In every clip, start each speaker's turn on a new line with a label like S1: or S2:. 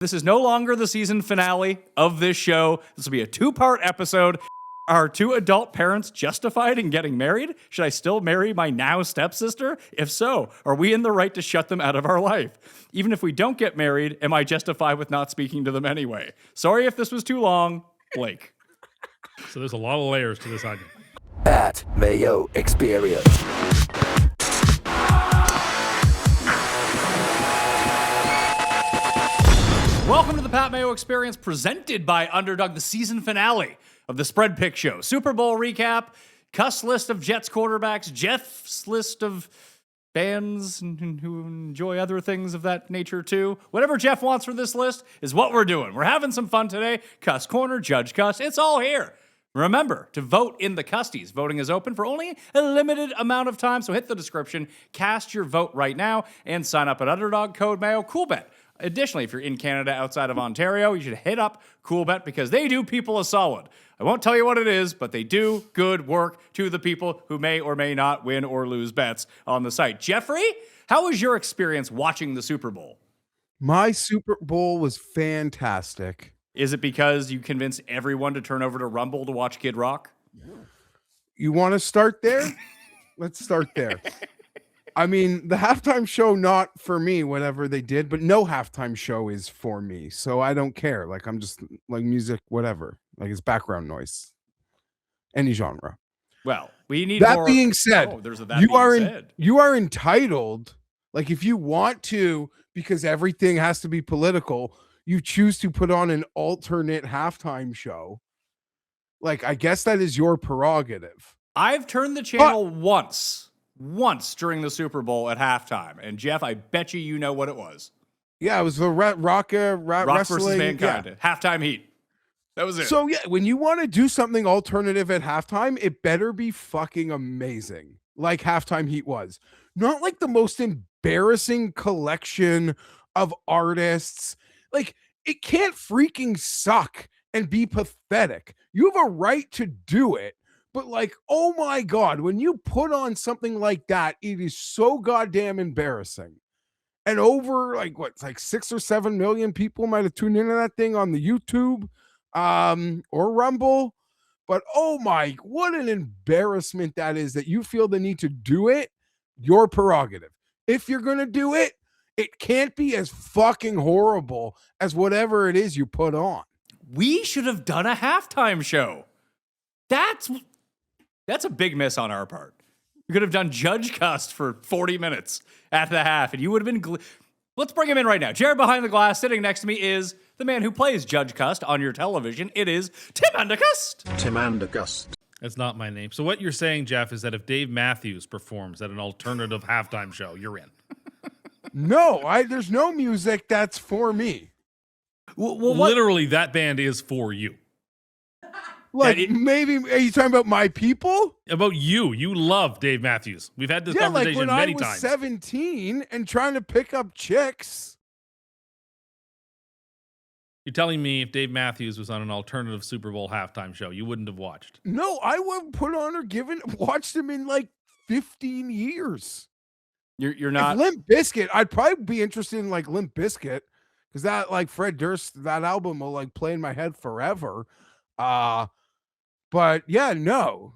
S1: This is no longer the season finale of this show. This will be a 2-part episode. Are 2 adult parents justified in getting married? Should I still marry my now stepsister? If so, are we in the right to shut them out of our life? Even if we don't get married, am I justified with not speaking to them anyway? Sorry if this was too long, Blake.
S2: So there's a lot of layers to this onion.
S3: At Mayo Experience.
S1: Welcome to the Pat Mayo Experience, presented by Underdog, the season finale of the Spread Pick Show. Super Bowl recap, Cust's list of Jets quarterbacks, Geoff's list of bands who enjoy other things of that nature too. Whatever Geoff wants for this list is what we're doing. We're having some fun today. Cust Corner, Judge Cust, it's all here. Remember to vote in the Custies. Voting is open for only a limited amount of time, so hit the description, cast your vote right now, and sign up at Underdog, code Mayo, CoolBet. Additionally, if you're in Canada outside of Ontario, you should hit up CoolBet because they do people a solid. I won't tell you what it is, but they do good work to the people who may or may not win or lose bets on the site. Jeffrey, how was your experience watching the Super Bowl?
S4: My Super Bowl was fantastic.
S1: Is it because you convinced everyone to turn over to Rumble to watch Kid Rock?
S4: You want to start there? Let's start there. I mean, the halftime show, not for me, whatever they did, but no halftime show is for me. So I don't care. Like, I'm just like music, whatever. Like, it's background noise. Any genre.
S1: Well, we need
S4: that
S1: more.
S4: Being said, you are entitled, like, if you want to, because everything has to be political, you choose to put on an alternate halftime show. Like, I guess that is your prerogative.
S1: I've turned the channel once during the Super Bowl at halftime. And Geoff, I bet you know what it was.
S4: Yeah, it was the Rock
S1: versus Mankind. Yeah. Halftime Heat. That was it.
S4: So yeah, when you want to do something alternative at halftime, it better be fucking amazing. Like Halftime Heat was. Not like the most embarrassing collection of artists. Like, it can't freaking suck and be pathetic. You have a right to do it. But like, oh my God, when you put on something like that, it is so goddamn embarrassing. And over like 6 or 7 million people might have tuned into that thing on the YouTube or Rumble. But oh my, what an embarrassment that is that you feel the need to do it. Your prerogative. If you're going to do it, it can't be as fucking horrible as whatever it is you put on.
S1: We should have done a halftime show. That's a big miss on our part. We could have done Judge Cust for 40 minutes at the half, and you would have been... Let's bring him in right now. Jared behind the glass, sitting next to me, is the man who plays Judge Cust on your television. It is Tim Andercust.
S5: Tim Andercust.
S2: That's not my name. So what you're saying, Geoff, is that if Dave Matthews performs at an alternative halftime show, you're in.
S4: No, there's no music that's for me.
S2: Well, literally, that band is for you.
S4: Like, maybe, are you talking about my people?
S2: About you. You love Dave Matthews. We've had this conversation many times.
S4: I was 17 and trying to pick up chicks.
S2: You're telling me if Dave Matthews was on an alternative Super Bowl halftime show, you wouldn't have watched?
S4: No, I wouldn't put on or watched him in like 15 years.
S1: You're not...
S4: If Limp Bizkit, I'd probably be interested in like Limp Bizkit because that, like, Fred Durst, that album will like play in my head forever. But yeah, no.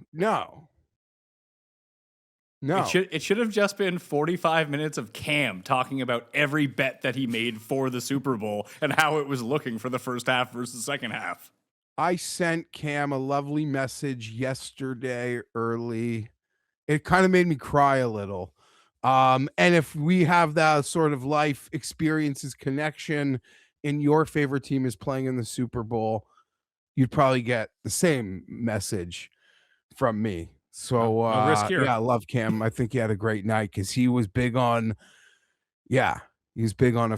S1: It should have just been 45 minutes of Cam talking about every bet that he made for the Super Bowl and how it was looking for the first half versus second half.
S4: I sent Cam a lovely message yesterday early. It kind of made me cry a little. And if we have that sort of life experiences connection and your favorite team is playing in the Super Bowl, you'd probably get the same message from me. So, yeah, I love Cam. I think he had a great night because he was big on, a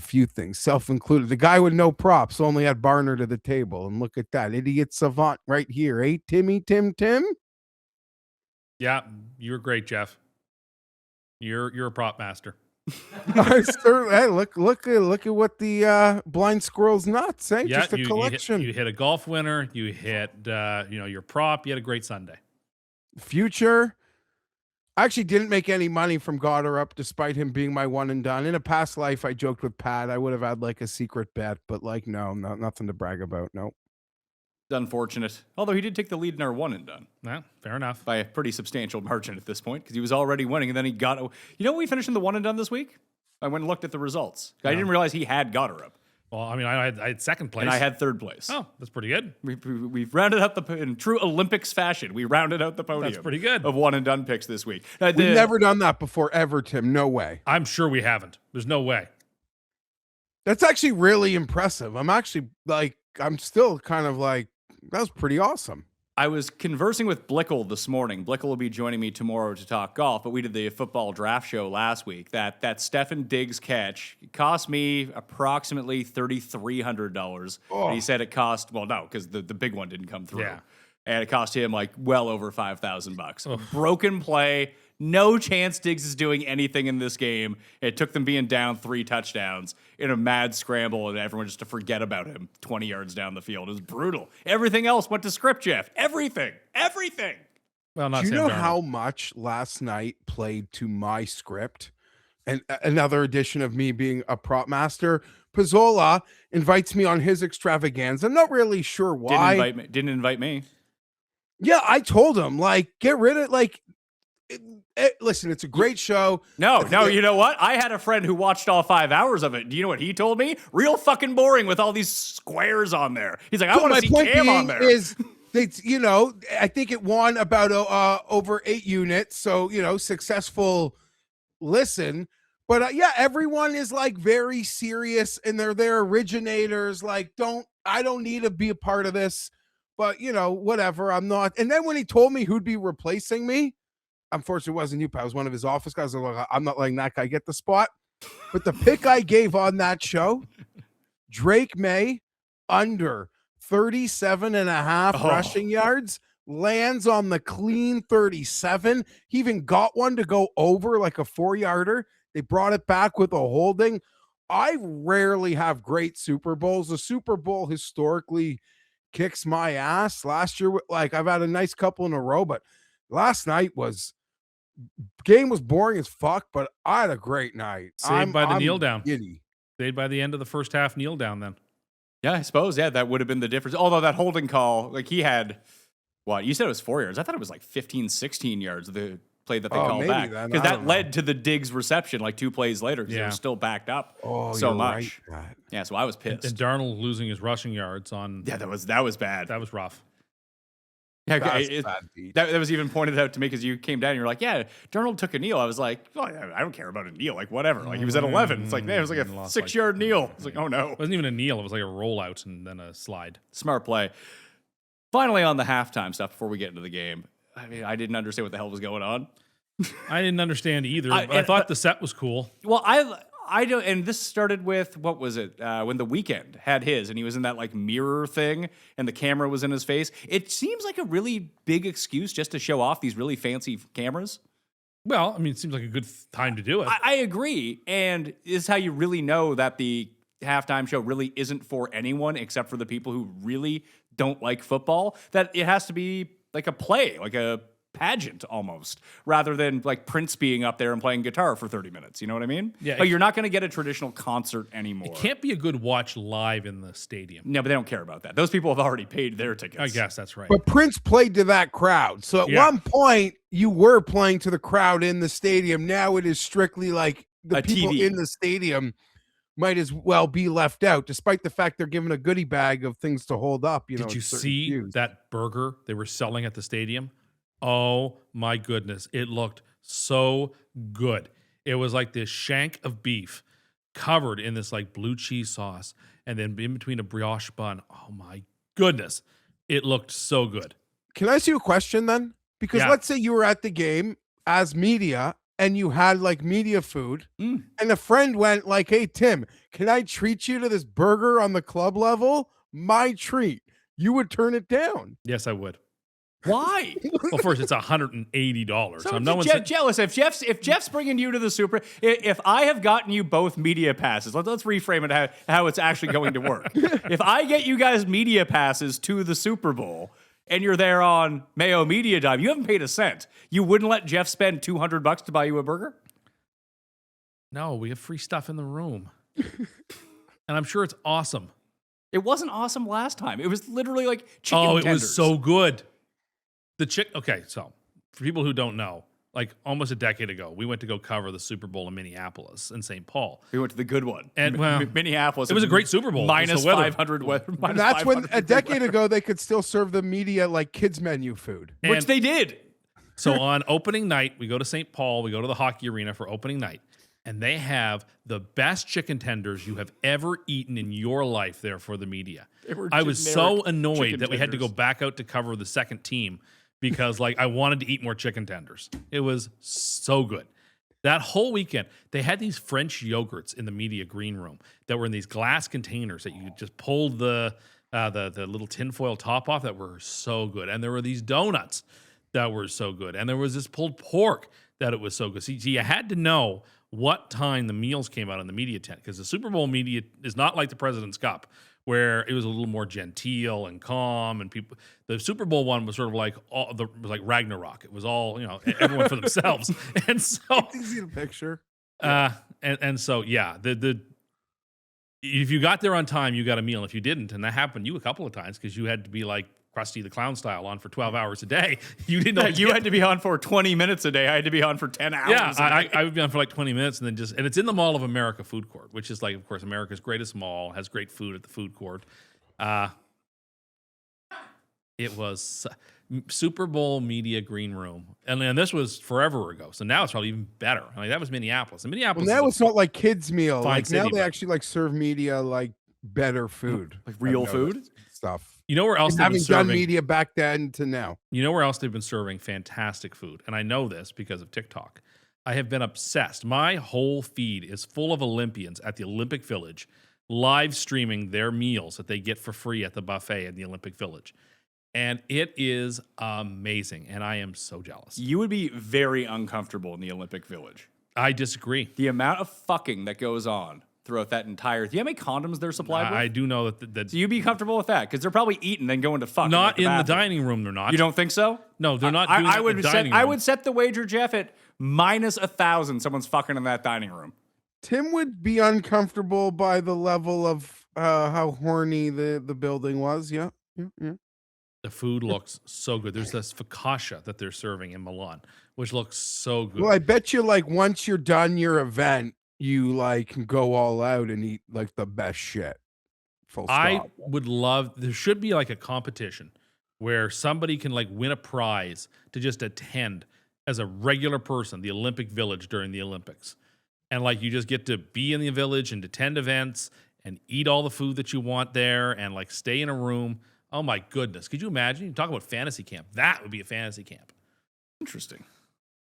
S4: few things, self-included. The guy with no props only had Barner to the table. And look at that. Idiot savant right here. Eh, Tim?
S2: Yeah, you're great, Geoff. You're a prop master.
S4: Hey, look at what the blind squirrel's nuts, eh?
S2: Yeah,
S4: just a collection.
S2: You hit a golf winner. You hit, your prop. You had a great Sunday.
S4: Future. I actually didn't make any money from Goddard Up despite him being my one and done. In a past life, I joked with Pat I would have had like a secret bet, but like no, nothing to brag about. No.
S1: It's unfortunate. Although he did take the lead in our one and done.
S2: Yeah, fair enough.
S1: By a pretty substantial margin at this point because he was already winning and then he got. You know what we finished in the one and done this week? I went and looked at the results. I didn't realize he had Goddard Up.
S2: Well, I mean, I had second place.
S1: And I had third place.
S2: Oh, that's pretty good.
S1: We've rounded out in true Olympics fashion. We rounded out the podium.
S2: That's pretty good.
S1: Of one and done picks this week.
S4: We've never done that before ever, Tim. No way.
S2: I'm sure we haven't. There's no way.
S4: That's actually really impressive. I'm still kind of like, that was pretty awesome.
S1: I was conversing with Blickle this morning. Blickle will be joining me tomorrow to talk golf, but we did the football draft show last week. That Stefan Diggs catch cost me approximately $3,300.
S4: Oh.
S1: And he said it cost, well, no, because the big one didn't come through.
S2: Yeah.
S1: And it cost him like well over $5,000. Broken play. No chance Diggs is doing anything in this game. It took them being down 3 touchdowns in a mad scramble and everyone just to forget about him 20 yards down the field. It was brutal. Everything else went to script, Geoff. Everything.
S2: Well, not
S4: Do you
S2: Sam
S4: know
S2: Darnold.
S4: how much last night played to my script? And another edition of me being a prop master. Pizzola invites me on his extravaganza. I'm not really sure why.
S1: Didn't invite me.
S4: Yeah, I told him, like, get rid of, like, listen, it's a great show.
S1: No, you know what? I had a friend who watched all 5 hours of it. Do you know what he told me? Real fucking boring with all these squares on there. He's like, I want to see Cam on there.
S4: I think it won about over 8 units. So, successful listen. But everyone is like very serious and they're their originators. Like, I don't need to be a part of this, but whatever. I'm not. And then when he told me who'd be replacing me, unfortunately, it wasn't you, Pat. It was one of his office guys. I'm not letting that guy get the spot. But the pick I gave on that show, Drake May, under 37.5 rushing yards, lands on the clean 37. He even got one to go over like a 4-yarder. They brought it back with a holding. I rarely have great Super Bowls. The Super Bowl historically kicks my ass. Last year, like I've had a nice couple in a row, but last night game was boring as fuck, but I had a great night.
S2: Saved by the kneel down.
S4: Giddy.
S2: Saved by the end of the first half kneel down then.
S1: Yeah, I suppose. Yeah, that would have been the difference. Although that holding call, like he had, what? You said it was 4 yards. I thought it was like 15, 16 yards, the play that they called back. Because that led to the Diggs reception like 2 plays later because they were still backed up so much.
S4: Right,
S1: yeah, so I was pissed.
S2: And Darnold losing his rushing yards on...
S1: Yeah, that was bad.
S2: That was rough.
S1: Yeah, that was even pointed out to me because you came down and you're like, yeah, Darnold took a kneel. I was like, well, I don't care about a kneel. Like, whatever. Like, he was at 11. It's like, man, it was like a 6-yard kneel. It's like, oh, no.
S2: It wasn't even a kneel. It was like a rollout and then a slide.
S1: Smart play. Finally, on the halftime stuff before we get into the game, I mean, I didn't understand what the hell was going on.
S2: I didn't understand either. I thought the set was cool.
S1: Well, I don't, and this started with, what was it, when The Weeknd had his, and he was in that, like, mirror thing, and the camera was in his face. It seems like a really big excuse just to show off these really fancy cameras.
S2: Well, I mean, it seems like a good time to do it.
S1: I agree, and this is how you really know that the halftime show really isn't for anyone except for the people who really don't like football, that it has to be like a play, like a pageant almost, rather than like Prince being up there and playing guitar for 30 minutes. You know what I mean?
S2: Yeah.
S1: Like, you're not going to get a traditional concert anymore.
S2: It can't be a good watch live in the stadium.
S1: No, but they don't care about that. Those people have already paid their tickets.
S2: I guess that's right.
S4: But Prince played to that crowd. So at one point, you were playing to the crowd in the stadium. Now it is strictly like the people
S1: TV.
S4: in the stadium might as well be left out, despite the fact they're given a goodie bag of things to hold up.
S2: Did you see that burger they were selling at the stadium? Oh my goodness. It looked so good. It was like this shank of beef covered in this like blue cheese sauce and then in between a brioche bun. Oh my goodness. It looked so good.
S4: Can I ask you a question then? Because let's say you were at the game as media and you had like media food and a friend went like, hey, Tim, can I treat you to this burger on the club level? My treat. You would turn it down.
S2: Yes, I would.
S1: Why?
S2: Well, first, it's $180.
S1: So no one's jealous. If Jeff's bringing you to the Super, if I have gotten you both media passes, let's reframe it how it's actually going to work. If I get you guys media passes to the Super Bowl, and you're there on Mayo Media Dime. You haven't paid a cent. You wouldn't let Geoff spend $200 to buy you a burger?
S2: No, we have free stuff in the room. And I'm sure it's awesome.
S1: It wasn't awesome last time. It was literally like chicken
S2: Oh,
S1: tenders.
S2: it was so good. Okay, so for people who don't know, like almost a decade ago, we went to go cover the Super Bowl in Minneapolis and St. Paul.
S1: We went to the good one.
S2: And, well,
S1: Minneapolis.
S2: it was a great Super Bowl.
S1: Minus
S2: The weather.
S1: 500 weather.
S4: And that's when a decade ago they could still serve the media like kids menu food.
S1: Which
S2: And
S1: they did.
S2: so on opening night, we go to St. Paul, we go to the hockey arena for opening night, and they have the best chicken tenders you have ever eaten in your life there for the media. I was so annoyed
S1: chicken
S2: that we had to go
S1: tenders.
S2: back out to cover the second team because like I wanted to eat more chicken tenders. It was so good. That whole weekend, they had these French yogurts in the media green room that were in these glass containers that you just pulled the little tinfoil top off that were so good. And there were these donuts that were so good. And there was this pulled pork that it was so good. See, you had to know what time the meals came out in the media tent because the Super Bowl media is not like the President's Cup where it was a little more genteel and calm and people. The Super Bowl one was sort of like was like Ragnarok. It was all, everyone for themselves. And so
S4: It's easy to picture.
S2: and so yeah, the if you got there on time, you got a meal. If you didn't, and that happened to you a couple of times because you had to be like Krusty the Clown style on for 12 hours a day. You didn't know
S1: You had to be on for 20 minutes a day. I had to be on for 10 hours.
S2: Yeah,
S1: a day.
S2: I would be on for like 20 minutes and then and it's in the Mall of America food court, which is like, of course, America's greatest mall, has great food at the food court. It was Super Bowl media green room. And then this was forever ago. So now it's probably even better. I mean, that was Minneapolis. And
S4: Well,
S2: Minneapolis
S4: now
S2: is
S4: it's not like kids meal.
S2: fine
S4: Like now
S2: city,
S4: they
S2: but-
S4: actually like serve media like better food.
S1: Like real
S4: I've
S1: food?
S4: noticed stuff.
S2: you know where else
S4: And
S2: they've been
S4: having done
S2: serving
S4: media back then to now.
S2: You know where else they've been serving fantastic food? And I know this because of TikTok. I have been obsessed. My whole feed is full of Olympians at the Olympic Village live streaming their meals that they get for free at the buffet in the Olympic Village. And it is amazing. And I am so jealous.
S1: You would be very uncomfortable in the Olympic Village.
S2: I disagree.
S1: The amount of fucking that goes on throughout that entire. Do you know how many condoms they're supplied with?
S2: I do know that
S1: So you'd be comfortable with that because they're probably eating then going to fuck.
S2: not in the
S1: bathroom.
S2: dining room. They're not.
S1: You don't think so?
S2: No, they're not. Doing
S1: I
S2: it
S1: would
S2: in the
S1: set.
S2: dining
S1: I
S2: room.
S1: would set the wager, Geoff, at minus 1,000. Someone's fucking in that dining room.
S4: Tim would be uncomfortable by the level of how horny the building was. Yeah.
S2: The food looks so good. There's this focaccia that they're serving in Milan, which looks so good.
S4: Well, I bet you like once you're done your event, you like can go all out and eat like the best shit. Full stop.
S2: I would love, there should be like a competition where somebody can like win a prize to just attend as a regular person, the Olympic Village during the Olympics. And like you just get to be in the village and attend events and eat all the food that you want there and like stay in a room. Oh my goodness. Could you imagine? You talk about fantasy camp. That would be a fantasy camp.
S1: Interesting.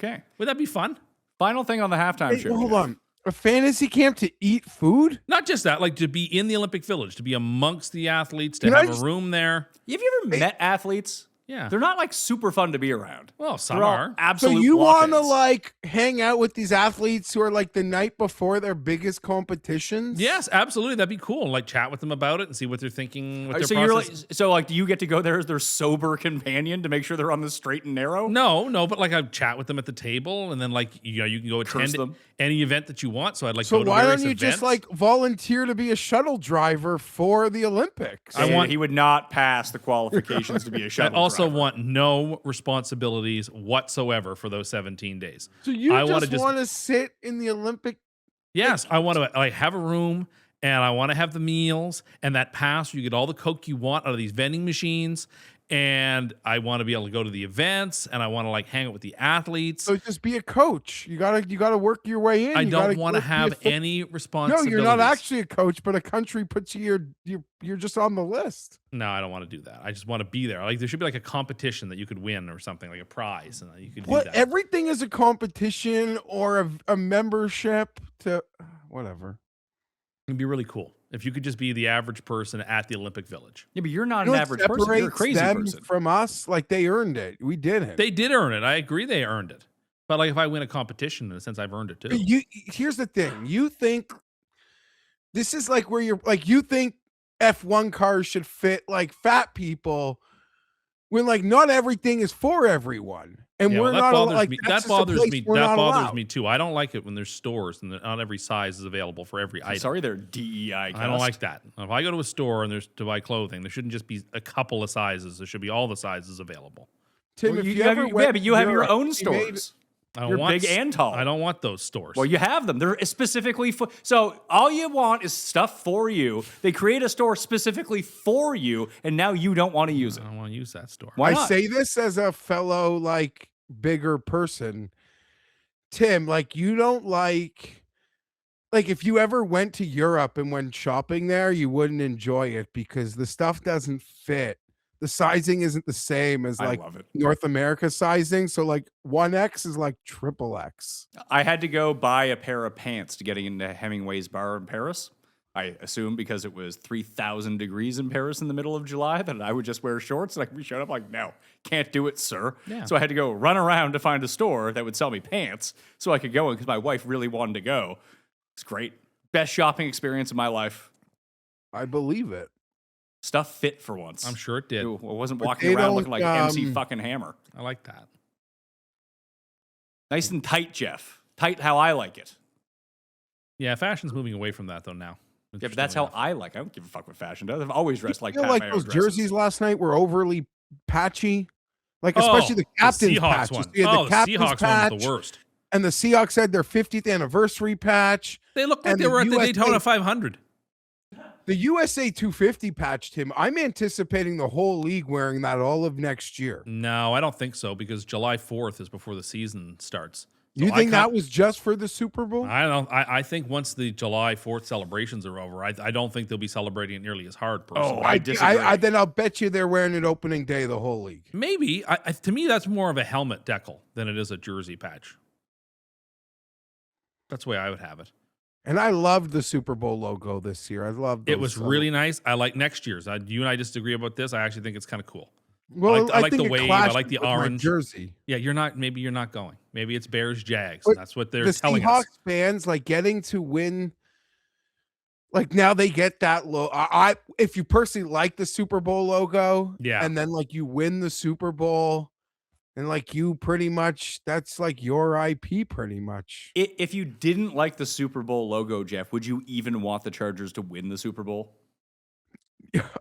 S1: Okay.
S2: Would that be fun?
S1: Final thing on the halftime
S4: Hey,
S1: show.
S4: hold on. A fantasy camp to eat food?
S2: Not just that, like to be in the Olympic Village, to be amongst the athletes, to
S4: Can I
S2: have
S4: just-
S2: a room there.
S1: Have you ever met athletes?
S2: Yeah.
S1: They're not like super fun to be around.
S2: Well, some
S1: They're all
S2: are.
S4: So
S1: absolute
S4: you want to
S1: blockheads.
S4: like hang out with these athletes who are like the night before their biggest competitions?
S2: Yes, absolutely. That'd be cool. Like chat with them about it and see what they're thinking with their
S1: So you're like,
S2: process.
S1: so like, do you get to go there as their sober companion to make sure they're on the straight and narrow?
S2: No, but like I chat with them at the table, and then like you can go
S1: Curse
S2: attend
S1: them.
S2: any event that you want. So I'd like
S4: So
S2: go to
S4: why
S2: various
S4: don't you
S2: events.
S4: just like volunteer to be a shuttle driver for the Olympics?
S2: I want-
S1: he would not pass the qualifications to be a
S2: I
S1: shuttle
S2: also
S1: driver.
S2: want no responsibilities whatsoever for those 17 days.
S4: So you
S2: I wanna
S4: just want to sit in the Olympic?
S2: Yes, I want to like have a room and I want to have the meals and that pass where you get all the Coke you want out of these vending machines. And I want to be able to go to the events and I want to like hang out with the athletes.
S4: So just be a coach. You gotta work your way in.
S2: I
S4: You
S2: don't
S4: gotta
S2: want to
S4: be a
S2: have
S4: foot-
S2: any
S4: No,
S2: responsibilities.
S4: you're not actually a coach, but a country puts you're just on the list.
S2: No, I don't want to do that. I just want to be there. Like there should be like a competition that you could win or something, like a prize, and you could do
S4: What?
S2: that.
S4: Everything is a competition or a membership to whatever.
S2: It'd be really cool if you could just be the average person at the Olympic Village.
S1: Yeah, but you're not
S4: You know
S1: an
S4: what
S1: average person. You're a
S4: separates
S1: crazy
S4: them
S1: person.
S4: from us. Like they earned it. We didn't.
S2: They did earn it. I agree they earned it. But like if I win a competition, in a sense, I've earned it too.
S4: Here's the thing. You think this is like where you're like you think F1 cars should fit like fat people. when like not everything is for everyone, and
S2: Yeah,
S4: we're
S2: well,
S4: not
S2: bothers
S4: like
S2: me.
S4: that's
S2: That
S4: just a
S2: bothers
S4: place
S2: me.
S4: we're
S2: That
S4: not
S2: bothers
S4: allowed.
S2: me too. I don't like it when there's stores and not every size is available for every item.
S1: Sorry, they're DEI.
S2: I don't like that. If I go to a store and there's to buy clothing, there shouldn't just be a couple of sizes. There should be all the sizes available.
S4: Tim,
S1: Well,
S4: if
S1: you
S4: you
S1: have
S4: ever
S1: your,
S4: went
S1: yeah, but
S4: to
S1: you have your
S4: Europe,
S1: own
S4: they made-
S1: stores.
S2: I don't
S1: You're
S2: want
S1: big and tall.
S2: I don't want those stores.
S1: Well, you have them. They're specifically for. So all you want is stuff for you. They create a store specifically for you, and now you don't want to use it.
S2: I don't want to use that store.
S1: Why
S4: I
S1: not?
S4: say this as a fellow like bigger person, Tim. Like you don't like if you ever went to Europe and went shopping there, you wouldn't enjoy it because the stuff doesn't fit. The sizing isn't the same as
S1: I
S4: like
S1: love it.
S4: North America sizing. So like 1X is like triple X.
S1: I had to go buy a pair of pants to getting into Hemingway's bar in Paris. I assume because it was 3,000 degrees in Paris in the middle of July that I would just wear shorts. And we showed up like, no, can't do it, sir.
S2: Yeah.
S1: So I had to go run around to find a store that would sell me pants so I could go in because my wife really wanted to go. It's great. Best shopping experience of my life.
S4: I believe it.
S1: Stuff fit for once.
S2: I'm sure it did.
S1: I wasn't
S4: But
S1: walking
S4: they
S1: around
S4: don't,
S1: looking like MC fucking Hammer.
S2: I like that.
S1: Nice and tight, Jeff. Tight how I like it.
S2: Yeah, fashion's moving away from that though now.
S1: Yeah, but that's how I like it. I don't give a fuck what fashion does. I've always dressed like
S4: I feel
S1: Pat
S4: like
S1: Mayo
S4: those
S1: dresses.
S4: jerseys last night were overly patchy. Like especially the captain's
S2: Seahawks
S4: patch.
S2: one.
S4: You had
S2: Oh,
S4: the
S2: the
S4: captain's
S2: Seahawks
S4: patch,
S2: one was the worst.
S4: and the Seahawks had their 50th anniversary patch.
S2: They looked like
S4: And
S2: they
S4: the
S2: were at the
S4: USA
S2: Daytona 500.
S4: The USA 250 patched him. I'm anticipating the whole league wearing that all of next year.
S2: No, I don't think so because July 4th is before the season starts.
S4: You
S2: So
S4: think
S2: I
S4: that was just for the Super Bowl?
S2: I don't know. I think once the July 4th celebrations are over, I don't think they'll be celebrating it nearly as hard. Personally.
S1: I disagree.
S4: Then I'll bet you they're wearing it opening day the whole league.
S2: Maybe. To me, that's more of a helmet decal than it is a jersey patch. That's the way I would have it.
S4: And I loved the Super Bowl logo this year. I loved
S2: It was really nice. I like next year's. You and I disagree about this. I actually think it's kind of cool.
S4: well.
S2: I like
S4: think
S2: the
S4: it
S2: wave. I
S4: clashed
S2: like the
S4: with my
S2: orange.
S4: jersey.
S2: Yeah, maybe you're not going. Maybe it's Bears Jags.
S4: But
S2: And that's what they're
S4: The
S2: telling
S4: Seahawks
S2: us.
S4: fans like getting to win. Like now they get that low. I if you personally like the Super Bowl logo,
S2: Yeah.
S4: and then like you win the Super Bowl, and like you pretty much that's like your IP pretty much.
S1: If you didn't like the Super Bowl logo, Jeff, would you even want the Chargers to win the Super Bowl?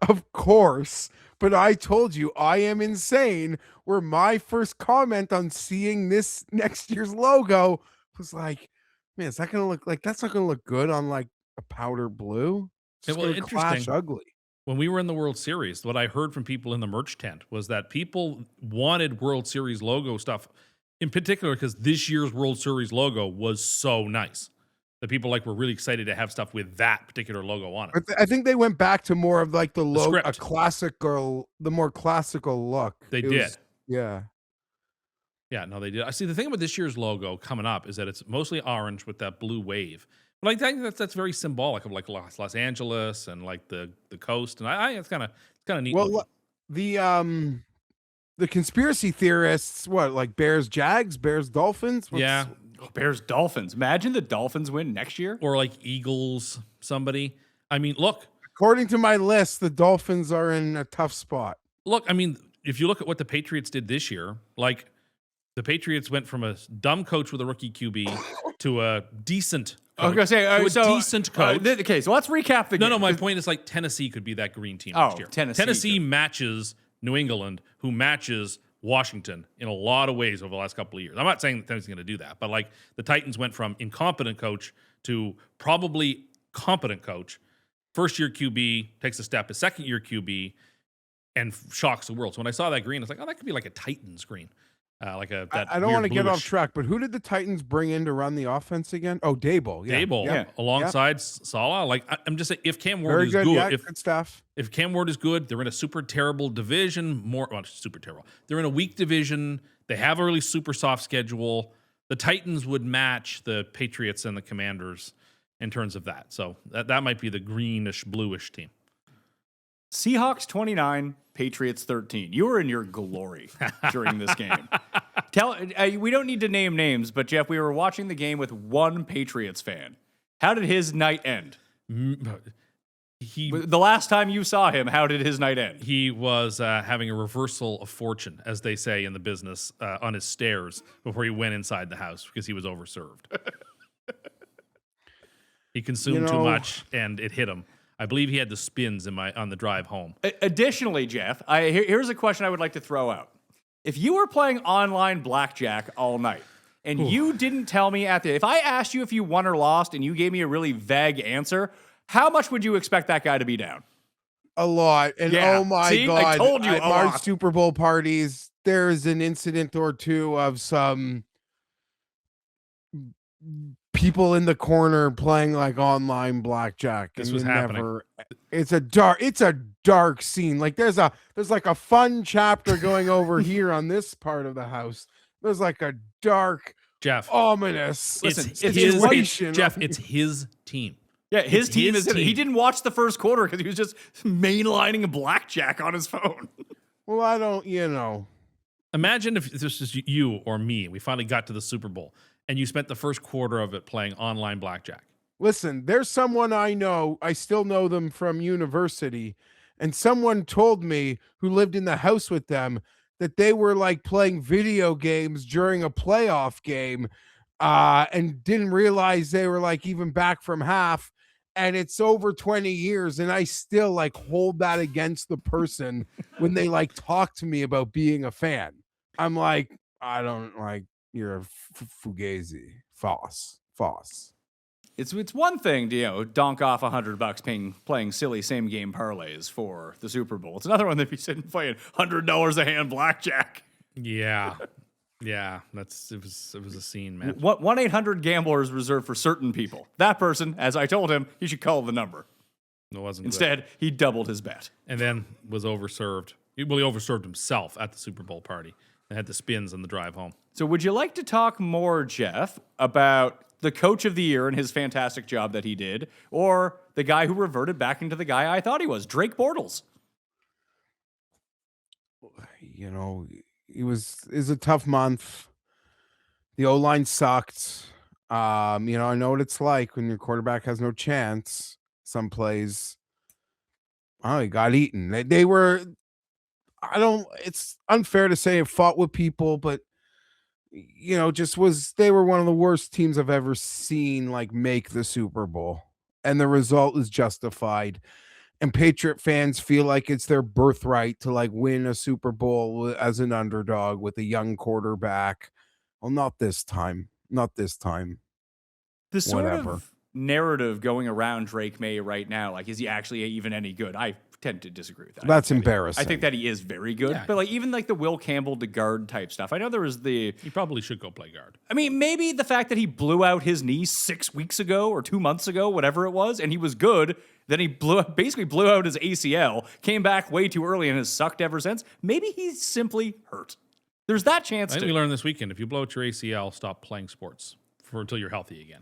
S4: Of course, but I told you I am insane. Where my first comment on seeing this next year's logo was like, man, is that gonna look like that's not gonna look good on like a powder blue? It's
S2: Yeah,
S4: just
S2: well,
S4: gonna clash
S2: interesting.
S4: ugly.
S2: When we were in the World Series, what I heard from people in the merch tent was that people wanted World Series logo stuff, in particular because this year's World Series logo was so nice. That people were really excited to have stuff with that particular logo on it.
S4: I think they went back to more of like the logo, a
S2: script.
S4: the more classical look.
S2: They
S4: It
S2: did.
S4: was- yeah.
S2: Yeah, no, they did. I see. The thing about this year's logo coming up is that it's mostly orange with that blue wave. But I think that's very symbolic of like Los Angeles and like the coast, and I it's kind of neat.
S4: Well,
S2: looking.
S4: the conspiracy theorists, what like Bears, Jags, Bears, Dolphins?
S2: Yeah,
S1: Oh, Bears Dolphins. Imagine the Dolphins win next year.
S2: or like Eagles, somebody. I mean, look.
S4: According to my list, the Dolphins are in a tough spot.
S2: Look, I mean, if you look at what the Patriots did this year, like the Patriots went from a dumb coach with a rookie QB to a decent
S1: I was
S2: coach.
S1: gonna say
S2: to a decent coach.
S1: Okay, so let's recap the game.
S2: No, my point is like Tennessee could be that green team
S1: Oh,
S2: next year.
S1: Tennessee could.
S2: matches New England, who matches Washington in a lot of ways over the last couple of years. I'm not saying that Tennessee's going to do that, but like the Titans went from incompetent coach to probably competent coach. First year QB takes a step, a second year QB, and shocks the world. So when I saw that green, I was like, oh, that could be like a Titans green.
S4: I don't want to get off track, but who did the Titans bring in to run the offense again? Oh, Dable. Yeah.
S2: Dable
S1: Yeah.
S2: alongside Salah. Like I'm just saying, if Cam Ward
S4: Very
S2: is
S4: good.
S2: good,
S4: Yeah,
S2: if
S4: good stuff.
S2: if Cam Ward is good, they're in a super terrible division. Super terrible. They're in a weak division. They have a really super soft schedule. The Titans would match the Patriots and the Commanders in terms of that. So that might be the greenish, bluish team.
S1: Seahawks 29, Patriots 13. You were in your glory during this game. We don't need to name names, but Jeff, we were watching the game with one Patriots fan. How did his night end? The last time you saw him, how did his night end?
S2: He was having a reversal of fortune, as they say in the business, on his stairs before he went inside the house because he was overserved. He consumed too much, and it hit him. I believe he had the spins on the drive home.
S1: Additionally, Geoff, here's a question I would like to throw out. If you were playing online blackjack all night, and you didn't tell me if I asked you if you won or lost, and you gave me a really vague answer, how much would you expect that guy to be down?
S4: A lot. And oh my God.
S1: I told you
S4: at our Super Bowl parties, there's an incident or two of some people in the corner playing like online blackjack.
S2: This was happening.
S4: It's a dark scene. Like there's like a fun chapter going over here on this part of the house. There's like a dark,
S2: Jeff,
S1: Jeff,
S2: ominous it's his team.
S1: Yeah, his team is. He didn't watch the first quarter because he was just mainlining a blackjack on his phone.
S4: Well, I don't.
S2: Imagine if this is you or me. We finally got to the Super Bowl, and you spent the first quarter of it playing online blackjack.
S4: Listen, there's someone I know. I still know them from university, and someone told me who lived in the house with them that they were like playing video games during a playoff game, and didn't realize they were like even back from half. And it's over 20 years, and I still like hold that against the person when they like talk to me about being a fan. I'm like, I don't like, you're a fugazi, false.
S1: It's one thing to donk off $100 playing silly same game parlays for the Super Bowl. It's another one to be sitting playing $100 a hand blackjack.
S2: Yeah. Yeah, it was a scene, man.
S1: 1-800-GAMBLER is reserved for certain people. That person, as I told him, he should call the number.
S2: It wasn't.
S1: Instead, he doubled his bet.
S2: And then was overserved. He overserved himself at the Super Bowl party. They had the spins on the drive home.
S1: So would you like to talk more, Geoff, about the coach of the year and his fantastic job that he did, or the guy who reverted back into the guy I thought he was, Drake Bortles?
S4: It was a tough month. The O-line sucked. I know what it's like when your quarterback has no chance. Some plays, he got eaten. It's unfair to say it fought with people, but they were one of the worst teams I've ever seen like make the Super Bowl. And the result is justified. And Patriot fans feel like it's their birthright to like win a Super Bowl as an underdog with a young quarterback. Well, not this time.
S1: The sort of narrative going around Drake May right now, like, is he actually even any good? I tend to disagree with that.
S4: That's embarrassing.
S1: I think that he is very good, but like even like the Will Campbell to guard type stuff. I know there was
S2: He probably should go play guard.
S1: I mean, maybe the fact that he blew out his knee 6 weeks ago or 2 months ago, whatever it was, and he was good. Then he basically blew out his ACL, came back way too early, and has sucked ever since. Maybe he's simply hurt. There's that chance.
S2: I think we learned this weekend: if you blow out your ACL, stop playing sports until you're healthy again.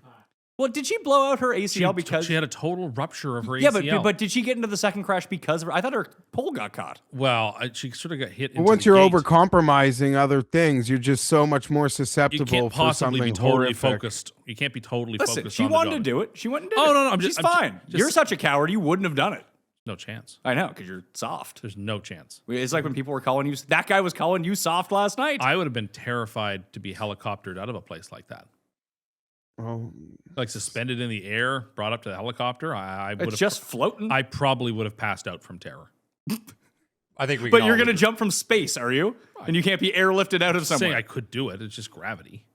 S1: Well, did she blow out her ACL because
S2: she had a total rupture of her
S1: ACL?
S2: Yeah,
S1: but did she get into the second crash because of? I thought her pole got caught.
S2: Well, she sort of got hit.
S4: But once you're over compromising other things, you're just so much more susceptible.
S2: You can't possibly be totally focused. You can't be totally focused.
S1: She wanted to do it. She went and did it.
S2: Oh no,
S1: she's fine. You're such a coward. You wouldn't have done it.
S2: No chance.
S1: I know, because you're soft.
S2: There's no chance.
S1: It's like when people were calling you. That guy was calling you soft last night.
S2: I would have been terrified to be helicoptered out of a place like that.
S4: Oh,
S2: like suspended in the air, brought up to the helicopter. I would have
S1: just floating.
S2: I probably would have passed out from terror.
S1: I think we. But you're going to jump from space, are you? And you can't be airlifted out of somewhere.
S2: Saying I could do it. It's just gravity.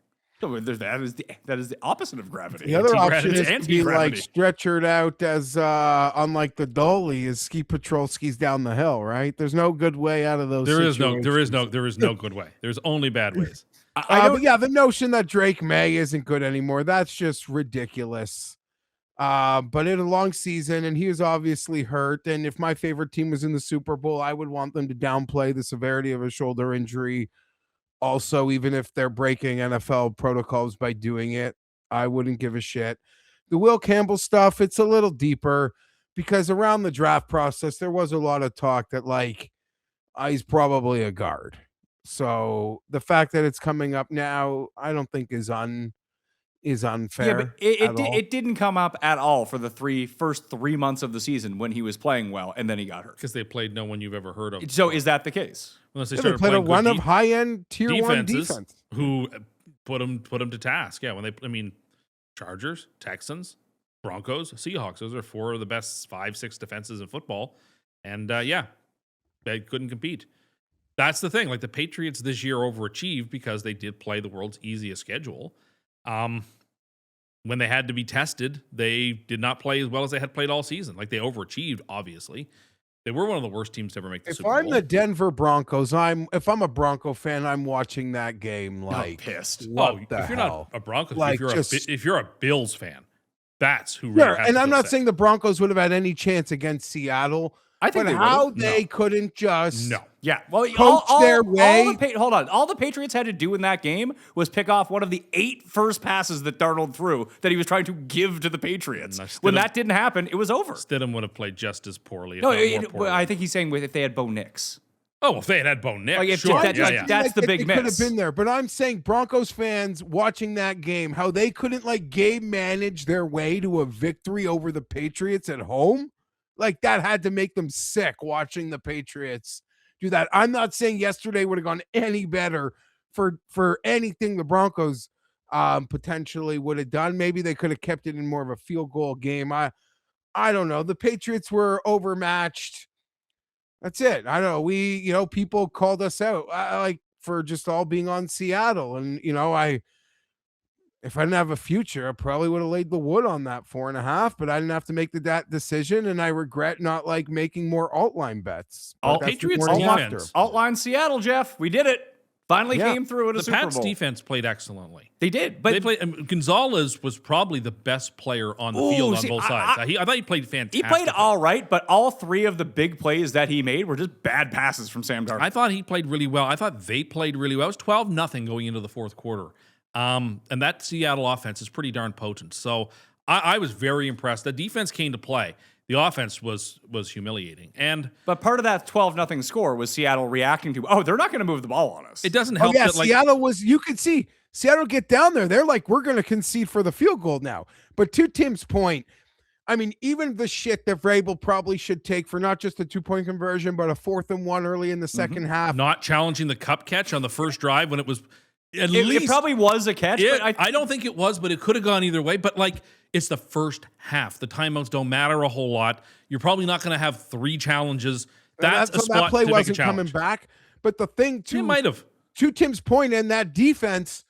S1: No, that is the opposite of gravity.
S4: The other option is to be like stretchered out as on like the dolly as Ski Patrolski's down the hill, right? There's no good way out of those.
S2: There is no good way. There's only bad ways.
S4: But yeah, the notion that Drake May isn't good anymore, that's just ridiculous. But in a long season, and he was obviously hurt. And if my favorite team was in the Super Bowl, I would want them to downplay the severity of a shoulder injury. Also, even if they're breaking NFL protocols by doing it, I wouldn't give a shit. The Will Campbell stuff, it's a little deeper because around the draft process, there was a lot of talk that like he's probably a guard. So the fact that it's coming up now, I don't think is is
S1: Yeah,
S4: unfair.
S1: but it didn't come up at all for the first 3 months of the season when he was playing well, and then he got hurt.
S2: Because they played no one you've ever heard of.
S1: So is that the case?
S2: Unless they
S4: They
S2: started
S4: played a
S2: playing
S4: run
S2: good
S4: of high-end tier one
S2: defenses
S4: defense.
S2: who put them to task. Yeah, Chargers, Texans, Broncos, Seahawks. Those are 4 of the best 5-6 defenses in football. And they couldn't compete. That's the thing. Like the Patriots this year overachieved because they did play the world's easiest schedule. When they had to be tested, they did not play as well as they had played all season. Like they overachieved, obviously. They were one of the worst teams to ever make the Super Bowl.
S4: If I'm the Denver Broncos, if I'm a Bronco fan, I'm watching that game like
S1: pissed.
S4: What the
S2: if you're
S4: hell?
S2: not a Broncos,
S4: Like,
S2: if you're a Bills fan, that's who really
S4: Sure,
S2: has
S4: and
S2: to
S4: I'm
S2: feel
S4: not
S2: sick.
S4: saying the Broncos would have had any chance against Seattle.
S1: I think
S4: but
S1: they
S4: how
S1: would've.
S4: they couldn't just
S2: No.
S1: Yeah, well,
S4: coach their way.
S1: Hold on. All the Patriots had to do in that game was pick off one of the 8 first passes that Darnold threw that he was trying to give to the Patriots. When that didn't happen, it was over.
S2: Stidham would have played just as poorly. If
S1: No,
S2: not more poorly.
S1: I think he's saying if they had Bo Nix.
S2: Oh, well, if they had Bo Nix,
S1: Like, if
S2: sure.
S1: that-
S2: yeah,
S1: like,
S2: yeah.
S1: that's the big
S4: They could have
S1: miss.
S4: been there, but I'm saying Broncos fans watching that game, how they couldn't like game manage their way to a victory over the Patriots at home, like that had to make them sick watching the Patriots do that. I'm not saying yesterday would have gone any better for anything the Broncos potentially would have done. Maybe they could have kept it in more of a field goal game. I don't know. The Patriots were overmatched. That's it. I don't know. People called us out like for just all being on Seattle. And, if I didn't have a future, I probably would have laid the wood on that 4.5, but I didn't have to make that decision. And I regret not like making more alt line bets. But
S2: All
S4: that's
S2: Patriots
S4: more
S2: defense.
S4: after.
S1: Outline Seattle, Jeff. We did it. Finally came through at a
S2: The
S1: Super
S2: Pats
S1: Bowl.
S2: defense played excellently.
S1: They did, but
S2: They played. Gonzalez was probably the best player on the field on both sides. I thought he played fantastic.
S1: he played all right, but all 3 of the big plays that he made were just bad passes from Sam Darnold.
S2: I thought he played really well. I thought they played really well. It was 12-0 going into the fourth quarter. And that Seattle offense is pretty darn potent. So I was very impressed. The defense came to play. The offense was humiliating.
S1: But part of that 12-0 score was Seattle reacting to, they're not going to move the ball on us.
S2: it doesn't
S4: Oh,
S2: help
S4: yeah.
S2: that like
S4: Seattle was, you could see Seattle get down there. They're like, we're going to concede for the field goal now. But to Tim's point, I mean, even the shit that Vrabel probably should take for not just a 2-point conversion, but a 4th and 1 early in the second half.
S2: not challenging the cup catch on the first drive when it was at
S1: It
S2: least
S1: probably was a catch, but
S2: I don't think it was, but it could have gone either way. But like, it's the first half. The timeouts don't matter a whole lot. You're probably not going to have 3 challenges. That's a spot
S4: that play
S2: to make a
S4: wasn't coming
S2: challenge.
S4: back. But the thing
S2: It might have.
S4: to Tim's point, and that defense,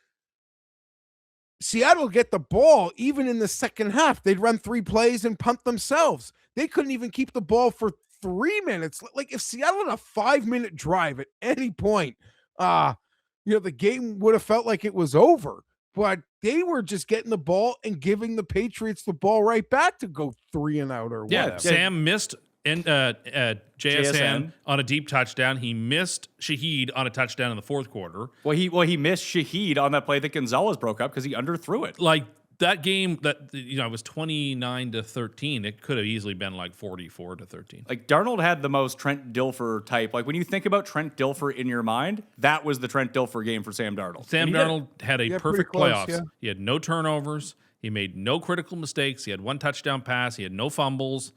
S4: Seattle get the ball even in the second half. They'd run 3 plays and punt themselves. They couldn't even keep the ball for 3 minutes. Like if Seattle had a 5-minute drive at any point, the game would have felt like it was over. But they were just getting the ball and giving the Patriots the ball right back to go 3 and out or
S2: Yeah,
S4: whatever.
S2: Sam missed JSN
S1: JSN.
S2: on a deep touchdown. He missed Shaheed on a touchdown in the fourth quarter.
S1: Well, he missed Shaheed on that play that Gonzalez broke up because he underthrew it.
S2: Like that game that it was 29-13. It could have easily been like 44-13.
S1: Like Darnold had the most Trent Dilfer type. Like when you think about Trent Dilfer in your mind, that was the Trent Dilfer game for Sam Darnold.
S2: Sam
S1: And he did.
S2: Darnold had a
S4: Yeah,
S2: perfect
S4: pretty close,
S2: playoffs.
S4: yeah.
S2: He had no turnovers. He made no critical mistakes. He had 1 touchdown pass. He had no fumbles.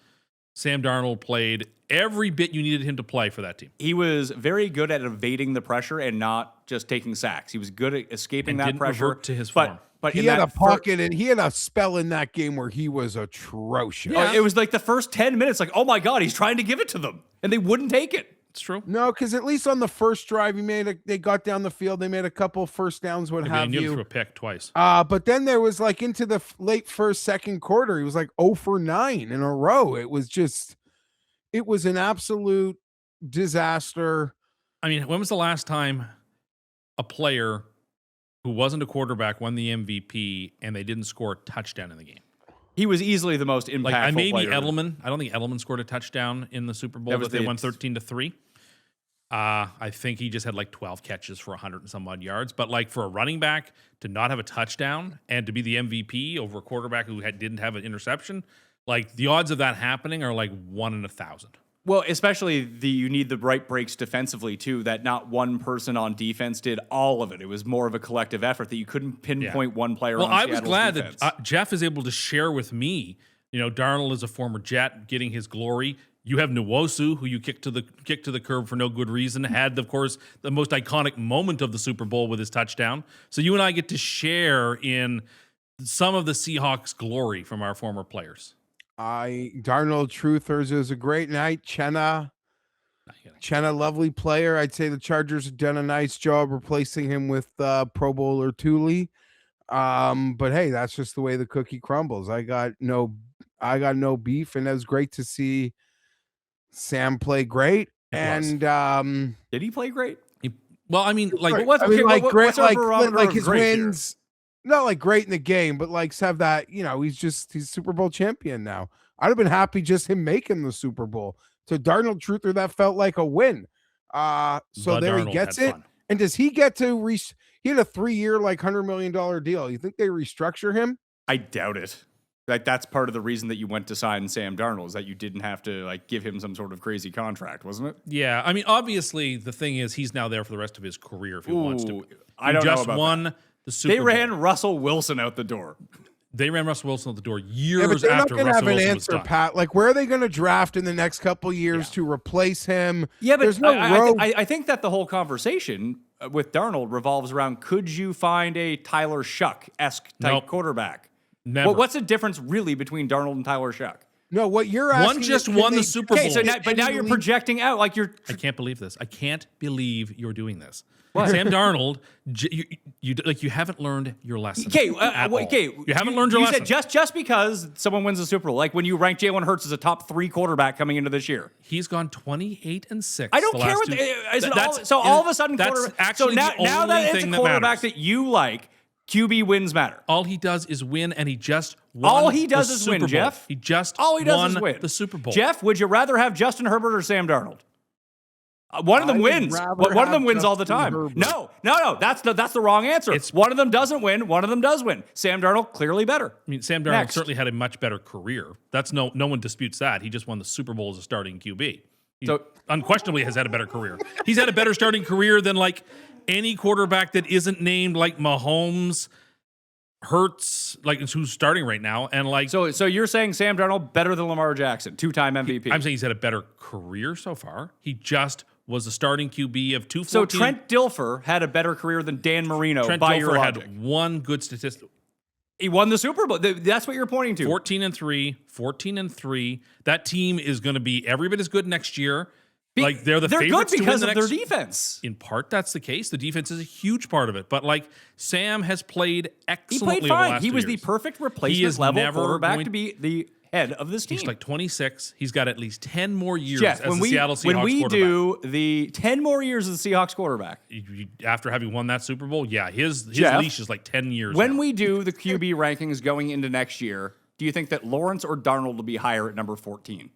S2: Sam Darnold played every bit you needed him to play for that team.
S1: He was very good at evading the pressure and not just taking sacks. He was good at escaping
S2: And
S1: that
S2: didn't
S1: pressure.
S2: revert to his form.
S1: But
S4: He
S1: in
S4: had
S1: that
S4: a pocket and he had a spell in that game where he was atrocious.
S1: It was like the first 10 minutes, like, oh my God, he's trying to give it to them. And they wouldn't take it.
S2: It's true.
S4: No, because at least on the first drive, they got down the field. They made a couple first downs, what
S2: They
S4: have
S2: knew him
S4: you.
S2: through a pick twice.
S4: But then there was like into the late first, second quarter, he was like 0 for 9 in a row. It was an absolute disaster.
S2: I mean, when was the last time a player who wasn't a quarterback won the MVP and they didn't score a touchdown in the game?
S1: He was easily the most impactful
S2: Like maybe
S1: player.
S2: Edelman. I don't think Edelman scored a touchdown in the Super Bowl
S1: That was
S2: that they
S1: the-
S2: won 13-3. I think he just had like 12 catches for 100 and some odd yards. But like for a running back to not have a touchdown and to be the MVP over a quarterback who didn't have an interception, like the odds of that happening are like 1 in 1,000.
S1: Well, especially you need the right breaks defensively too. That not one person on defense did all of it. It was more of a collective effort that you couldn't pinpoint one player.
S2: Well,
S1: on
S2: I was
S1: Seattle's
S2: glad
S1: defense.
S2: that Geoff is able to share with me. You know, Darnold is a former Jet, getting his glory. You have Nwosu, who you kicked to the curb for no good reason. Had, of course, the most iconic moment of the Super Bowl with his touchdown. So you and I get to share in some of the Seahawks' glory from our former players.
S4: Darnold Truthers is a great night. Chenna, lovely player. I'd say the Chargers have done a nice job replacing him with Pro Bowler Thule. But hey, that's just the way the cookie crumbles. I got no beef, and it was great to see Sam play great. Did
S1: he play great?
S2: Well, I mean, like,
S1: what's
S4: his wins. Not like great in the game, but like have that, he's Super Bowl champion now. I'd have been happy just him making the Super Bowl. To Darnold Truther, that felt like a win. So there he gets it. Fun. And does he get to he had a 3-year, like $100 million deal. You think they restructure him?
S1: I doubt it. Like that's part of the reason that you went to sign Sam Darnold is that you didn't have to like give him some sort of crazy contract, wasn't it?
S2: Yeah. I mean, obviously the thing is he's now there for the rest of his career if he wants to.
S1: I don't know about
S2: won
S1: that.
S2: The Super Bowl.
S1: They ran Russell Wilson out the door.
S2: They ran Russell Wilson out the door years
S4: but they're
S2: after
S4: not
S2: Russell
S4: have an
S2: Wilson
S4: answer,
S2: was done.
S4: Pat. Like, where are they going to draft in the next couple years to replace him?
S1: Yeah, but
S4: there's no
S1: I think that the whole conversation with Darnold revolves around: could you find a Tyler Shuck-esque type quarterback?
S2: Never.
S1: Well, what's the difference really between Darnold and Tyler Shuck?
S4: No, what you're asking.
S2: One just won the Super Bowl.
S1: Okay, so now you're projecting out like you're.
S2: I can't believe this. I can't believe you're doing this. What? Sam Darnold, you haven't learned your lesson.
S1: Okay,
S2: you haven't learned your lesson.
S1: You said just because someone wins the Super Bowl, like when you rank Jalen Hurts as a top 3 quarterback coming into this year,
S2: he's gone 28-6.
S1: I don't care what. All of a sudden,
S2: that's actually
S1: now that it's a quarterback that you like, QB wins matter.
S2: All he does is win, and he just won.
S1: All he does is win, Geoff.
S2: He just
S1: all he does
S2: won
S1: is win
S2: the Super Bowl.
S1: Geoff, would you rather have Justin Herbert or Sam Darnold? One of them wins. One of them wins all the time.
S4: Herbert.
S1: No. That's the wrong answer. One of them doesn't win. One of them does win. Sam Darnold clearly better.
S2: I mean, Sam Darnold certainly had a much better career. That's no one disputes that. He just won the Super Bowl as a starting QB. He unquestionably has had a better career. He's had a better starting career than like any quarterback that isn't named like Mahomes, Hurts, like who's starting right now, and like.
S1: So you're saying Sam Darnold better than Lamar Jackson, 2-time MVP?
S2: I'm saying he's had a better career so far. He just was a starting QB of 214.
S1: So Trent Dilfer had a better career than Dan Marino.
S2: Trent
S1: by
S2: Dilfer
S1: your logic.
S2: had one good statistic.
S1: He won the Super Bowl. That's what you're pointing to.
S2: 14-3. That team is going to be every bit as good next year. Like they're favorites
S1: good because
S2: to win
S1: of their defense.
S2: In part, that's the case. The defense is a huge part of it. But like Sam has played excellently.
S1: He played fine.
S2: Over the last
S1: He
S2: 2
S1: was
S2: years.
S1: the perfect replacement level quarterback to be the head of this team.
S2: He's like 26. He's got at least 10 more years
S1: Geoff,
S2: as the Seattle Seahawks quarterback.
S1: When we do the 10 more years as the Seahawks quarterback.
S2: After having won that Super Bowl, yeah, his
S1: Geoff,
S2: leash is like 10 years
S1: When
S2: now.
S1: we do the QB rankings going into next year, do you think that Lawrence or Darnold will be higher at number 14?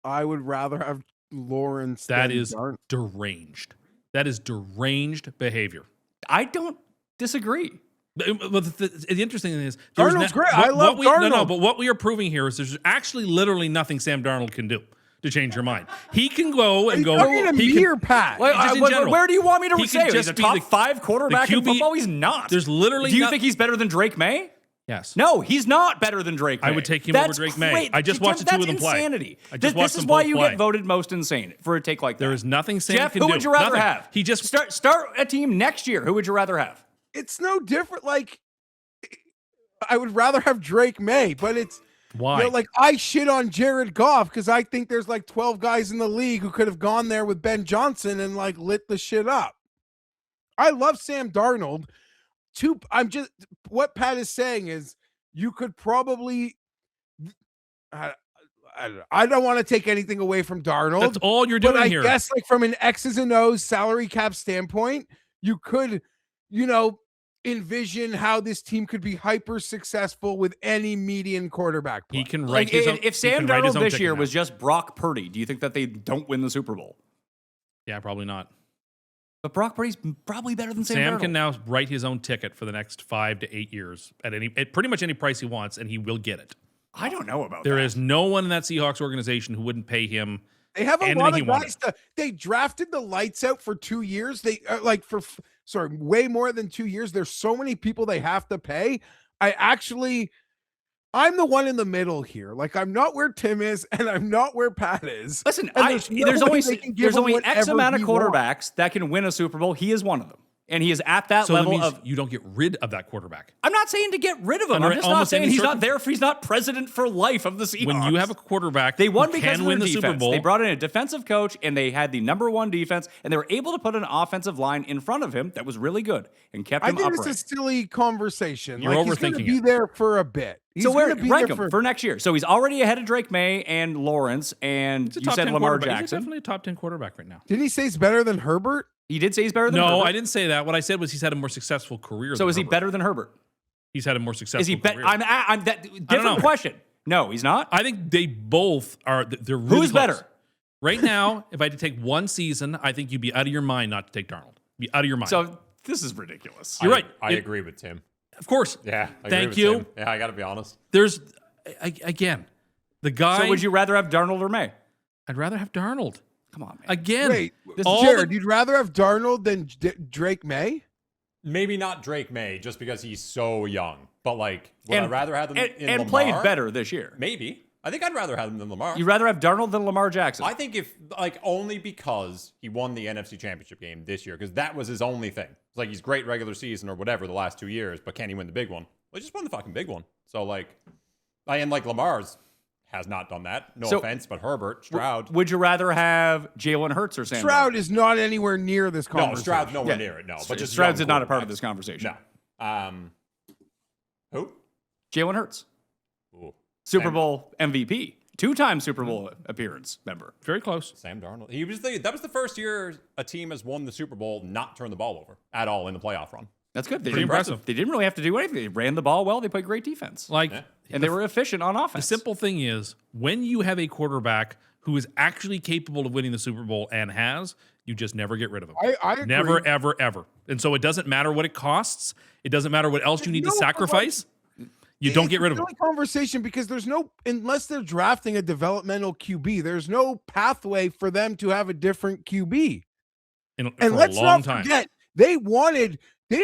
S4: I would rather have Lawrence
S2: That
S4: than
S2: is
S4: Darnold.
S2: deranged. That is deranged behavior.
S1: I don't disagree.
S2: But the interesting thing is,
S4: Darnold's great. I love Darnold.
S2: No, but what we are proving here is there's actually literally nothing Sam Darnold can do to change your mind. He can go and go.
S4: Pat.
S1: Where do you want me to say? He's a
S2: be
S1: top 5 quarterback in football? He's not.
S2: There's literally.
S1: Do you think he's better than Drake May?
S2: Yes.
S1: No, he's not better than Drake May.
S2: I would take him over Drake May. I just watched the two of them play.
S1: That's insanity.
S2: This
S1: is why you get voted most insane for a take like that.
S2: There is nothing Sam
S1: Geoff,
S2: can do.
S1: who would you rather have?
S2: He just
S1: start a team next year. Who would you rather have?
S4: It's no different. Like, I would rather have Drake May, but it's
S2: why?
S4: Like I shit on Jared Goff because I think there's like 12 guys in the league who could have gone there with Ben Johnson and like lit the shit up. I love Sam Darnold. What Pat is saying is you could probably. I don't want to take anything away from Darnold.
S2: That's all you're doing here.
S4: I guess like from an X's and O's salary cap standpoint, you could, envision how this team could be hyper successful with any median quarterback play.
S2: He can write his own.
S1: If Sam Darnold this year was just Brock Purdy, do you think that they don't win the Super Bowl?
S2: Yeah, probably not.
S1: But Brock Purdy's probably better than Sam Darnold.
S2: Sam can now write his own ticket for the next 5 to 8 years at pretty much any price he wants, and he will get it.
S1: I don't know about
S2: There
S1: that.
S2: is no one in that Seahawks organization who wouldn't pay him.
S4: They have a
S2: anything
S4: lot
S2: he
S4: of
S2: wanted.
S4: guys. They drafted the lights out for 2 years. They way more than 2 years. There's so many people they have to pay. I'm the one in the middle here. Like, I'm not where Tim is, and I'm not where Pat is.
S1: Listen,
S4: And
S1: there's only
S4: X
S1: amount of quarterbacks that can win a Super Bowl. He is one of them. And he is at that
S2: So that
S1: level
S2: means
S1: of.
S2: you don't get rid of that quarterback.
S1: I'm not saying to get rid of him.
S2: Under
S1: I'm just not
S2: almost
S1: saying
S2: any
S1: he's not there if he's not president for life of the Seahawks.
S2: When you have a quarterback
S1: They won
S2: who
S1: because
S2: can
S1: of
S2: win
S1: their
S2: the
S1: defense.
S2: Super Bowl,
S1: They brought in a defensive coach, and they had the number one defense, and they were able to put an offensive line in front of him that was really good and kept
S4: I
S1: him
S4: think
S1: upright.
S4: it's a silly conversation.
S2: You're
S4: Like, he's going to
S2: overthinking
S4: be
S2: it.
S4: there for a bit. He's
S1: So where
S4: gonna be
S1: rank
S4: there
S1: him for next year? So he's already ahead of Drake May and Lawrence, and
S2: he's a
S1: you
S2: top
S1: said
S2: 10
S1: Lamar
S2: quarterback. He's
S1: Jackson.
S2: definitely a top 10 quarterback right now.
S4: Didn't he say he's better than Herbert?
S1: He did say he's better than
S2: No,
S1: Herbert.
S2: I didn't say that. What I said was he's had a more successful career.
S1: So
S2: than
S1: is he
S2: Herbert.
S1: better than Herbert?
S2: He's had a more successful
S1: Is he better?
S2: career.
S1: I'm that
S2: know.
S1: different question. No, he's not.
S2: I think they both are. They're really
S1: Who's
S2: close.
S1: better?
S2: Right now, if I had to take one season, I think you'd be out of your mind not to take Darnold. Be out of your mind.
S1: So this is ridiculous.
S2: You're right.
S5: I agree with Tim.
S2: Of course.
S5: Yeah. I agree
S2: Thank
S5: with
S2: you.
S5: Tim. Yeah, I got to be honest.
S2: There's again, the guy.
S1: So would you rather have Darnold or May?
S2: I'd rather have Darnold.
S1: Come on, man.
S2: Again.
S4: Wait,
S2: all
S4: Jared,
S2: the-
S4: you'd rather have Darnold than Drake May?
S5: Maybe not Drake May, just because he's so young. But like, would I
S1: And-
S5: rather have them in
S1: and
S5: Lamar?
S1: played better this year.
S5: Maybe. I think I'd rather have them than Lamar.
S1: You'd rather have Darnold than Lamar Jackson.
S5: I think if only because he won the NFC Championship game this year, because that was his only thing. It's like he's great regular season or whatever the last 2 years, but can he win the big one? Well, he just won the fucking big one. So like, and like Lamar's has not done that. No
S1: So-
S5: offense, but Herbert, Stroud.
S1: Would you rather have Jalen Hurts or Sam?
S4: Stroud is not anywhere near this
S5: No,
S4: conversation.
S5: Stroud's nowhere
S1: Yeah.
S5: near it. No, but just
S1: Stroud's
S5: young
S1: not a part of
S5: quarterbacks.
S1: this conversation.
S5: No. Who?
S1: Jalen Hurts,
S5: Ooh.
S1: Super Bowl MVP, two-time Super Bowl appearance member.
S2: Very close.
S5: Sam Darnold. That was the first year a team has won the Super Bowl, not turn the ball over at all in the playoff run.
S1: That's good. They
S2: Pretty
S1: didn't,
S2: impressive.
S1: They didn't really have to do anything. They ran the ball well. They played great defense.
S2: Like,
S1: and they were efficient on
S2: the
S1: offense.
S2: simple thing is, when you have a quarterback who is actually capable of winning the Super Bowl and has, you just never get rid of him.
S4: I agree.
S2: Never, ever, ever. And so it doesn't matter what it costs. It doesn't matter what else you need to
S4: No, but, like,
S2: sacrifice. You don't get rid of
S4: It's
S2: him.
S4: a silly conversation because there's no, unless they're drafting a developmental QB, there's no pathway for them to have a different QB.
S2: For
S4: And
S2: a
S4: let's
S2: long
S4: not
S2: time.
S4: forget, they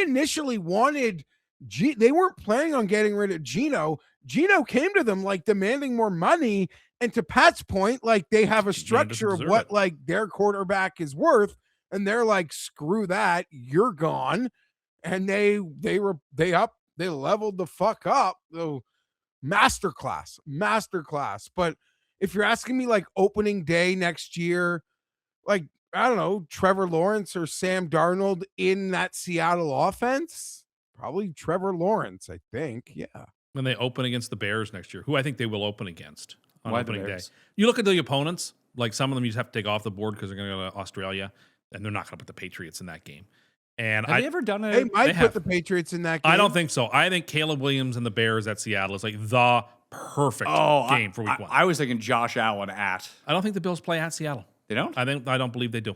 S4: initially wanted, they weren't planning on getting rid of Geno. Geno came to them like demanding more money. And to Pat's point, like they have a
S2: Geno doesn't
S4: structure of
S2: deserve
S4: what
S2: it.
S4: like their quarterback is worth. And they're like, screw that, you're gone. And they leveled the fuck up. So masterclass. But if you're asking me like opening day next year, like, I don't know, Trevor Lawrence or Sam Darnold in that Seattle offense, probably Trevor Lawrence, I think. Yeah.
S2: When they open against the Bears next year, who I think they will open against on
S1: Why the
S2: opening day.
S1: Bears?
S2: You look at the opponents, like some of them you just have to take off the board because they're going to go to Australia, and they're not going to put the Patriots in that game. And
S1: Have they ever done
S4: They
S1: it?
S4: might
S2: they
S4: put
S2: have.
S4: the Patriots in that game.
S2: I don't think so. I think Caleb Williams and the Bears at Seattle is like the perfect game for week one.
S1: I was thinking Josh Allen at.
S2: I don't think the Bills play at Seattle.
S1: They don't?
S2: I don't believe they do.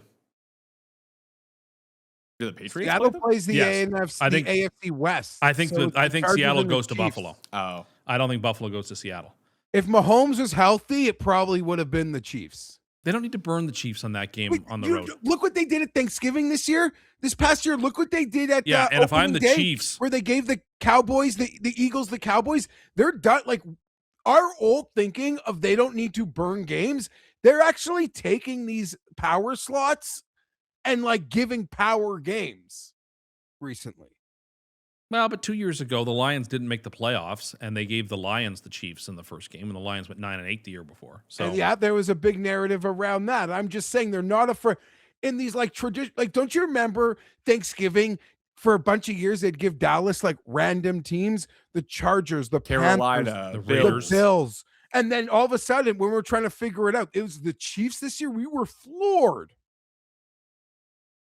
S1: Do the Patriots
S4: Seattle
S1: play them?
S4: plays the
S2: Yes.
S4: AFC,
S2: I think-
S4: AFC West.
S2: I think
S4: So
S2: I think
S4: Chargers
S2: Seattle
S4: and the
S2: goes to
S4: Chiefs.
S2: Buffalo.
S1: Oh.
S2: I don't think Buffalo goes to Seattle.
S4: If Mahomes was healthy, it probably would have been the Chiefs.
S2: They don't need to burn the Chiefs on that game
S4: Wait,
S2: on the
S4: you-
S2: road.
S4: Look what they did at Thanksgiving this year. This past year, look what they did at
S2: Yeah, and if I'm
S4: opening
S2: the
S4: day,
S2: Chiefs-
S4: where they gave the Cowboys, the Eagles, the Cowboys, they're done. Like our old thinking of they don't need to burn games. They're actually taking these power slots and like giving power games recently.
S2: Well, but 2 years ago, the Lions didn't make the playoffs, and they gave the Lions the Chiefs in the first game, and the Lions went 9-8 the year before. So
S4: And yeah, there was a big narrative around that. I'm just saying they're not afraid in these like tradition. Like, don't you remember Thanksgiving? For a bunch of years, they'd give Dallas like random teams, the Chargers, the
S1: Carolina,
S4: Panthers,
S2: the
S1: Bills.
S2: Raiders.
S4: the Bills. And then all of a sudden, when we were trying to figure it out, it was the Chiefs this year. We were floored.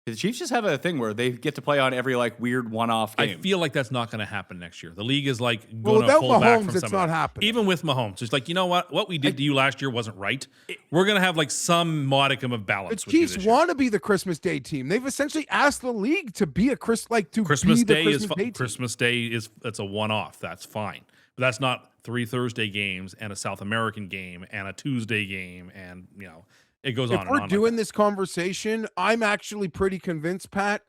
S1: The Chiefs just have a thing where they get to play on every like weird one-off
S2: I
S1: game.
S2: feel like that's not going to happen next year. The league is like
S4: Well,
S2: going to
S4: without
S2: pull back
S4: Mahomes,
S2: from
S4: it's
S2: some
S4: not
S2: of that.
S4: happening.
S2: Even with Mahomes, it's like, you know what we did to you last year wasn't right. We're going to have like some modicum of
S4: The
S2: balance. with you
S4: Chiefs
S2: this year.
S4: want to be the Christmas Day team. They've essentially asked the league to be a
S2: Christmas
S4: be the
S2: Day is
S4: Day team.
S2: Christmas Day is it's a one-off. That's fine. But that's not 3 Thursday games and a South American game and a Tuesday game, and it goes on.
S4: If we're doing this conversation, I'm actually pretty convinced, Pat,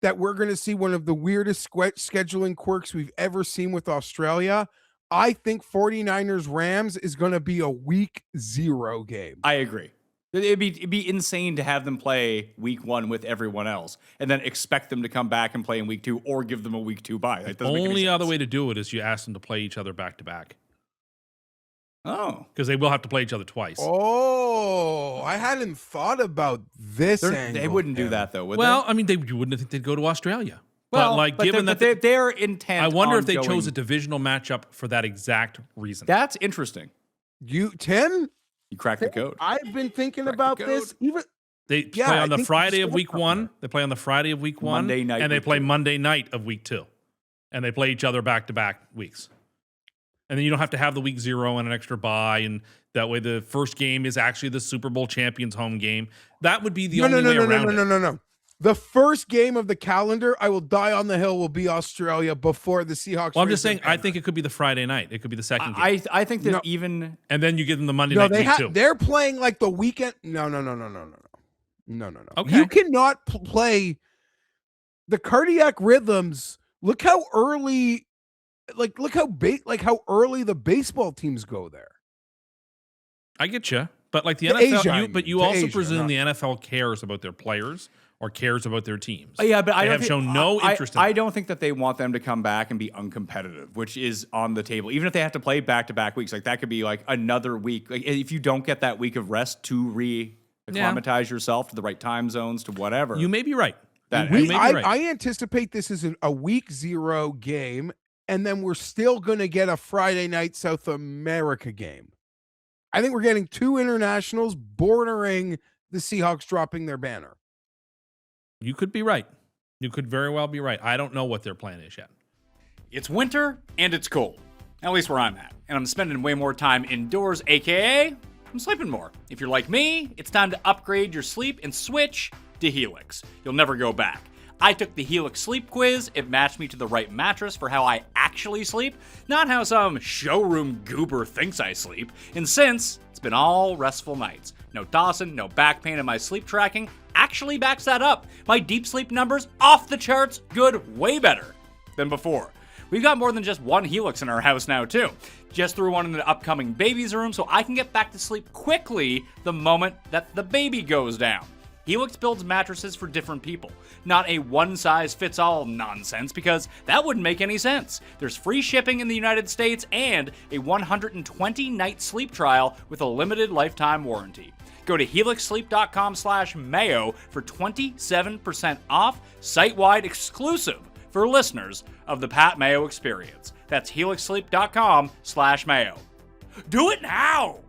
S4: that we're going to see one of the weirdest scheduling quirks we've ever seen with Australia. I think 49ers Rams is going to be a week 0 game.
S1: I agree. It'd be insane to have them play week 1 with everyone else and then expect them to come back and play in week 2 or give them a week 2 bye. That doesn't make any
S2: Only
S1: sense.
S2: other way to do it is you ask them to play each other back to back.
S1: Oh.
S2: Because they will have to play each other twice.
S4: Oh, I hadn't thought about this angle.
S1: They wouldn't do that, though, would
S2: Well,
S1: they?
S2: I mean, you wouldn't think they'd go to Australia.
S1: Well,
S2: given that
S1: they're intent
S2: I wonder
S1: on
S2: if they
S1: going-
S2: chose a divisional matchup for that exact reason.
S1: That's interesting.
S4: Tim?
S1: You cracked the code.
S4: I've been thinking
S1: Crack
S4: about
S1: the
S4: this.
S1: code.
S2: They
S4: Yeah,
S2: play
S4: I
S2: on the
S4: think
S2: Friday
S4: you
S2: of
S4: said
S2: week
S4: something
S2: 1.
S4: there.
S2: They play on the Friday of week 1.
S1: Monday night
S2: And they
S1: week
S2: play
S1: 2.
S2: Monday night of week 2. And they play each other back to back weeks. And then you don't have to have the week 0 and an extra bye. And that way the first game is actually the Super Bowl champions home game. That would be the only way around it.
S4: No. The first game of the calendar, I will die on the hill, will be Australia before the Seahawks.
S2: Well, I'm just saying, I think it could be the Friday night. It could be the second game.
S1: I think that
S4: No.
S1: even
S2: And then you give them the Monday night week 2.
S4: They're playing like the weekend. No.
S2: Okay.
S4: You cannot play the cardiac rhythms. Look how early, look how early the baseball teams go there.
S2: I get you. But like the
S4: To
S2: NFL,
S4: Asia, I
S2: but you
S4: mean, to
S2: also
S4: Asia,
S2: presume
S4: not-
S2: the NFL cares about their players or cares about their teams.
S1: Yeah, but
S2: they have shown no interest in
S1: I
S2: that.
S1: don't think that they want them to come back and be uncompetitive, which is on the table. Even if they have to play back-to-back weeks, like that could be like another week. Like if you don't get that week of rest to re-acclimatize yourself to the right time zones, to whatever.
S2: You may be right.
S1: That-
S2: You may be right.
S4: I anticipate this is a week 0 game, and then we're still going to get a Friday night South America game. I think we're getting 2 internationals bordering the Seahawks dropping their banner.
S2: You could be right. You could very well be right. I don't know what their plan is yet.
S1: It's winter and it's cold, at least where I'm at. And I'm spending way more time indoors, aka I'm sleeping more. If you're like me, it's time to upgrade your sleep and switch to Helix. You'll never go back. I took the Helix sleep quiz. It matched me to the right mattress for how I actually sleep, not how some showroom goober thinks I sleep. And since it's been all restful nights, no tossing, no back pain, and my sleep tracking actually backs that up. My deep sleep numbers off the charts, good, way better than before. We've got more than just one Helix in our house now, too. Just threw one in the upcoming baby's room so I can get back to sleep quickly the moment that the baby goes down. Helix builds mattresses for different people, not a one-size-fits-all nonsense, because that wouldn't make any sense. There's free shipping in the United States and a 120-night sleep trial with a limited lifetime warranty. Go to helixsleep.com/Mayo for 27% off, site-wide exclusive for listeners of the Pat Mayo Experience. That's helixsleep.com/Mayo. Do it now!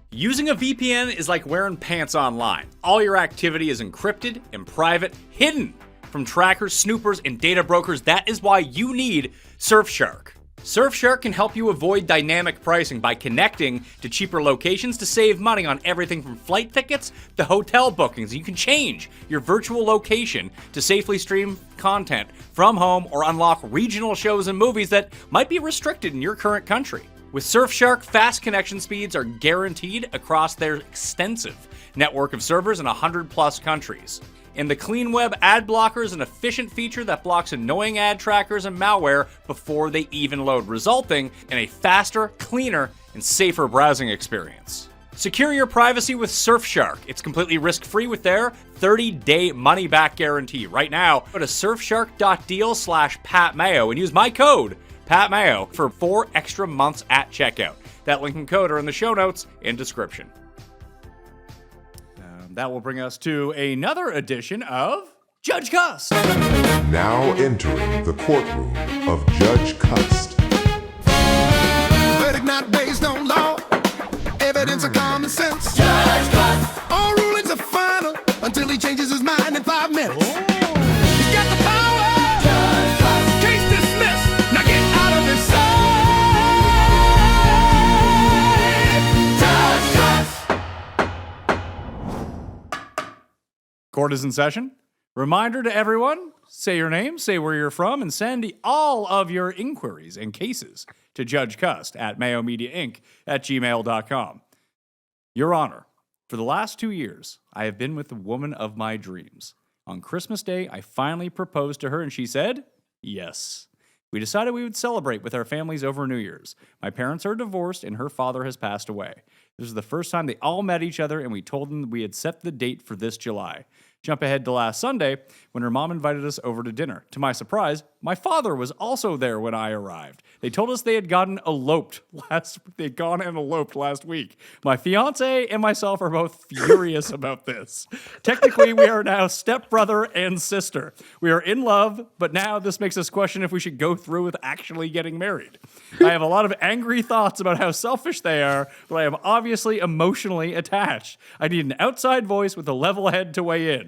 S1: Using a VPN is like wearing pants online. All your activity is encrypted and private, hidden from trackers, snoopers, and data brokers. That is why you need Surfshark. Surfshark can help you avoid dynamic pricing by connecting to cheaper locations to save money on everything from flight tickets to hotel bookings. You can change your virtual location to safely stream content from home or unlock regional shows and movies that might be restricted in your current country. With Surfshark, fast connection speeds are guaranteed across their extensive network of servers in 100+ countries. And the Clean Web ad blocker is an efficient feature that blocks annoying ad trackers and malware before they even load, resulting in a faster, cleaner, and safer browsing experience. Secure your privacy with Surfshark. It's completely risk-free with their 30-day money-back guarantee. Right now, go to surfshark.deal/PatMayo and use my code Pat Mayo for 4 extra months at checkout. That link and code are in the show notes and description. That will bring us to another edition of Judge Cust.
S6: Now entering the courtroom of Judge Cust.
S7: Verdict not based on law, evidence of common sense. Judge Cust. All rulings are final until he changes his mind in 5 minutes. He's got the power. Judge Cust. Case dismissed. Now get out of his sight. Judge Cust.
S1: Court is in session. Reminder to everyone, say your name, say where you're from, and send all of your inquiries and cases to Judge Cust at mayomediainc@gmail.com. Your Honor, for the last 2 years, I have been with the woman of my dreams. On Christmas Day, I finally proposed to her, and she said, yes. We decided we would celebrate with our families over New Year's. My parents are divorced, and her father has passed away. This was the first time they all met each other, and we told them we had set the date for this July. Jump ahead to last Sunday when her mom invited us over to dinner. To my surprise, my father was also there when I arrived. They told us they had gone and eloped last week. My fiance and myself are both furious about this. Technically, we are now stepbrother and sister. We are in love, but now this makes us question if we should go through with actually getting married. I have a lot of angry thoughts about how selfish they are, but I am obviously emotionally attached. I need an outside voice with a level head to weigh in.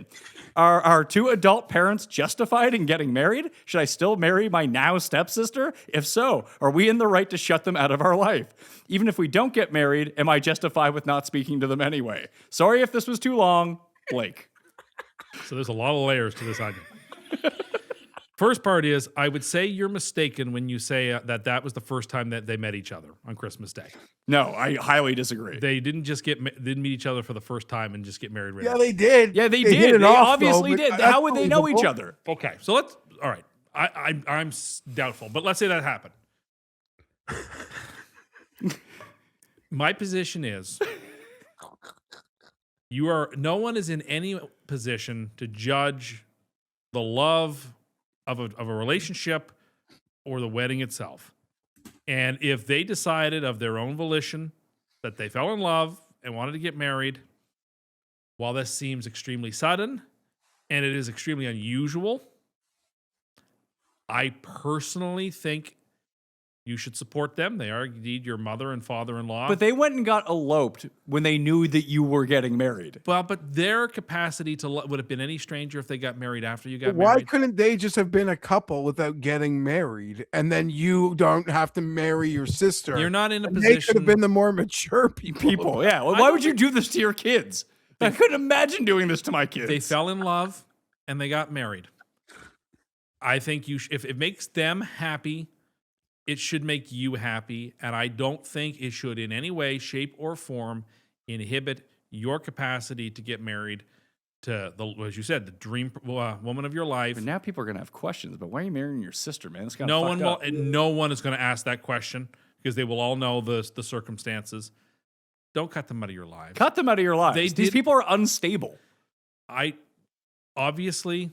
S1: Are our two adult parents justified in getting married? Should I still marry my now stepsister? If so, are we in the right to shut them out of our life? Even if we don't get married, am I justified with not speaking to them anyway? Sorry if this was too long, Blake.
S2: So there's a lot of layers to this argument. First part is, I would say you're mistaken when you say that was the first time that they met each other on Christmas Day.
S1: No, I highly disagree.
S2: They didn't just didn't meet each other for the first time and just get married. Right
S4: Yeah,
S2: away.
S4: they did.
S1: Yeah, they
S4: hit
S1: did.
S4: it
S1: They
S4: off,
S1: obviously
S4: though,
S1: did.
S4: but
S1: How would they know each
S4: unbelievable.
S1: other?
S2: Okay, so let's. All right, I'm doubtful, but let's say that happened. My position is, no one is in any position to judge the love of a relationship or the wedding itself. And if they decided of their own volition that they fell in love and wanted to get married, while this seems extremely sudden and it is extremely unusual, I personally think you should support them. They are indeed your mother and father-in-law.
S1: But they went and got eloped when they knew that you were getting married.
S2: Well, but their capacity to would have been any stranger if they got married after you got
S4: Why
S2: married.
S4: couldn't they just have been a couple without getting married, and then you don't have to marry your sister?
S2: You're not in a
S4: And They could
S2: position.
S4: have been the more mature people.
S1: Yeah. Well, why would you do this to your kids? I couldn't imagine doing this to my kids.
S2: They fell in love and they got married. I think if it makes them happy, it should make you happy, and I don't think it should in any way, shape, or form inhibit your capacity to get married to as you said, the dream woman of your life.
S1: But now people are gonna have questions. But why are you marrying your sister, man? It's kind
S2: No
S1: of
S2: one will. No one is going to ask that question because they will all know the circumstances. Don't cut them out of your lives.
S1: Cut them out of your lives. These
S2: did-
S1: people are unstable.
S2: Obviously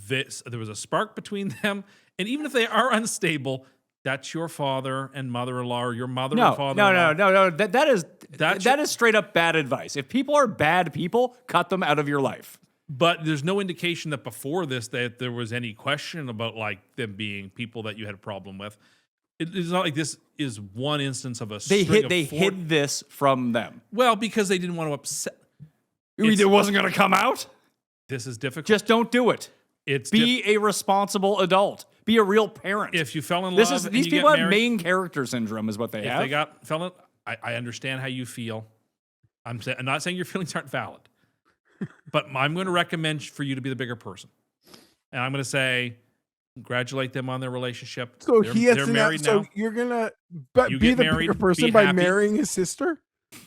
S2: there was a spark between them, and even if they are unstable, that's your father and mother-in-law, or your mother and father-in-law.
S1: No. That is straight up bad advice. If people are bad people, cut them out of your life.
S2: But there's no indication that before this that there was any question about like them being people that you had a problem with. It's not like this is one instance of a
S1: They
S2: string of
S1: hid this from them.
S2: Well, because they didn't want to upset.
S1: It wasn't going to come out.
S2: This is difficult.
S1: Just don't do it.
S2: It's
S1: Be a responsible adult. Be a real parent.
S2: if you fell in love. and
S1: These
S2: you
S1: people
S2: get
S1: have
S2: married,
S1: main character syndrome, is what they
S2: If
S1: have.
S2: they I understand how you feel. I'm not saying your feelings aren't valid, but I'm going to recommend for you to be the bigger person, and I'm going to say, congratulate them on their relationship.
S4: So
S2: they're,
S4: he has
S2: they're
S4: to
S2: married
S4: so
S2: now.
S4: you're gonna
S2: You
S4: be
S2: get
S4: the
S2: married,
S4: bigger person
S2: be
S4: by
S2: happy.
S4: marrying his sister.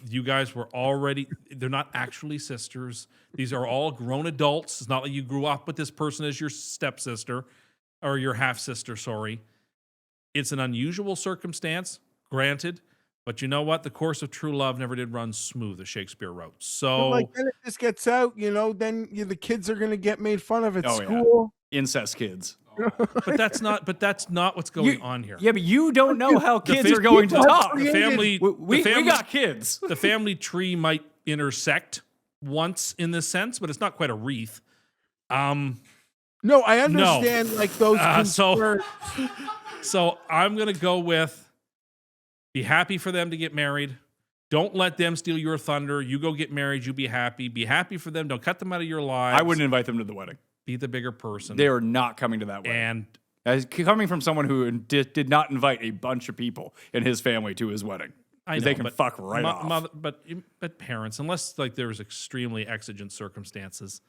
S2: You guys were already. They're not actually sisters. These are all grown adults. It's not like you grew up with this person as your stepsister or your half sister. Sorry, it's an unusual circumstance, granted. But you know what? The course of true love never did run smooth, as Shakespeare wrote.
S4: But,
S2: So,
S4: like then it just gets out, then the kids are gonna get made fun of at
S1: Oh, yeah.
S4: school.
S1: Incest kids.
S2: but that's not what's going on here.
S1: Yeah, but you don't know how kids
S2: fa-
S1: are going to
S4: people have
S1: talk.
S2: The
S4: created-
S2: family,
S1: We
S2: the family,
S1: got kids.
S2: the family tree might intersect once in this sense, but it's not quite a wreath.
S4: No, I understand like those
S2: so-
S4: concerns.
S2: So I'm gonna go with be happy for them to get married. Don't let them steal your thunder. You go get married. You be happy. Be happy for them. Don't cut them out of your lives.
S1: I wouldn't invite them to the wedding.
S2: Be the bigger person.
S1: They are not coming to that wedding.
S2: and
S1: As coming from someone who did not invite a bunch of people in his family to his wedding.
S2: I
S1: 'Cause
S2: know,
S1: they can
S2: but
S1: fuck right off.
S2: but parents, unless like there's extremely exigent circumstances,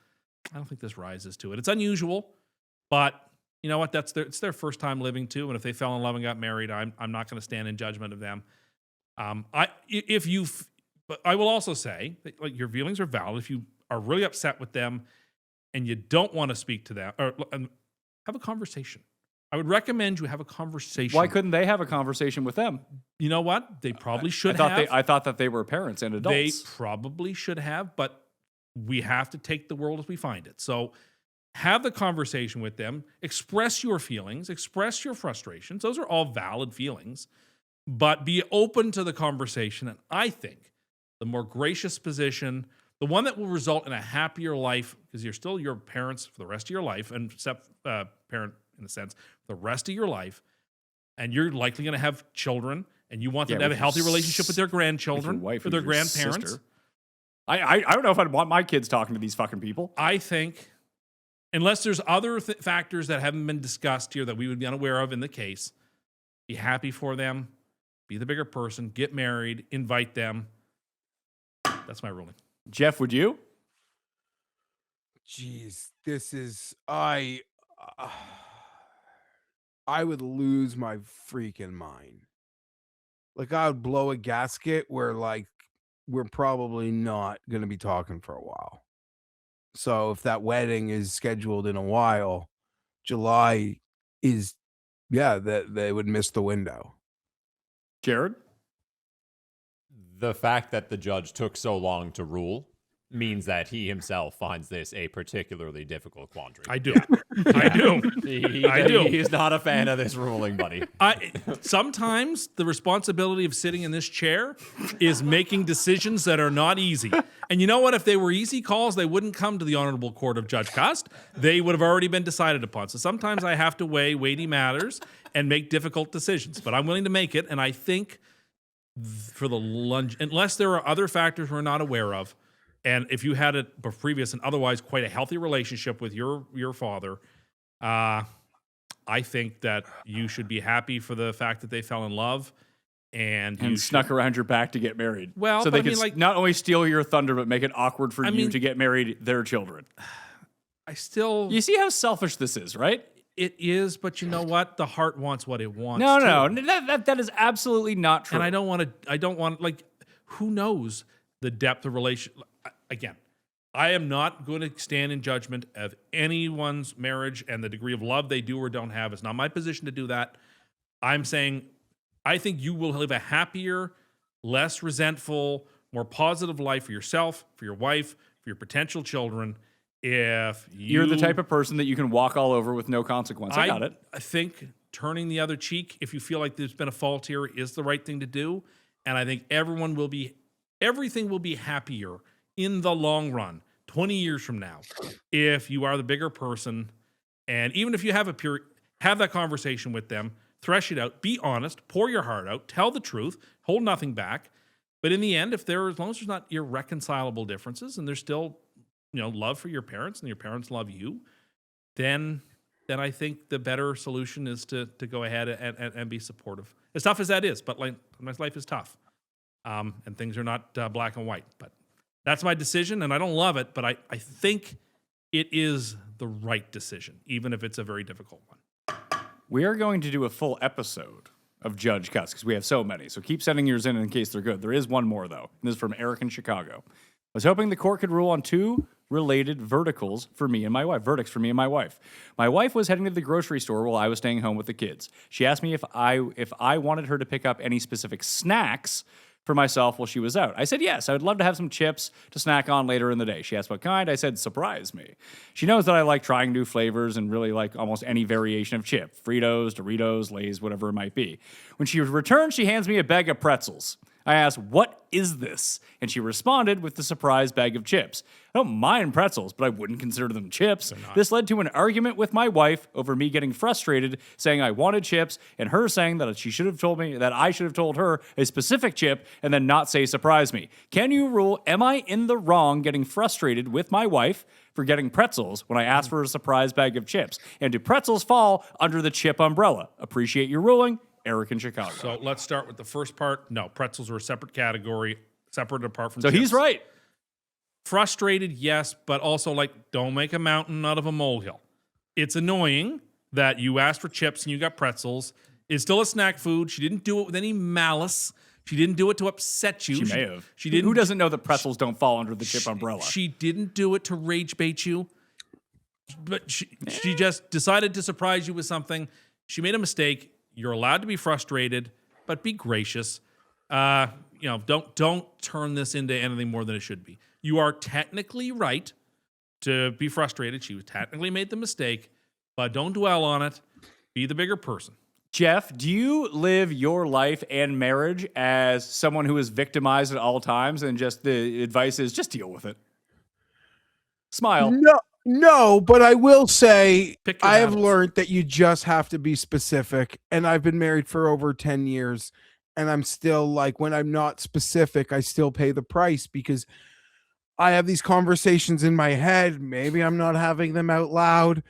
S2: I don't think this rises to it. It's unusual, But you know what? It's their first time living too. And if they fell in love and got married, I'm not going to stand in judgment of them. But I will also say that, like, your feelings are valid. If you are really upset with them and you don't want to speak to them, or have a conversation. I would recommend you have a conversation.
S1: Why couldn't they have a conversation with them?
S2: You know what? They probably should have.
S1: I thought that they were parents and adults.
S2: They probably should have, but we have to take the world as we find it. So have the conversation with them, express your feelings, express your frustrations. Those are all valid feelings, but be open to the conversation. And I think the more gracious position, the one that will result in a happier life, because you're still your parents for the rest of your life, and parent in a sense, the rest of your life, and you're likely going to have children, and you want them to have a healthy relationship with their grandchildren,
S1: wife
S2: or their
S1: and your
S2: grandparents.
S1: sister. I don't know if I'd want my kids talking to these fucking people.
S2: I think, unless there's other factors that haven't been discussed here that we would be unaware of in the case, be happy for them, be the bigger person, get married, invite them. That's my ruling.
S1: Geoff, would you?
S4: Jeez, this is I would lose my freaking mind. Like, I would blow a gasket where, like, we're probably not going to be talking for a while. So if that wedding is scheduled in a while, July is, that they would miss the window.
S1: Jared?
S5: The fact that the judge took so long to rule means that he himself finds this a particularly difficult quandary.
S2: I do. I do. I do.
S5: He's not a fan of this ruling, buddy.
S2: Sometimes the responsibility of sitting in this chair is making decisions that are not easy. And you know what? If they were easy calls, they wouldn't come to the Honorable Court of Judge Cust. They would have already been decided upon. So sometimes I have to weigh weighty matters and make difficult decisions. But I'm willing to make it. And I think for the lunge, unless there are other factors we're not aware of, and if you had a previous and otherwise quite a healthy relationship with your father, I think that you should be happy for the fact that they fell in love and you
S1: snuck around your back to get married.
S2: Well,
S1: so they
S2: but I
S1: could
S2: mean, like,
S1: not only steal your thunder, but make it awkward for you to get married their children. You see how selfish this is, right?
S2: It is, but you know what? The heart wants what it wants.
S1: No, that is absolutely not true.
S2: And I don't want, like, who knows the depth of relation. Again, I am not going to stand in judgment of anyone's marriage and the degree of love they do or don't have. It's not my position to do that. I'm saying I think you will live a happier, less resentful, more positive life for yourself, for your wife, for your potential children, if
S1: you're the type of person that you can walk all over with no consequence. I got it.
S2: I think turning the other cheek, if you feel like there's been a fault here, is the right thing to do. And I think everything will be happier in the long run, 20 years from now, if you are the bigger person. And even if you have that conversation with them, thresh it out, be honest, pour your heart out, tell the truth, hold nothing back. But in the end, as long as there's not irreconcilable differences and there's still, love for your parents and your parents love you, then I think the better solution is to go ahead and be supportive. As tough as that is, but like, my life is tough. And things are not black and white, but that's my decision, and I don't love it, but I think it is the right decision, even if it's a very difficult one.
S1: We are going to do a full episode of Judge Cust because we have so many. So keep sending yours in case they're good. There is one more, though. And this is from Eric in Chicago. I was hoping the court could rule on two related verdicts for me and my wife. My wife was heading to the grocery store while I was staying home with the kids. She asked me if I wanted her to pick up any specific snacks for myself while she was out. I said yes, I would love to have some chips to snack on later in the day. She asked what kind. I said surprise me. She knows that I like trying new flavors and really like almost any variation of chip. Fritos, Doritos, Lay's, whatever it might be. When she returned, she hands me a bag of pretzels. I asked, what is this? And she responded with the surprise bag of chips. I don't mind pretzels, but I wouldn't consider them chips. This led to an argument with my wife over me getting frustrated, saying I wanted chips, and her saying that she should have told me that I should have told her a specific chip and then not say surprise me. Can you rule, am I in the wrong getting frustrated with my wife for getting pretzels when I asked for a surprise bag of chips? And do pretzels fall under the chip umbrella? Appreciate your ruling. Eric in Chicago.
S2: So let's start with the first part. No, pretzels are a separate category, separate and apart from
S1: So
S2: chips.
S1: he's right.
S2: Frustrated, yes, but also like, don't make a mountain out of a molehill. It's annoying that you asked for chips and you got pretzels. It's still a snack food. She didn't do it with any malice. She didn't do it to upset you.
S1: She may have.
S2: She didn't.
S1: Who doesn't know that pretzels don't fall under the chip umbrella?
S2: She didn't do it to rage bait you. But she just decided to surprise you with something. She made a mistake. You're allowed to be frustrated, but be gracious. Don't turn this into anything more than it should be. You are technically right to be frustrated. She technically made the mistake, but don't dwell on it. Be the bigger person.
S1: Jeff, do you live your life and marriage as someone who is victimized at all times, and just the advice is just deal with it? Smile.
S4: No, but I will say
S2: Pick your
S4: I have
S2: battles.
S4: learned that you just have to be specific. And I've been married for over 10 years. And I'm still like, when I'm not specific, I still pay the price because I have these conversations in my head. Maybe I'm not having them out loud.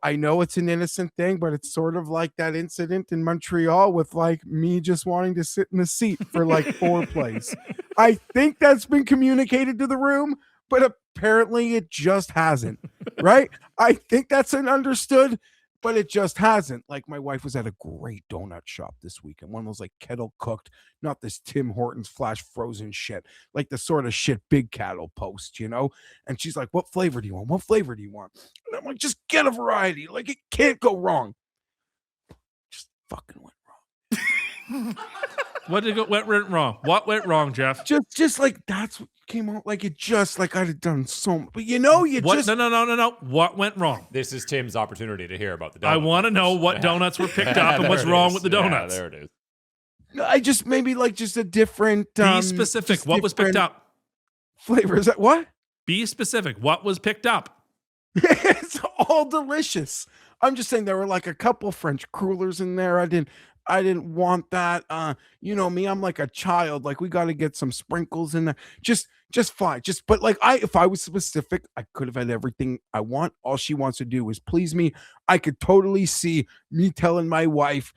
S4: I know it's an innocent thing, but it's sort of like that incident in Montreal with like me just wanting to sit in the seat for like foreplays. I think that's been communicated to the room, but apparently it just hasn't, right? I think that's an understood, but it just hasn't. Like my wife was at a great donut shop this weekend, one of those like kettle cooked, not this Tim Hortons flash frozen shit, like the sort of shit Big Cat will post, And she's like, what flavor do you want? What flavor do you want? And I'm like, just get a variety. Like it can't go wrong. Just fucking went wrong.
S2: What went wrong? What went wrong, Jeff?
S4: Just like that's what came out like it just like I'd have done so much. But
S2: No.
S4: just
S2: What went wrong?
S5: This is Tim's opportunity to hear about the donuts.
S2: I want to know what donuts were picked up and
S5: There
S2: what's
S5: it
S2: wrong
S5: is.
S2: with the donuts.
S5: Yeah, there it is.
S4: I just maybe like just a different
S2: Be specific.
S4: just
S2: What was picked
S4: different
S2: up?
S4: flavors. What?
S2: Be specific. What was picked up?
S4: It's all delicious. I'm just saying there were like a couple French crullers in there. I didn't want that. You know me, I'm like a child. Like we got to get some sprinkles in there. Just fine. But like if I was specific, I could have had everything I want. All she wants to do is please me. I could totally see me telling my wife,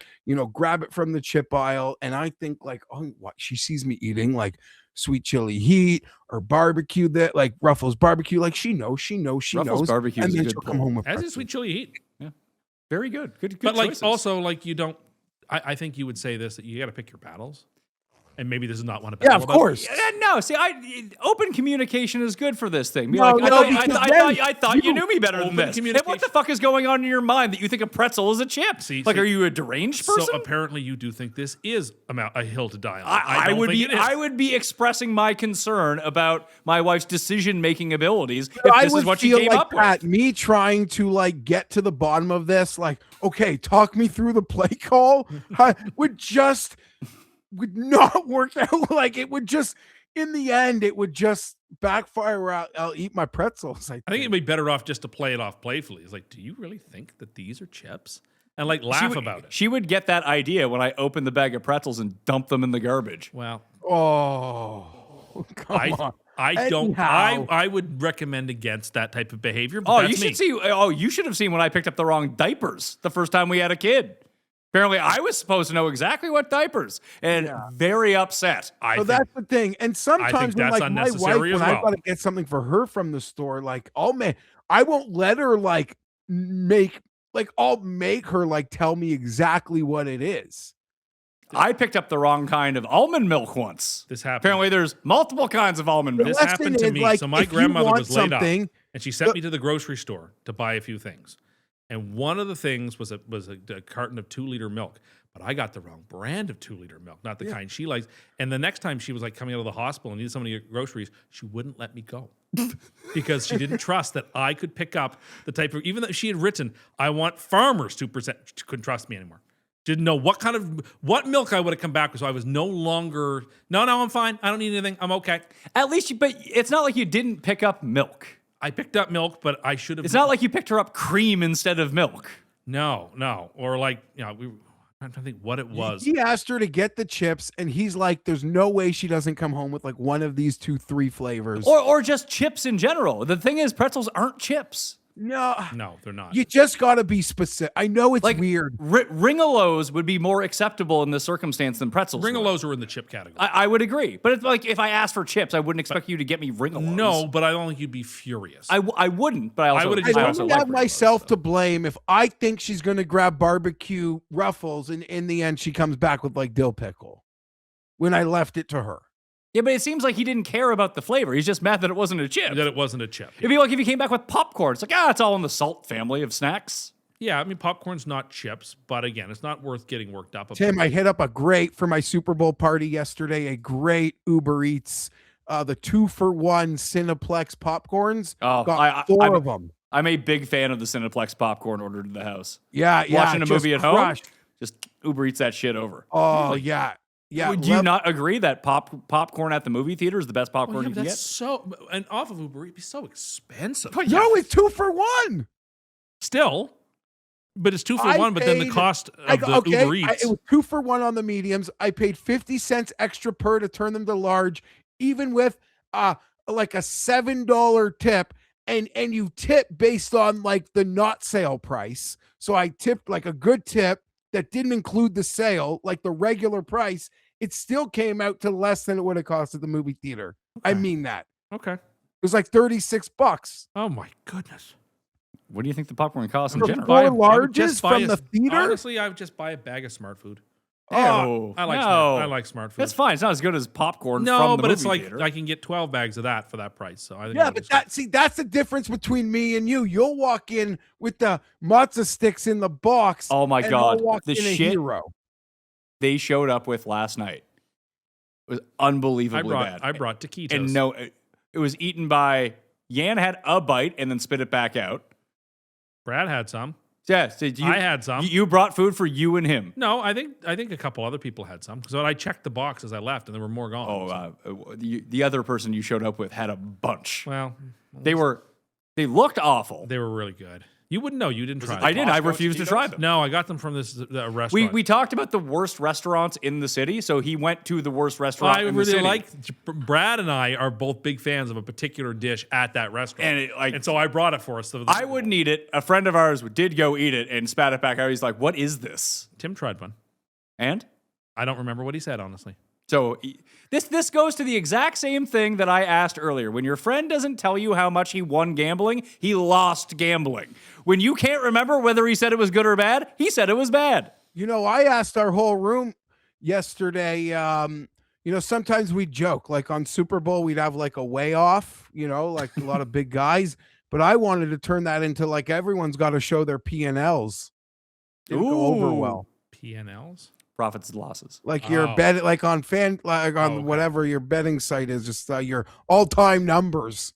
S4: grab it from the chip aisle. And I think like, oh, what she sees me eating like sweet chili heat or barbecue that like Ruffles barbecue. Like she knows.
S1: Ruffles barbecue
S4: and
S1: is a
S4: then
S1: good
S4: she'll come
S1: pull.
S4: home with
S2: As is
S4: pretzels.
S2: sweet chili heat.
S1: Very good. Good
S2: But like
S1: choices.
S2: also like you don't. I think you would say this that you got to pick your battles, and maybe this is not one of
S4: Yeah,
S2: battle.
S4: of course.
S1: No, see, open communication is good for this thing. Be
S4: No,
S1: like,
S4: no,
S1: I
S4: because
S1: thought
S4: then
S1: you knew me better than
S2: open
S1: this. And what
S2: communication-
S1: the fuck is going on in your mind that you think a pretzel is a chip?
S2: See,
S1: are you a deranged person?
S2: So apparently you do think this is a hill to die on.
S1: I
S2: don't
S1: would
S2: think
S1: be.
S2: it is.
S1: I would be expressing my concern about my wife's decision-making abilities if
S4: I
S1: this is
S4: would
S1: what she
S4: feel
S1: came
S4: like
S1: up
S4: Pat,
S1: with.
S4: me trying to like get to the bottom of this, like, okay, talk me through the play call, would not work out. Like it would just, in the end, it would just backfire out. I'll eat my pretzels.
S2: I think it'd be better off just to play it off playfully. It's like, do you really think that these are chips? And like laugh about it.
S1: She would get that idea when I opened the bag of pretzels and dumped them in the garbage.
S2: Well,
S4: oh, come on.
S2: I don't.
S4: Anyhow.
S2: I would recommend against that type of behavior. But
S1: Oh,
S2: that's
S1: you
S2: me.
S1: should see. Oh, you should have seen when I picked up the wrong diapers the first time we had a kid. Apparently, I was supposed to know exactly what diapers, and very upset.
S4: So that's the thing. And sometimes when
S2: that's
S4: like my wife,
S2: unnecessary
S4: when
S2: as
S4: I've
S2: well.
S4: got to get something for her from the store, like I won't let her like I'll make her like tell me exactly what it is.
S1: I picked up the wrong kind of almond milk once.
S2: This happened.
S1: Apparently, there's multiple kinds of almond milk.
S2: This
S4: lesson
S2: happened to
S4: is,
S2: me.
S4: like,
S2: So my
S4: if you
S2: grandmother
S4: want
S2: was laid off,
S4: something-
S2: and she sent me to the grocery store to buy a few things. And one of the things was a carton of 2-liter milk. But I got the wrong brand of 2-liter milk, not the kind she likes. And the next time she was like coming out of the hospital and needed somebody to get groceries, she wouldn't let me go because she didn't trust that I could pick up the type of, even though she had written, I want Farmers 2%. She couldn't trust me anymore. Didn't know what milk I would have come back with. So I was no longer, no, I'm fine. I don't need anything. I'm okay.
S1: At least, but it's not like you didn't pick up milk.
S2: I picked up milk, but I should have.
S1: It's not like you picked her up cream instead of milk.
S2: No. Or like, I'm trying to think what it was.
S4: He asked her to get the chips, and he's like, "There's no way she doesn't come home with like one of these 2-3 flavors."
S1: Or just chips in general. The thing is, pretzels aren't chips.
S2: No, they're not.
S4: You just got to be specific. I know it's weird.
S1: Ringolos would be more acceptable in this circumstance than pretzels.
S2: Ringolos are in the chip category.
S1: I would agree. But it's like if I asked for chips, I wouldn't expect you to get me Ringolos.
S2: No, but I don't think you'd be furious.
S1: I wouldn't, but I
S2: would've
S4: I
S2: just
S4: only have myself to blame if I think she's going to grab barbecue ruffles and in the end she comes back with like dill pickle when I left it to her.
S1: Yeah, but it seems like he didn't care about the flavor. He's just mad that it wasn't a chip.
S2: That it wasn't a chip.
S1: It'd be like if he came back with popcorn. It's like, it's all in the salt family of snacks.
S2: Yeah, I mean, popcorn's not chips, but again, it's not worth getting worked up about.
S4: Tim, I hit up for my Super Bowl party yesterday, a great Uber Eats, the 2-for-1 Cineplex popcorns.
S1: Oh,
S4: got four of them.
S1: I'm a big fan of the Cineplex popcorn ordered to the house.
S4: Yeah.
S1: Watching a movie at home,
S4: crushed.
S1: just Uber Eats that shit over.
S4: Oh, yeah. Yeah.
S1: Would you not agree that popcorn at the movie theater is the best popcorn you can get?
S2: And off of Uber, it'd be so expensive.
S1: Oh,
S4: No, it's 2-for-1.
S2: Still, but it's 2-for-1. But then the cost of Uber Eats.
S4: It was 2-for-1 on the mediums. I paid 50 cents extra per to turn them to large, even with like a $7 tip. And you tip based on like the not sale price. So I tipped like a good tip that didn't include the sale, like the regular price. It still came out to less than it would have cost at the movie theater.
S2: Okay.
S4: I mean that.
S2: Okay.
S4: It was like $36.
S2: Oh my goodness.
S1: What do you think the popcorn costs in
S4: For
S1: general?
S4: four
S2: I would
S4: larges from the theater?
S2: Honestly, I would just buy a bag of Smart Food.
S1: Oh,
S2: I like
S1: no.
S2: I like Smart Food.
S1: That's fine. It's not as good as popcorn
S2: No,
S1: from the
S2: but it's
S1: movie
S2: like
S1: theater.
S2: I can get 12 bags of that for that price. So I think
S4: Yeah, but that's the difference between me and you. You'll walk in with the matzo sticks in the box.
S1: Oh my
S4: and
S1: God,
S4: I'll walk
S1: the
S4: in a
S1: shit
S4: hero.
S1: they showed up with last night was unbelievably bad.
S2: I brought taquitos.
S1: And no, it was eaten by Yan had a bite and then spit it back out.
S2: Brad had some.
S1: Yes,
S2: I had some.
S1: You brought food for you and him.
S2: No, I think a couple other people had some. So I checked the box as I left, and there were more gone.
S1: The other person you showed up with had a bunch.
S2: Well,
S1: They looked awful.
S2: they were really good. You wouldn't know. You didn't try them.
S1: I didn't. I
S5: Costco
S1: refused to try
S5: Cheetos?
S1: them.
S2: No, I got them from this restaurant.
S1: We talked about the worst restaurants in the city, so he went to the worst restaurant
S2: I
S1: in the
S2: really
S1: city.
S2: like Brad and I are both big fans of a particular dish at that restaurant,
S1: And
S2: so I brought it for us.
S1: I wouldn't eat it. A friend of ours did go eat it and spat it back out. He's like, "What is this?"
S2: Tim tried one.
S1: And
S2: I don't remember what he said, honestly.
S1: so this goes to the exact same thing that I asked earlier. When your friend doesn't tell you how much he won gambling, he lost gambling. When you can't remember whether he said it was good or bad, he said it was bad.
S4: You know, I asked our whole room yesterday. Sometimes we joke, like on Super Bowl, we'd have like a way off, like a lot of big guys. But I wanted to turn that into like everyone's got to show their P&Ls. Didn't go over
S1: Ooh.
S4: well.
S2: P&Ls?
S1: Profits and losses.
S4: Like your
S2: Oh.
S4: bet, like on
S2: okay.
S4: whatever your betting site is, just your all-time numbers.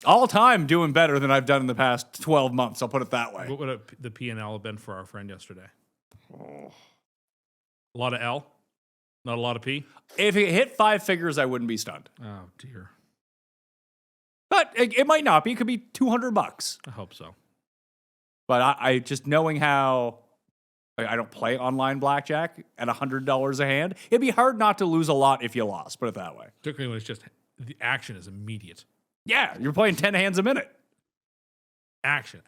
S1: All time doing better than I've done in the past 12 months. I'll put it that way.
S2: What would the P&L have been for our friend yesterday? A lot of L? Not a lot of P?
S1: If it hit 5 figures, I wouldn't be stunned.
S2: Oh, dear.
S1: But it might not be. It could be $200.
S2: I hope so.
S1: But I just knowing how I don't play online blackjack at $100 a hand, it'd be hard not to lose a lot if you lost. Put it that way.
S2: Particularly when it's just the action is immediate.
S1: Yeah, you're playing 10 hands a minute
S2: Action.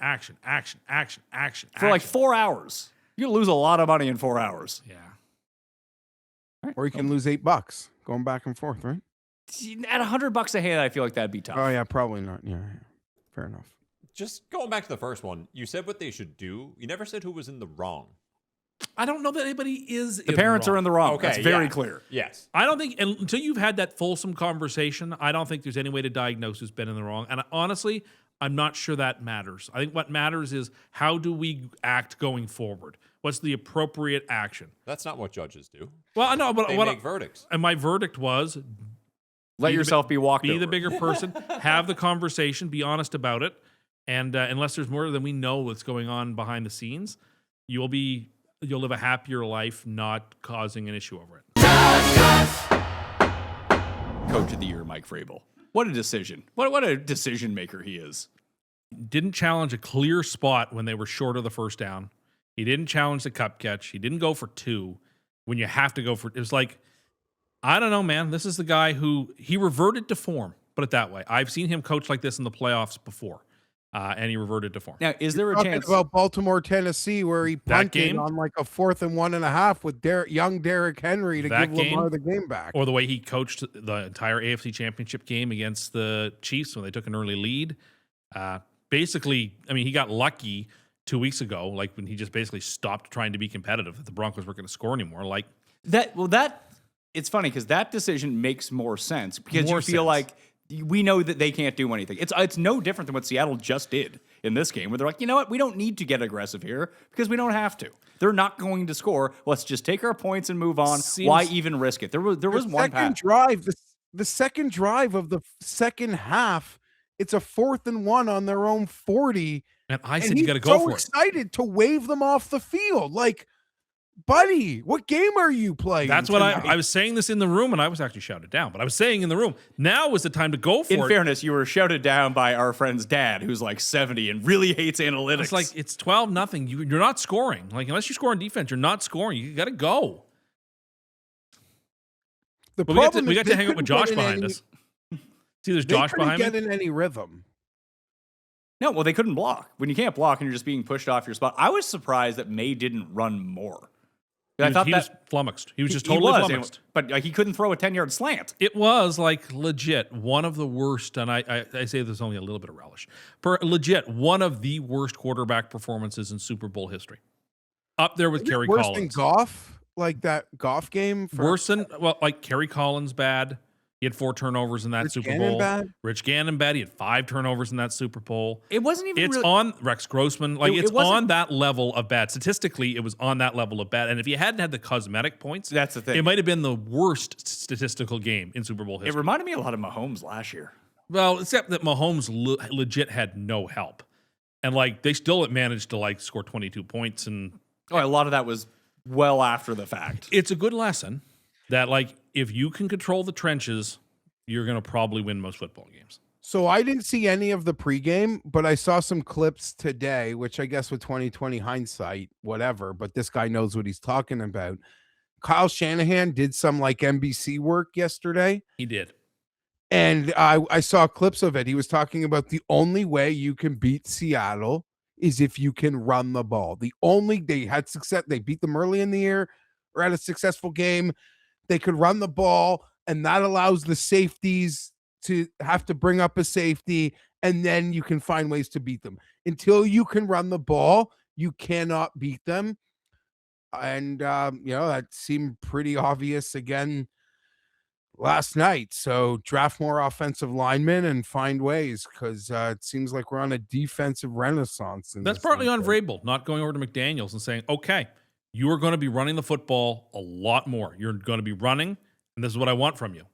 S1: for like 4 hours. You lose a lot of money in 4 hours.
S2: Yeah.
S4: Or you can lose $8 going back and forth, right?
S1: At $100 a hand, I feel like that'd be tough.
S4: Oh yeah, probably not. Yeah. Fair enough.
S5: Just going back to the first one, you said what they should do. You never said who was in the wrong.
S2: I don't know that anybody is
S1: The parents are in the wrong. That's very clear.
S5: Yes.
S2: I don't think until you've had that fulsome conversation, I don't think there's any way to diagnose who's been in the wrong. And honestly, I'm not sure that matters. I think what matters is how do we act going forward? What's the appropriate action?
S5: That's not what judges do.
S2: Well, I know, but
S5: They make verdicts.
S2: And my verdict was
S1: Let yourself be walked
S2: be
S1: over.
S2: the bigger person, have the conversation, be honest about it, and unless there's more than we know what's going on behind the scenes, you'll live a happier life, not causing an issue over it.
S1: Coach of the year, Mike Vrabel. What a decision. What a decision maker he is.
S2: Didn't challenge a clear spot when they were short of the first down. He didn't challenge the cup catch. He didn't go for 2 when you have to go for it. It was like, I don't know, man. This is the guy who he reverted to form. Put it that way. I've seen him coach like this in the playoffs before. and he reverted to form.
S1: Now, is there a
S4: Talking
S1: chance?
S4: about Baltimore, Tennessee, where he
S2: That
S4: punted
S2: game?
S4: on like a 4th and 1.5 with young Derrick Henry to
S2: That
S4: give Lamar
S2: game?
S4: the game back.
S2: Or the way he coached the entire AFC Championship game against the Chiefs when they took an early lead. Basically, I mean, he got lucky 2 weeks ago, like when he just basically stopped trying to be competitive, that the Broncos weren't going to score anymore. Like
S1: It's funny because that decision makes more sense because
S2: More
S1: you feel
S2: sense.
S1: like we know that they can't do anything. It's no different than what Seattle just did in this game, where they're like, you know what, we don't need to get aggressive here because we don't have to. They're not going to score. Let's just take our points and move on. Why even risk it? There was one
S4: second
S1: pass.
S4: drive, the second drive of the second half, it's a 4th and 1 on their own 40.
S2: and I
S4: And
S2: said, you
S4: he's
S2: got to go
S4: so
S2: for it.
S4: excited to wave them off the field. Like, buddy, what game are you playing?
S2: That's what
S4: tonight?
S2: I was saying this in the room, and I was actually shouted down, but I was saying in the room, now is the time to go for
S1: In
S2: it.
S1: fairness, you were shouted down by our friend's dad, who's like 70 and really hates analytics.
S2: It's like, it's 12-0. You're not scoring. Like, unless you score on defense, you're not scoring. You got to go.
S4: The
S2: But
S4: problem
S2: we
S4: is
S2: got
S4: they
S2: to hang out with
S4: couldn't
S2: Josh
S4: get in
S2: behind
S4: any-
S2: us. See, there's
S4: They
S2: Josh
S4: couldn't
S2: behind
S4: get
S2: me.
S4: in any rhythm.
S1: no, well, they couldn't block. When you can't block and you're just being pushed off your spot, I was surprised that May didn't run more.
S2: He
S1: I
S2: was,
S1: thought
S2: he
S1: that
S2: was flummoxed. He was just
S1: he
S2: totally
S1: was,
S2: flummoxed.
S1: but he couldn't throw a 10-yard slant.
S2: It was like legit one of the worst, and I say there's only a little bit of relish. Legit one of the worst quarterback performances in Super Bowl history. Up there with Kerry
S4: Worse than
S2: Collins.
S4: Goff, like that Goff game.
S2: Worse than, well, like Kerry Collins bad. He had 4 turnovers in that
S4: Rich
S2: Super
S4: Gannon
S2: Bowl.
S4: bad?
S2: Rich Gannon bad. He had 5 turnovers in that Super Bowl.
S1: It wasn't even
S2: It's
S1: really,
S2: on Rex Grossman. Like,
S1: It
S2: it's
S1: wasn't-
S2: on that level of bad. Statistically, it was on that level of bad. And if you hadn't had the cosmetic points,
S1: That's the thing.
S2: it might have been the worst statistical game in Super Bowl
S1: it
S2: history.
S1: reminded me a lot of Mahomes last year.
S2: Well, except that Mahomes legit had no help. And, like, they still managed to, like, score 22 points. And
S1: Oh, a lot of that was well after the fact.
S2: it's a good lesson that, like, if you can control the trenches, you're going to probably win most football games.
S4: So I didn't see any of the pregame, but I saw some clips today, which I guess with 2020 hindsight, whatever, but this guy knows what he's talking about. Kyle Shanahan did some like NBC work yesterday,
S2: He did.
S4: and I saw clips of it. He was talking about the only way you can beat Seattle is if you can run the ball. They had success. They beat them early in the year or had a successful game. They could run the ball, and that allows the safeties to have to bring up a safety, and then you can find ways to beat them. Until you can run the ball, you cannot beat them. And that seemed pretty obvious again last night. So draft more offensive linemen and find ways, because it seems like we're on a defensive renaissance.
S2: That's partly on Vrabel not going over to McDaniels and saying, okay, you are going to be running the football a lot more. You're going to be running, and this is what I want from you.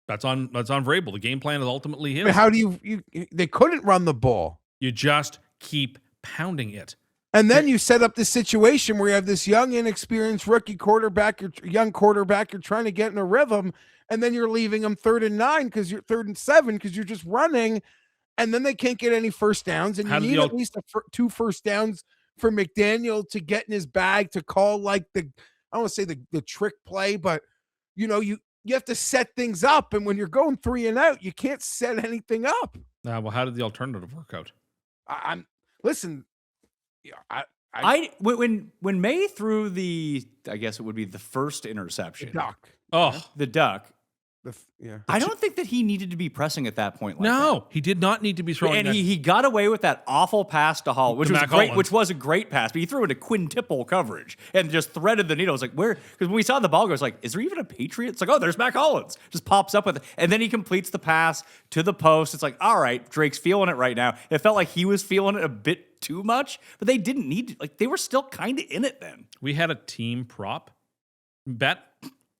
S2: That's on Vrabel. The game plan is ultimately his.
S4: I mean, how do you they couldn't run the ball.
S2: You just keep pounding it.
S4: And then you set up this situation where you have this young, inexperienced rookie quarterback, you're trying to get in a rhythm, and then you're leaving them 3rd and 9 because you're 3rd and 7 because you're just running, and then they can't get any first downs, and
S2: How
S4: you
S2: did
S4: need
S2: the
S4: at least 2 first downs for McDaniel to get in his bag to call like I don't want to say the trick play, but you have to set things up, and when you're going 3 and out, you can't set anything up.
S2: Well, how did the alternative work out?
S4: Listen.
S1: When May threw I guess it would be the first interception,
S4: Duck.
S2: Oh,
S1: the duck.
S4: Yeah.
S1: I don't think that he needed to be pressing at that point. Like
S2: no, he did not need to be
S1: that.
S2: throwing
S1: And
S2: that.
S1: he got away with that awful pass to Hall, which
S2: To
S1: was
S2: Mac
S1: great.
S2: Hollins.
S1: Which was a great pass, but he threw it to quintuple coverage and just threaded the needle. It's like where? Because when we saw the ball go, it's like, is there even a Patriot? It's like, oh, there's Mac Hollins. Just pops up with it, and then he completes the pass to the post. It's like, all right, Drake's feeling it right now. It felt like he was feeling it a bit too much, but they didn't need to. Like they were still kind of in it then.
S2: We had a team prop bet.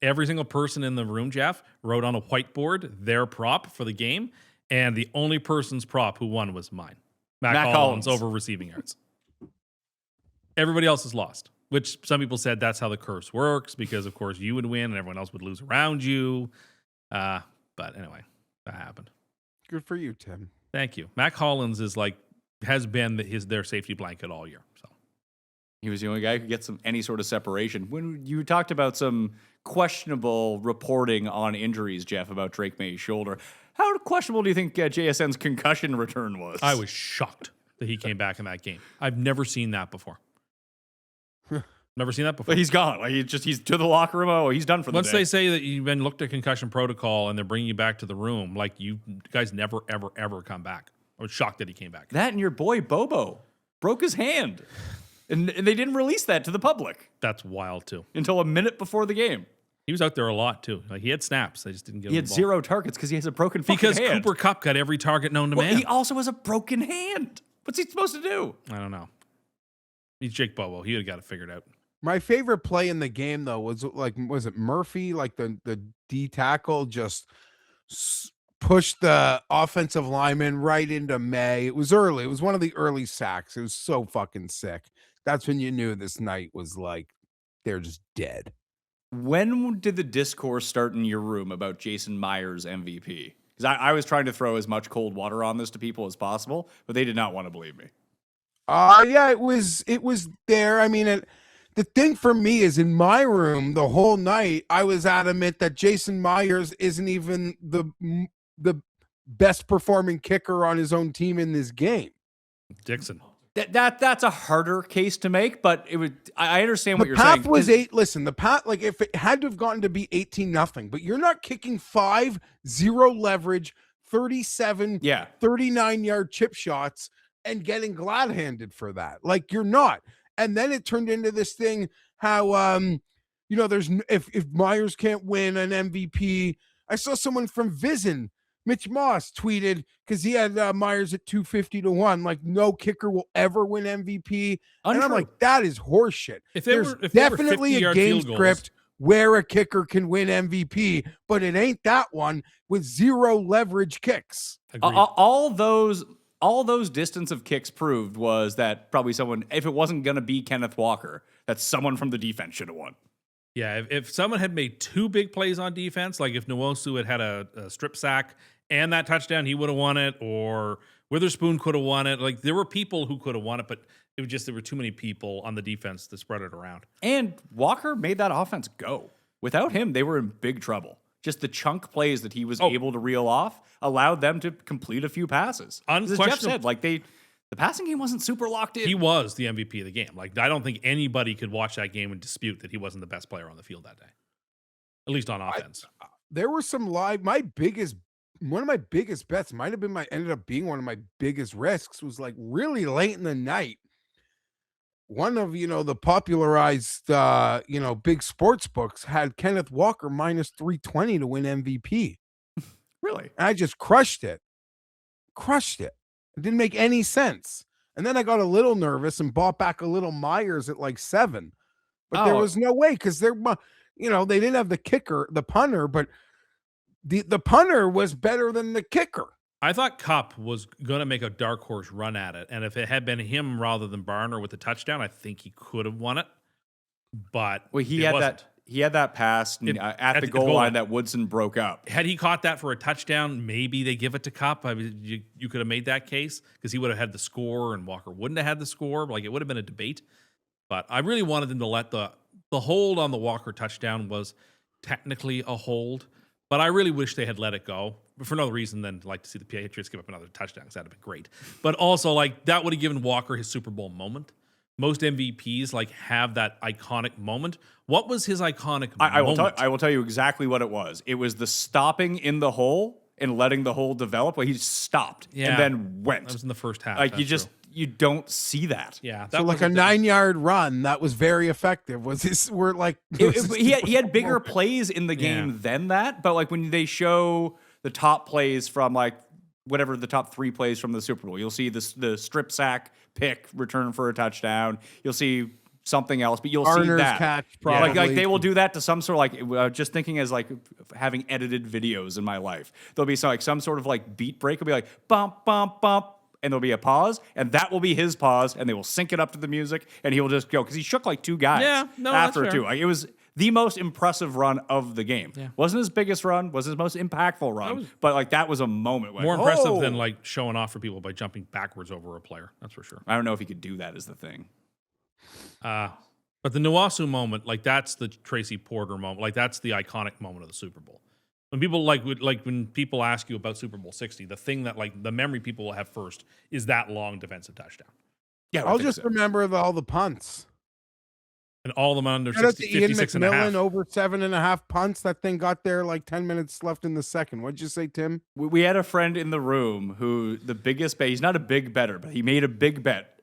S2: Every single person in the room, Geoff, wrote on a whiteboard their prop for the game, and the only person's prop who won was mine. Mac Hollins over receiving yards. Everybody else is lost, which some people said that's how the curse works because, of course, you would win and everyone else would lose around you. But anyway, that happened.
S4: Good for you, Tim.
S2: Thank you. Mac Hollins has been their safety blanket all year. So
S1: He was the only guy who could get any sort of separation. When you talked about some questionable reporting on injuries, Geoff, about Drake May's shoulder, How questionable do you think JSN's concussion return was?
S2: I was shocked that he came back in that game. I've never seen that before. Never seen that before.
S1: But he's gone. Like he's to the locker room. Oh, he's done for the
S2: Once
S1: day.
S2: they say that you've been looked at concussion protocol and they're bringing you back to the room, like you guys never, ever, ever come back. I was shocked that he came back.
S1: That and your boy Bobo broke his hand. And they didn't release that to the public
S2: That's wild too.
S1: until a minute before the game.
S2: He was out there a lot too. Like he had snaps. They just didn't give
S1: He
S2: him
S1: had
S2: the ball.
S1: 0 targets because he has a broken fucking
S2: Because
S1: hand.
S2: Cooper Kupp got every target known to
S1: Well,
S2: man.
S1: he also has a broken hand. What's he supposed to do?
S2: I don't know. He's Jake Bobo. He would have got it figured out.
S4: My favorite play in the game though was it Murphy, like the D tackle just pushed the offensive lineman right into May. It was early. It was one of the early sacks. It was so fucking sick. That's when you knew this night was like they're just dead.
S1: When did the discourse start in your room about Jason Myers MVP? Because I was trying to throw as much cold water on this to people as possible, but they did not want to believe me.
S4: Yeah, it was there. I mean, the thing for me is in my room the whole night, I was adamant that Jason Myers isn't even the best performing kicker on his own team in this game.
S2: Dixon.
S1: That's a harder case to make, but it would. I understand what
S4: The
S1: you're
S4: path
S1: saying.
S4: was 8. Listen, the path, like if it had to have gotten to be 18-0, but you're not kicking 5, 0 leverage, 37,
S1: Yeah.
S4: 39-yard chip shots and getting glad-handed for that. Like you're not. And then it turned into this thing how there's if Myers can't win an MVP. I saw someone from Vision, Mitch Moss, tweeted because he had Myers at 250-1. Like no kicker will ever win MVP. And I'm
S1: Untrue.
S4: like, that is horseshit.
S2: If they
S4: There's
S2: were- if they were
S4: definitely a
S2: 50-yard
S4: game
S2: field goals-
S4: script where a kicker can win MVP, but it ain't that one with 0 leverage kicks.
S2: Agreed.
S1: All those distance of kicks proved was that probably someone, if it wasn't going to be Kenneth Walker, that someone from the defense should have won.
S2: Yeah, if someone had made 2 big plays on defense, like if Nwosu had a strip sack and that touchdown, he would have won it, or Witherspoon could have won it. Like there were people who could have won it, but it was just there were too many people on the defense to spread it around.
S1: And Walker made that offense go. Without him, they were in big trouble. Just the chunk plays that he was able to reel off allowed them to complete a few passes. As Jeff
S2: Unquestionable-
S1: said, like the passing game wasn't super locked in.
S2: He was the MVP of the game. Like I don't think anybody could watch that game and dispute that he wasn't the best player on the field that day, at least on offense.
S4: There were some one of my biggest bets might have been ended up being one of my biggest risks was like really late in the night. One of, the popularized, big sports books had Kenneth Walker minus 320 to win MVP.
S1: Really?
S4: And I just crushed it. It didn't make any sense. And then I got a little nervous and bought back a little Myers at like 7. But there was no way because they didn't have the kicker, the punter, but the punter was better than the kicker.
S2: I thought Kupp was going to make a dark horse run at it. And if it had been him rather than Barner with the touchdown, I think he could have won it. But
S1: He
S2: it
S1: had
S2: wasn't.
S1: that pass at the goal line that Woodson broke up.
S2: Had he caught that for a touchdown, maybe they give it to Kupp. I mean, you could have made that case because he would have had the score and Walker wouldn't have had the score. Like it would have been a debate. But I really wanted them to let the hold on the Walker touchdown was technically a hold. But I really wish they had let it go for no other reason than like to see the Patriots give up another touchdown because that'd have been great. But also like that would have given Walker his Super Bowl moment. Most MVPs like have that iconic moment. What was his iconic moment?
S1: I will tell you exactly what it was. It was the stopping in the hole and letting the hole develop. Well, he stopped and then went.
S2: That was in the first half.
S1: Like
S2: that's true.
S1: you don't see that.
S2: Yeah.
S4: So like a 9-yard run that was very effective.
S1: He had bigger plays in the game than that, but like when they show the top plays from like whatever the top 3 plays from the Super Bowl, you'll see the strip sack pick return for a touchdown. You'll see something else, but you'll see
S4: Garner's
S1: that
S4: catch,
S1: like
S4: probably.
S1: they will do that to some sort of like just thinking as like having edited videos in my life. There'll be some sort of like beat break. It'll be like bump bump bump. And there'll be a pause, and that will be his pause, and they will sync it up to the music, and he will just go because he shook like 2 guys after
S2: that's
S1: two.
S2: fair.
S1: Like, it was the most impressive run of the game.
S2: Yeah.
S1: Wasn't his biggest run, wasn't his most impactful run, but like that was a moment. Like,
S2: More impressive than like showing off for people by jumping backwards over a player. That's for sure.
S1: I don't know if he could do that is the thing.
S2: But the Nwosu moment, like that's the Tracy Porter moment. Like that's the iconic moment of the Super Bowl. When people when people ask you about Super Bowl 60, the thing that like the memory people will have first is that long defensive touchdown.
S1: Yeah,
S4: I'll just remember all the punts.
S2: And all of them under
S4: Shout out
S2: 60,
S4: to Ian
S2: 56 and a half.
S4: McMillan, over 7.5 punts. That thing got there like 10 minutes left in the second. What'd you say, Tim?
S1: We had a friend in the room who the biggest bet, he's not a big better, but he made a big bet.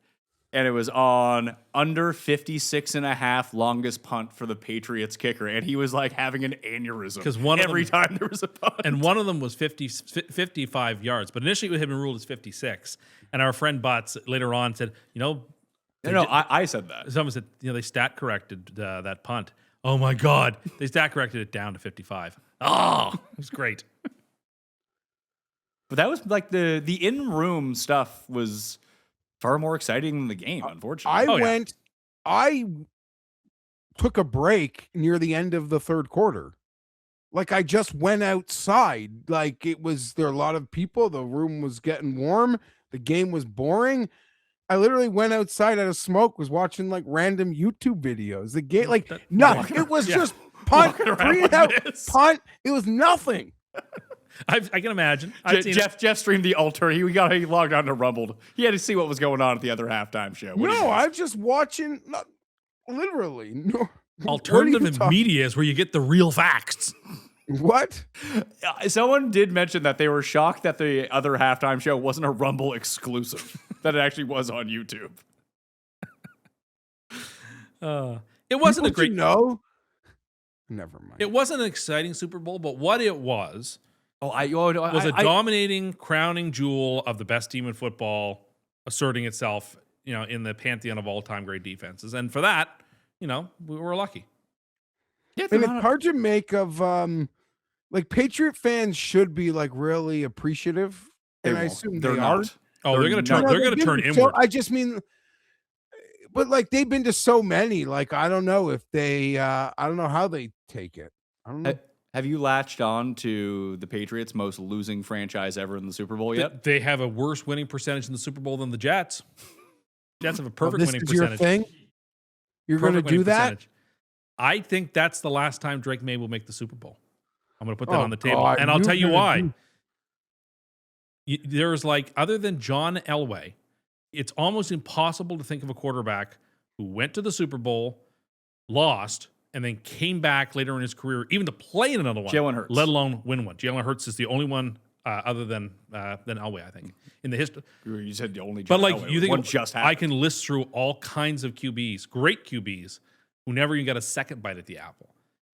S1: And it was on under 56 and a half longest punt for the Patriots kicker. And he was like having an aneurysm
S2: Because
S1: every time there was a punt.
S2: And one of them was 55 yards. But initially it had been ruled as 56. And our friend Butts later on said,
S1: No, I said that.
S2: someone said, they stat corrected that punt. Oh my God. They stat corrected it down to 55. Oh, it was great.
S1: But that was like the in-room stuff was far more exciting than the game, unfortunately.
S4: I took a break near the end of the third quarter. Like I just went outside. Like there were a lot of people. The room was getting warm. The game was boring. I literally went outside, had a smoke, was watching like random YouTube videos. The game, like nothing. It was just punt, 3 and out, punt. It was nothing.
S2: I can imagine.
S1: Jeff streamed the alter. He logged on to Rumbled. He had to see what was going on at the other halftime show.
S4: I'm just watching. Literally, no.
S2: Alternative media is where you get the real facts.
S4: What?
S1: Someone did mention that they were shocked that the other halftime show wasn't a Rumble exclusive, that it actually was on YouTube.
S2: It wasn't a great.
S4: Never mind.
S2: It wasn't an exciting Super Bowl, but what it was
S1: was
S2: a dominating, crowning jewel of the best team in football, asserting itself, in the pantheon of all-time great defenses, and for that, we were lucky.
S4: Yeah, and it's hard to make of like Patriot fans should be like really appreciative, and I assume they are.
S2: Oh, they're going to turn inward.
S4: So I just mean, but like they've been to so many. Like I don't know if they, I don't know how they take it. I don't know.
S1: Have you latched on to the Patriots' most losing franchise ever in the Super Bowl yet?
S2: They have a worse winning percentage in the Super Bowl than the Jets. Jets have a perfect winning percentage.
S4: Your thing? You're going to do that?
S2: I think that's the last time Drake May will make the Super Bowl. I'm going to put that on the table.
S4: God,
S2: and I'll tell you why. There's other than John Elway, it's almost impossible to think of a quarterback who went to the Super Bowl, lost, and then came back later in his career, even to play in another one.
S1: Jalen Hurts.
S2: Let alone win one. Jalen Hurts is the only one other than Elway, I think, in the history.
S1: You said the only.
S2: But
S1: Elway.
S2: you think
S1: one just happened.
S2: I can list through all kinds of QBs, great QBs, who never even got a second bite at the apple.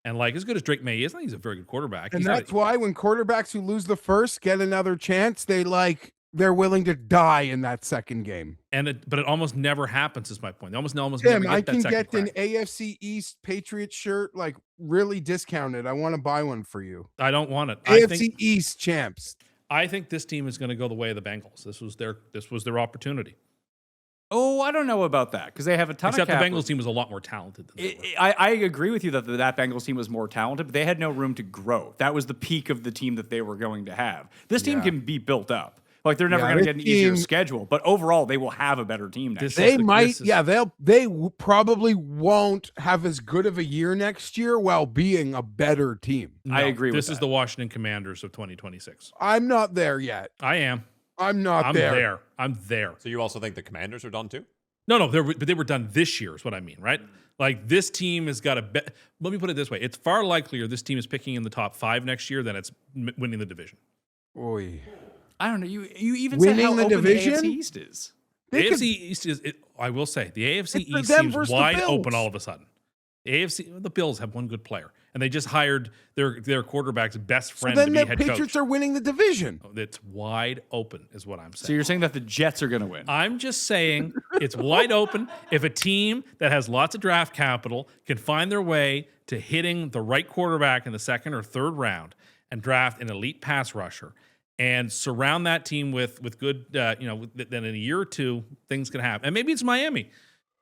S2: And as good as Drake May is, I think he's a very good quarterback.
S4: And that's why when quarterbacks who lose the first get another chance, they're willing to die in that second game.
S2: But it almost never happens, is my point. They almost
S4: Tim,
S2: never get
S4: I
S2: that
S4: can
S2: second
S4: get an
S2: crack.
S4: AFC East Patriots shirt really discounted. I want to buy one for you.
S2: I don't want it.
S4: AFC East champs.
S2: I think this team is going to go the way of the Bengals. This was their opportunity.
S1: Oh, I don't know about that because they have a ton
S2: Except
S1: of cap.
S2: the Bengals team was a lot more talented than they were.
S1: I agree with you that that Bengals team was more talented, but they had no room to grow. That was the peak of the team that they were going to have. This team can be built up. They're never going to get an easier schedule, but overall, they will have a better team next year.
S4: They probably won't have as good of a year next year while being a better team.
S1: I agree with that.
S2: This is the Washington Commanders of 2026.
S4: I'm not there yet.
S2: I am.
S4: I'm there.
S2: I'm there.
S5: So you also think the Commanders are done too?
S2: No, but they were done this year is what I mean, right? This team has got a bet. Let me put it this way. It's far likelier this team is picking in the top 5 next year than it's winning the division.
S4: Oy.
S1: I don't know. You even
S4: winning
S1: said how
S4: the
S1: open
S4: division?
S1: the AFC East is.
S2: The AFC East is, I will say, the AFC East seems wide open all of a sudden. The Bills have one good player, and they just hired their quarterback's best friend to be head coach.
S4: Then the Patriots are winning the division.
S2: It's wide open, is what I'm saying.
S1: So you're saying that the Jets are going to win?
S2: I'm just saying it's wide open. If a team that has lots of draft capital can find their way to hitting the right quarterback in the second or third round and draft an elite pass rusher and surround that team with good, then in a year or two, things can happen. And maybe it's Miami.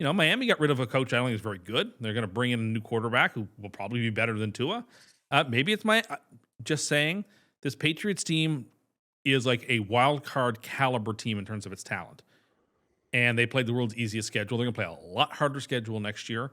S2: Miami got rid of a coach I don't think is very good. They're going to bring in a new quarterback who will probably be better than Tua. Maybe it's just saying this Patriots team is like a wild card caliber team in terms of its talent. And they played the world's easiest schedule. They're going to play a lot harder schedule next year.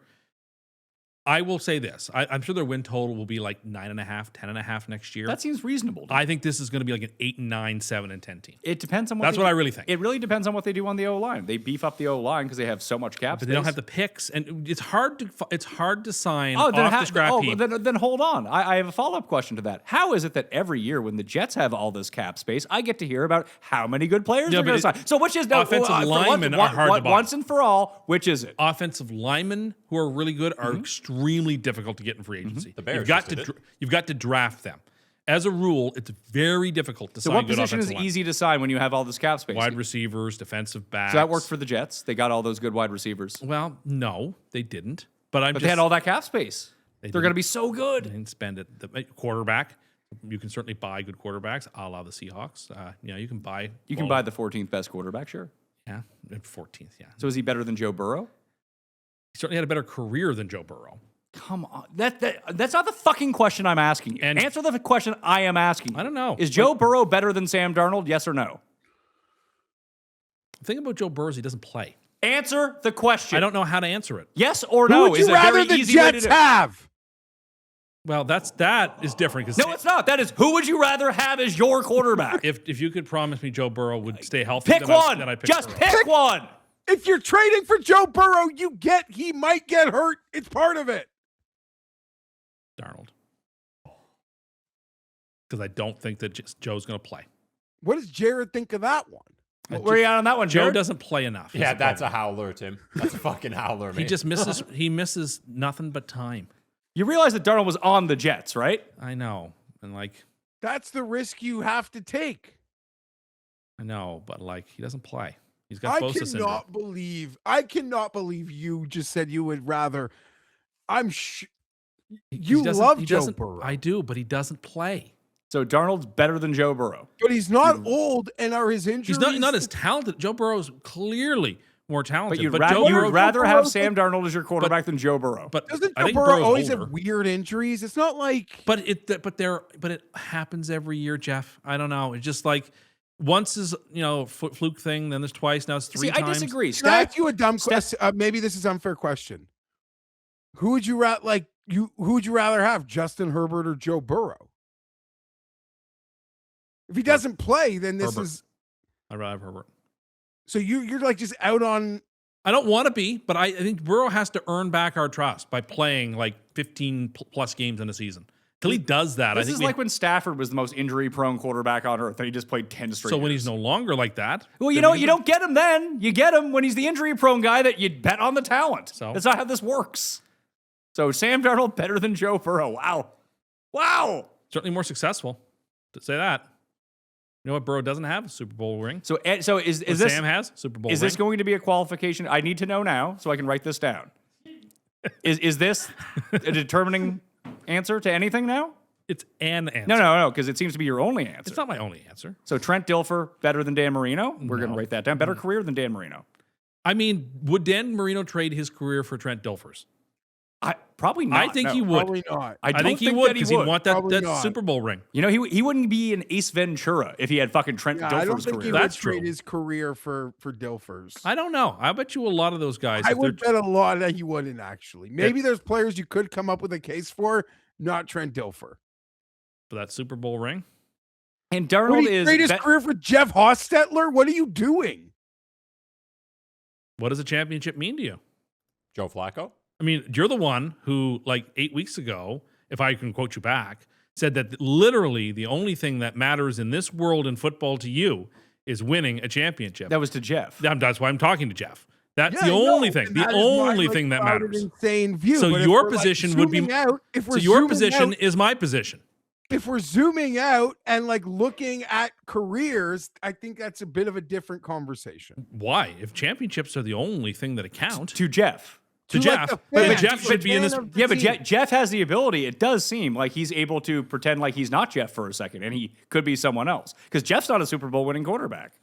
S2: I will say this. I'm sure their win total will be like 9.5, 10.5 next year.
S1: That seems reasonable.
S2: I think this is going to be like an 8 and 9, 7 and 10 team.
S1: It depends on what
S2: That's what I really think.
S1: It really depends on what they do on the O-line. They beef up the O-line because they have so much cap
S2: But
S1: space.
S2: they don't have the picks, and it's hard to sign off the scrap heap.
S1: Then hold on. I have a follow-up question to that. How is it that every year when the Jets have all this cap space, I get to hear about how many good players they're going to sign? So which is
S2: offensive linemen are hard to buy.
S1: Once and for all, which is it?
S2: Offensive linemen who are really good are extremely difficult to get in free agency.
S5: The Bears
S2: You've got to draft them. As a rule, it's very difficult to
S1: So
S2: sign
S1: what
S2: good
S1: position is
S2: offensive linemen.
S1: easy to sign when you have all this cap space?
S2: Wide receivers, defensive backs.
S1: So that worked for the Jets. They got all those good wide receivers.
S2: Well, no, they didn't.
S1: But they had all that cap space. They're going to
S2: didn't.
S1: be so good.
S2: They didn't spend it. The quarterback, you can certainly buy good quarterbacks, a la the Seahawks. You can buy.
S1: You can buy the 14th best quarterback, sure.
S2: Yeah, 14th. Yeah.
S1: So is he better than Joe Burrow?
S2: He certainly had a better career than Joe Burrow.
S1: Come on. That's not the fucking question I'm asking you.
S2: And-
S1: Answer the question I am asking you.
S2: I don't know.
S1: Is Joe Burrow better than Sam Darnold? Yes or no?
S2: The thing about Joe Burrow is he doesn't play.
S1: Answer the question.
S2: I don't know how to answer it.
S1: Yes or
S4: Who
S1: no
S4: would
S1: is
S4: you
S1: a
S4: rather
S1: very
S4: the
S1: easy way to
S4: Jets
S1: do it.
S4: have?
S2: Well, that is different because
S1: No, it's not. That is who would you rather have as your quarterback?
S2: if you could promise me Joe Burrow would stay healthy,
S1: Pick
S2: then
S1: one.
S2: I'd pick
S1: Just
S2: Burrow.
S1: pick one.
S4: If you're trading for Joe Burrow, he might get hurt. It's part of it.
S2: Darnold. Because I don't think that Joe's going to play.
S4: What does Jared think of that one?
S1: Where are you at on that one,
S2: Joe
S1: Jared?
S2: doesn't play enough.
S5: Yeah, that's a howler, Tim. That's a fucking howler, man.
S2: He just misses. He misses nothing but time.
S1: You realize that Darnold was on the Jets, right?
S2: I know, and
S4: That's the risk you have to take.
S2: I know, but he doesn't play. He's got Bosa syndrome.
S4: I cannot believe you just said you would rather.
S2: He
S4: You
S2: doesn't-
S4: love
S2: he
S4: Joe
S2: doesn't-
S4: Burrow.
S2: I do, but he doesn't play.
S1: So Darnold's better than Joe Burrow.
S4: But he's not old, and are his injuries?
S2: He's not as talented. Joe Burrow's clearly more talented.
S1: But you'd
S2: Joe Burrow,
S1: rather have
S4: Burrow's
S1: Sam Darnold as your quarterback than Joe Burrow.
S2: But
S4: Doesn't
S2: I
S4: Joe
S2: think
S4: Burrow
S2: Burrow's
S4: always
S2: older.
S4: have weird injuries? It's not like.
S2: But it happens every year, Jeff. I don't know. It's just once is fluke thing, then there's twice. Now it's three
S1: See,
S2: times.
S1: I disagree.
S4: Can I ask you a dumb question? Maybe this is an unfair question. Who would you rather Who would you rather have, Justin Herbert or Joe Burrow? If he doesn't play, then this
S2: Herbert.
S4: is.
S2: I'd rather have Herbert.
S4: So you're just out on.
S2: I don't want to be, but I think Burrow has to earn back our trust by playing 15 plus games in a season. Till he does that,
S1: This
S2: I think
S1: is like when Stafford was the most injury-prone quarterback on earth, and he just played 10 straight
S2: so when
S1: years.
S2: he's no longer like that.
S1: Well, you
S2: then
S1: don't get him then. You get him when he's the injury-prone guy that you'd bet on the talent.
S2: So?
S1: That's not how this works. So Sam Darnold better than Joe Burrow. Wow.
S2: certainly more successful. To say that. You know what Burrow doesn't have? A Super Bowl ring.
S1: So is
S2: What
S1: this
S2: Sam has? Super Bowl
S1: is
S2: ring.
S1: this going to be a qualification? I need to know now so I can write this down. Is this a determining answer to anything now?
S2: It's an answer.
S1: No, because it seems to be your only answer.
S2: It's not my only answer.
S1: So Trent Dilfer better than Dan Marino? We're going to
S2: No.
S1: write that down. Better career than Dan Marino?
S2: I mean, would Dan Marino trade his career for Trent Dilfer's?
S1: Probably not.
S2: I think
S1: no.
S2: he would.
S4: Probably not.
S1: I don't
S2: think he
S1: think
S2: would
S1: that he
S2: because he'd
S1: would.
S2: want that
S4: Probably not.
S2: Super Bowl ring.
S1: You know, he wouldn't be an Ace Ventura if he had fucking Trent
S4: Yeah, I don't
S1: Dilfer's
S4: think
S1: career.
S4: he would
S2: That's true.
S4: trade his career for Dilfer's.
S2: I don't know. I bet you a lot of those guys.
S4: I
S2: if
S4: would
S2: they're-
S4: bet a lot that he wouldn't actually. Maybe there's players you could come up with a case for, not Trent Dilfer.
S2: for that Super Bowl ring.
S1: And
S4: Would
S1: Darnold
S4: he
S1: is
S4: trade his career for Jeff Hostetler? What are you doing?
S2: What does a championship mean to you?
S5: Joe Flacco?
S2: I mean, you're the one who, 8 weeks ago, if I can quote you back, said that literally the only thing that matters in this world in football to you is winning a championship.
S1: that was to Jeff.
S2: That's why I'm talking to Jeff. That's
S4: Yeah,
S2: the
S4: I know,
S2: only thing.
S4: and
S2: The
S4: that is my,
S2: only thing that
S4: clouded,
S2: matters.
S4: Insane view.
S2: So
S4: But if
S2: your
S4: we're,
S2: position would be-
S4: zooming out, if we're
S2: So your
S4: zooming
S2: position
S4: out,
S2: is my position.
S4: if we're zooming out and looking at careers, I think that's a bit of a different conversation.
S2: Why? If championships are the only thing that account
S1: To Jeff.
S2: to
S4: like
S2: Jeff,
S4: the
S2: but
S4: fan,
S2: Jeff
S4: to
S2: should
S4: the
S2: be in this.
S4: fan of the
S1: Yeah, but
S4: team.
S1: Jeff has the ability. It does seem like he's able to pretend like he's not Jeff for a second, and he could be someone else. Because Jeff's not a Super Bowl winning quarterback.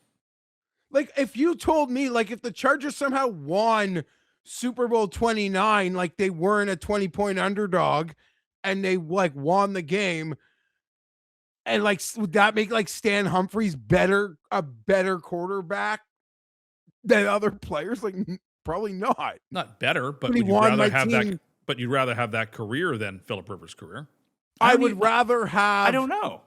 S4: If you told me, if the Chargers somehow won Super Bowl 29, they weren't a 20-point underdog, and they won the game, and would that make Stan Humphries a better quarterback than other players? Probably not.
S2: Not better, but
S4: But he
S2: would you
S4: won
S2: rather
S4: my
S2: have that?
S4: team
S2: But you'd rather have that career than Philip Rivers' career.
S4: I would rather have.
S1: I don't know.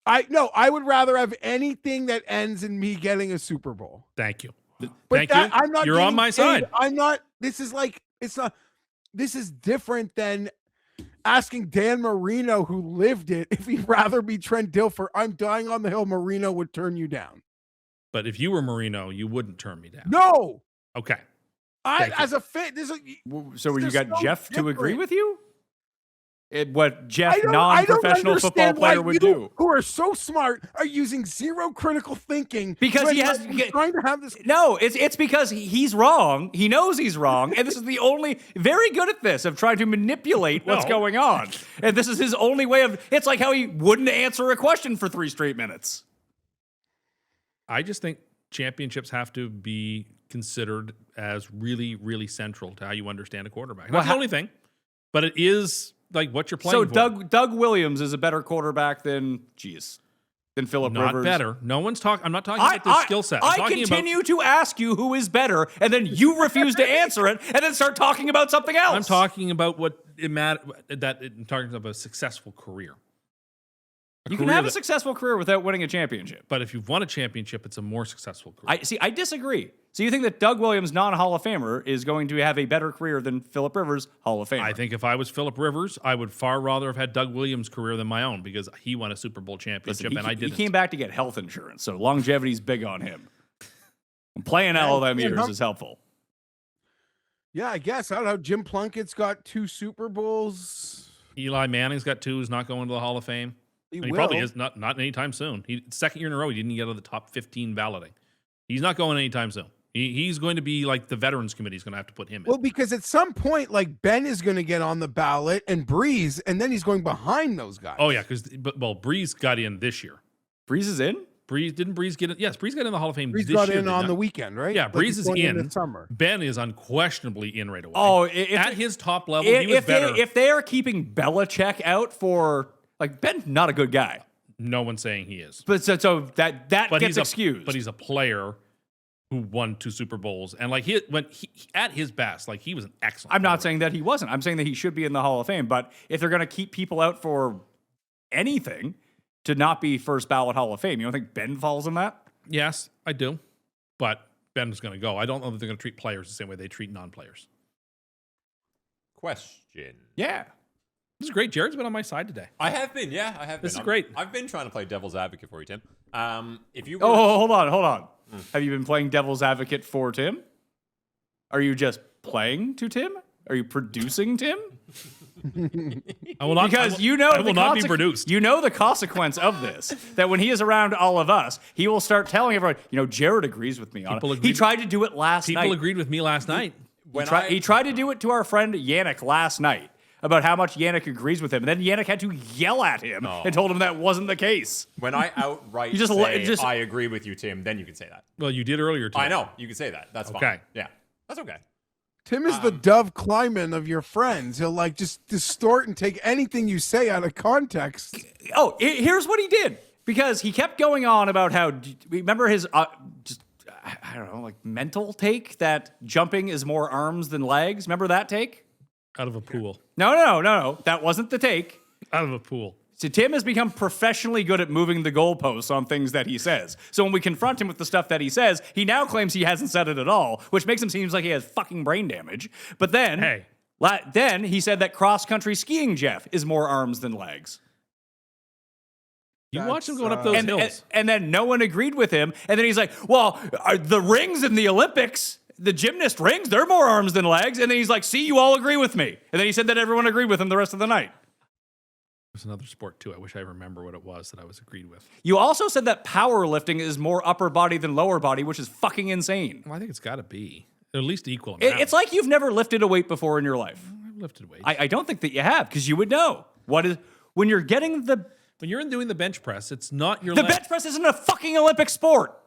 S4: I would rather have anything that ends in me getting a Super Bowl.
S2: Thank you.
S4: But
S2: Thank you.
S4: I'm not.
S2: You're on
S4: getting
S2: my
S4: paid.
S2: side.
S4: I'm not. This is like it's not. This is different than asking Dan Marino, who lived it, if he'd rather be Trent Dilfer. I'm dying on the hill. Marino would turn you down.
S2: But if you were Marino, you wouldn't turn me down.
S4: No.
S2: Okay.
S4: As a fit,
S1: So you
S4: there's
S1: got
S4: no
S1: Geoff to agree
S4: difference.
S1: with you? What Geoff,
S4: I don't
S1: non-professional
S4: understand
S1: football
S4: why
S1: player, would
S4: you,
S1: do.
S4: who are so smart, are using zero critical thinking
S1: Because
S4: when
S1: he has
S4: we're trying to have this.
S1: No, it's because he's wrong. He knows he's wrong, and this is the only very good at this of trying to manipulate what's going on. And this is his only way of. It's like how he wouldn't answer a question for 3 straight minutes.
S2: I just think championships have to be considered as really, really central to how you understand a quarterback. Not the only thing, but it is like what you're playing
S1: So
S2: for.
S1: Doug Williams is a better quarterback than Philip
S2: Not
S1: Rivers.
S2: better. No one's talking. I'm not talking about their skill set. I'm
S1: I
S2: talking
S1: continue to ask you who is better, and then you refuse to answer it, and then start talking about something else.
S2: I'm talking about what it matters. I'm talking about a successful career.
S1: You can have a successful career without winning a championship.
S2: But if you've won a championship, it's a more successful career.
S1: I disagree. So you think that Doug Williams, non-Hall of Famer, is going to have a better career than Philip Rivers, Hall of Famer?
S2: I think if I was Philip Rivers, I would far rather have had Doug Williams' career than my own because he won a Super Bowl championship
S1: Listen,
S2: and I didn't.
S1: He came back to get health insurance, so longevity's big on him. And playing all them years is helpful.
S4: Yeah, I guess. I don't know. Jim Plunkett's got 2 Super Bowls.
S2: Eli Manning's got 2. He's not going to the Hall of Fame.
S4: He
S2: probably is not anytime soon. Second year in a row, he didn't get out of the top 15 balloting. He's not going anytime soon. He's going to be like the Veterans Committee is going to have to put him in.
S4: Well, because at some point, like Ben is going to get on the ballot and Breeze, and then he's going behind those guys.
S2: Oh yeah, because Breeze got in this year.
S1: Breeze is in?
S2: Didn't Breeze get in? Yes, Breeze got in the Hall of Fame
S4: Breeze
S2: this
S4: got
S2: year.
S4: in on the weekend, right?
S2: Yeah,
S4: Like
S2: Breeze
S4: he's
S2: is
S4: going
S2: in.
S4: Summer.
S2: Ben is unquestionably in right away.
S1: Oh,
S2: at his top level, he was better.
S1: If they are keeping Belichick out for, like, Ben's not a good guy.
S2: No one's saying he is.
S1: But so that gets excused.
S2: But he's a player who won 2 Super Bowls, and like when he at his best, like he was an excellent.
S1: I'm not saying that he wasn't. I'm saying that he should be in the Hall of Fame. But if they're going to keep people out for anything to not be first ballot Hall of Fame, you don't think Ben falls in that?
S2: Yes, I do. But Ben's going to go. I don't know that they're going to treat players the same way they treat non-players.
S5: Question.
S1: Yeah.
S2: This is great. Jared's been on my side today.
S5: I have been, yeah, I have been.
S2: This is great.
S5: I've been trying to play devil's advocate for you, Tim. If you were,
S1: Hold on. Have you been playing devil's advocate for Tim? Are you just playing to Tim? Are you producing Tim?
S2: I will not,
S1: Because
S2: I will not be produced.
S1: You know the consequence of this. That when he is around all of us, he will start telling everyone, Jared agrees with me on
S2: People
S1: it.
S2: agreed-
S1: He tried to do it last night.
S2: People agreed with me last night.
S1: He tried to do it to our friend Yannick last night about how much Yannick agrees with him. And then Yannick had to yell at him and told him that wasn't the case.
S5: when I outright
S1: You just
S5: say, I agree with you, Tim, then you can say that.
S2: Well, you did earlier today.
S5: I know. You can say that. That's fine.
S2: Okay.
S5: Yeah. That's okay.
S4: Tim is the Dove Kleiman of your friends. He'll like just distort and take anything you say out of context.
S1: Oh, here's what he did. Because he kept going on about how, remember his, I don't know, like mental take that jumping is more arms than legs? Remember that take?
S2: Out of a pool.
S1: No. That wasn't the take.
S2: Out of a pool.
S1: So Tim has become professionally good at moving the goalposts on things that he says. So when we confront him with the stuff that he says, he now claims he hasn't said it at all, which makes him seem like he has fucking brain damage. But then, then he said that cross-country skiing, Geoff, is more arms than legs.
S2: You watch him going up those hills.
S1: And then no one agreed with him. And then he's like, well, the rings in the Olympics, the gymnast rings, they're more arms than legs. And then he's like, see, you all agree with me. And then he said that everyone agreed with him the rest of the night.
S2: There's another sport, too. I wish I remember what it was that I was agreed with.
S1: You also said that powerlifting is more upper body than lower body, which is fucking insane.
S2: Well, I think it's got to be. At least equal amount.
S1: It's like you've never lifted a weight before in your life.
S2: I've lifted weights.
S1: I don't think that you have, because you would know. When you're getting
S2: When you're doing the bench press, it's not your
S1: The bench press isn't a fucking Olympic sport.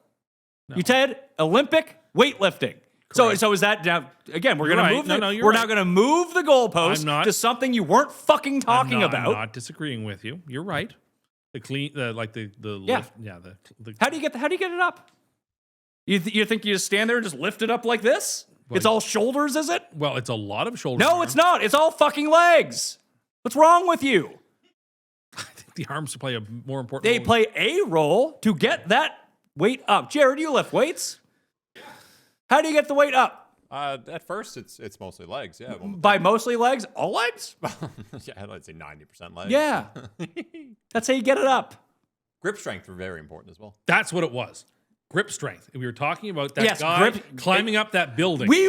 S2: No.
S1: You said Olympic weightlifting. So is that now? Again, we're going to move. We're now going to move the goalpost to something you weren't fucking talking about.
S2: I'm not disagreeing with you. You're right. The lift. Yeah.
S1: How do you get it up? You think you just stand there and just lift it up like this? It's all shoulders, is it?
S2: Well, it's a lot of shoulders.
S1: No, it's not. It's all fucking legs. What's wrong with you?
S2: I think the arms play a more important
S1: They
S2: role.
S1: play a role to get that weight up. Jared, you lift weights. How do you get the weight up?
S5: At first, it's mostly legs. Yeah.
S1: By mostly legs? All legs?
S5: Yeah, I'd say 90% legs.
S1: Yeah. That's how you get it up.
S5: Grip strength are very important as well.
S2: That's what it was. Grip strength. We were talking about that
S1: Yes,
S2: guy
S1: grip-
S2: climbing up that building.
S1: We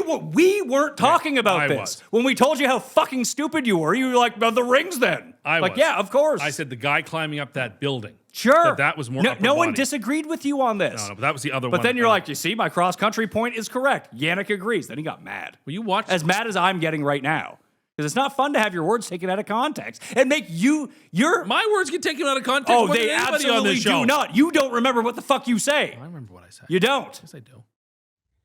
S1: weren't talking about
S2: I
S1: this.
S2: was.
S1: When we told you how fucking stupid you were, you were like, the rings then.
S2: I
S1: like,
S2: was.
S1: yeah, of course.
S2: I said the guy climbing up that building.
S1: Sure.
S2: That was more
S1: No,
S2: upper
S1: no one
S2: body.
S1: disagreed with you on this.
S2: No, but that was the other one.
S1: But then you're like, you see, my cross-country point is correct. Yannick agrees. Then he got mad.
S2: Will you watch
S1: As mad as I'm getting right now. Because it's not fun to have your words taken out of context and make your...
S2: my words get taken out of context.
S1: Oh,
S2: more
S1: they
S2: than anybody on
S1: absolutely
S2: this show.
S1: do not. You don't remember what the fuck you say.
S2: I remember what I said.
S1: You don't.
S2: Yes, I do.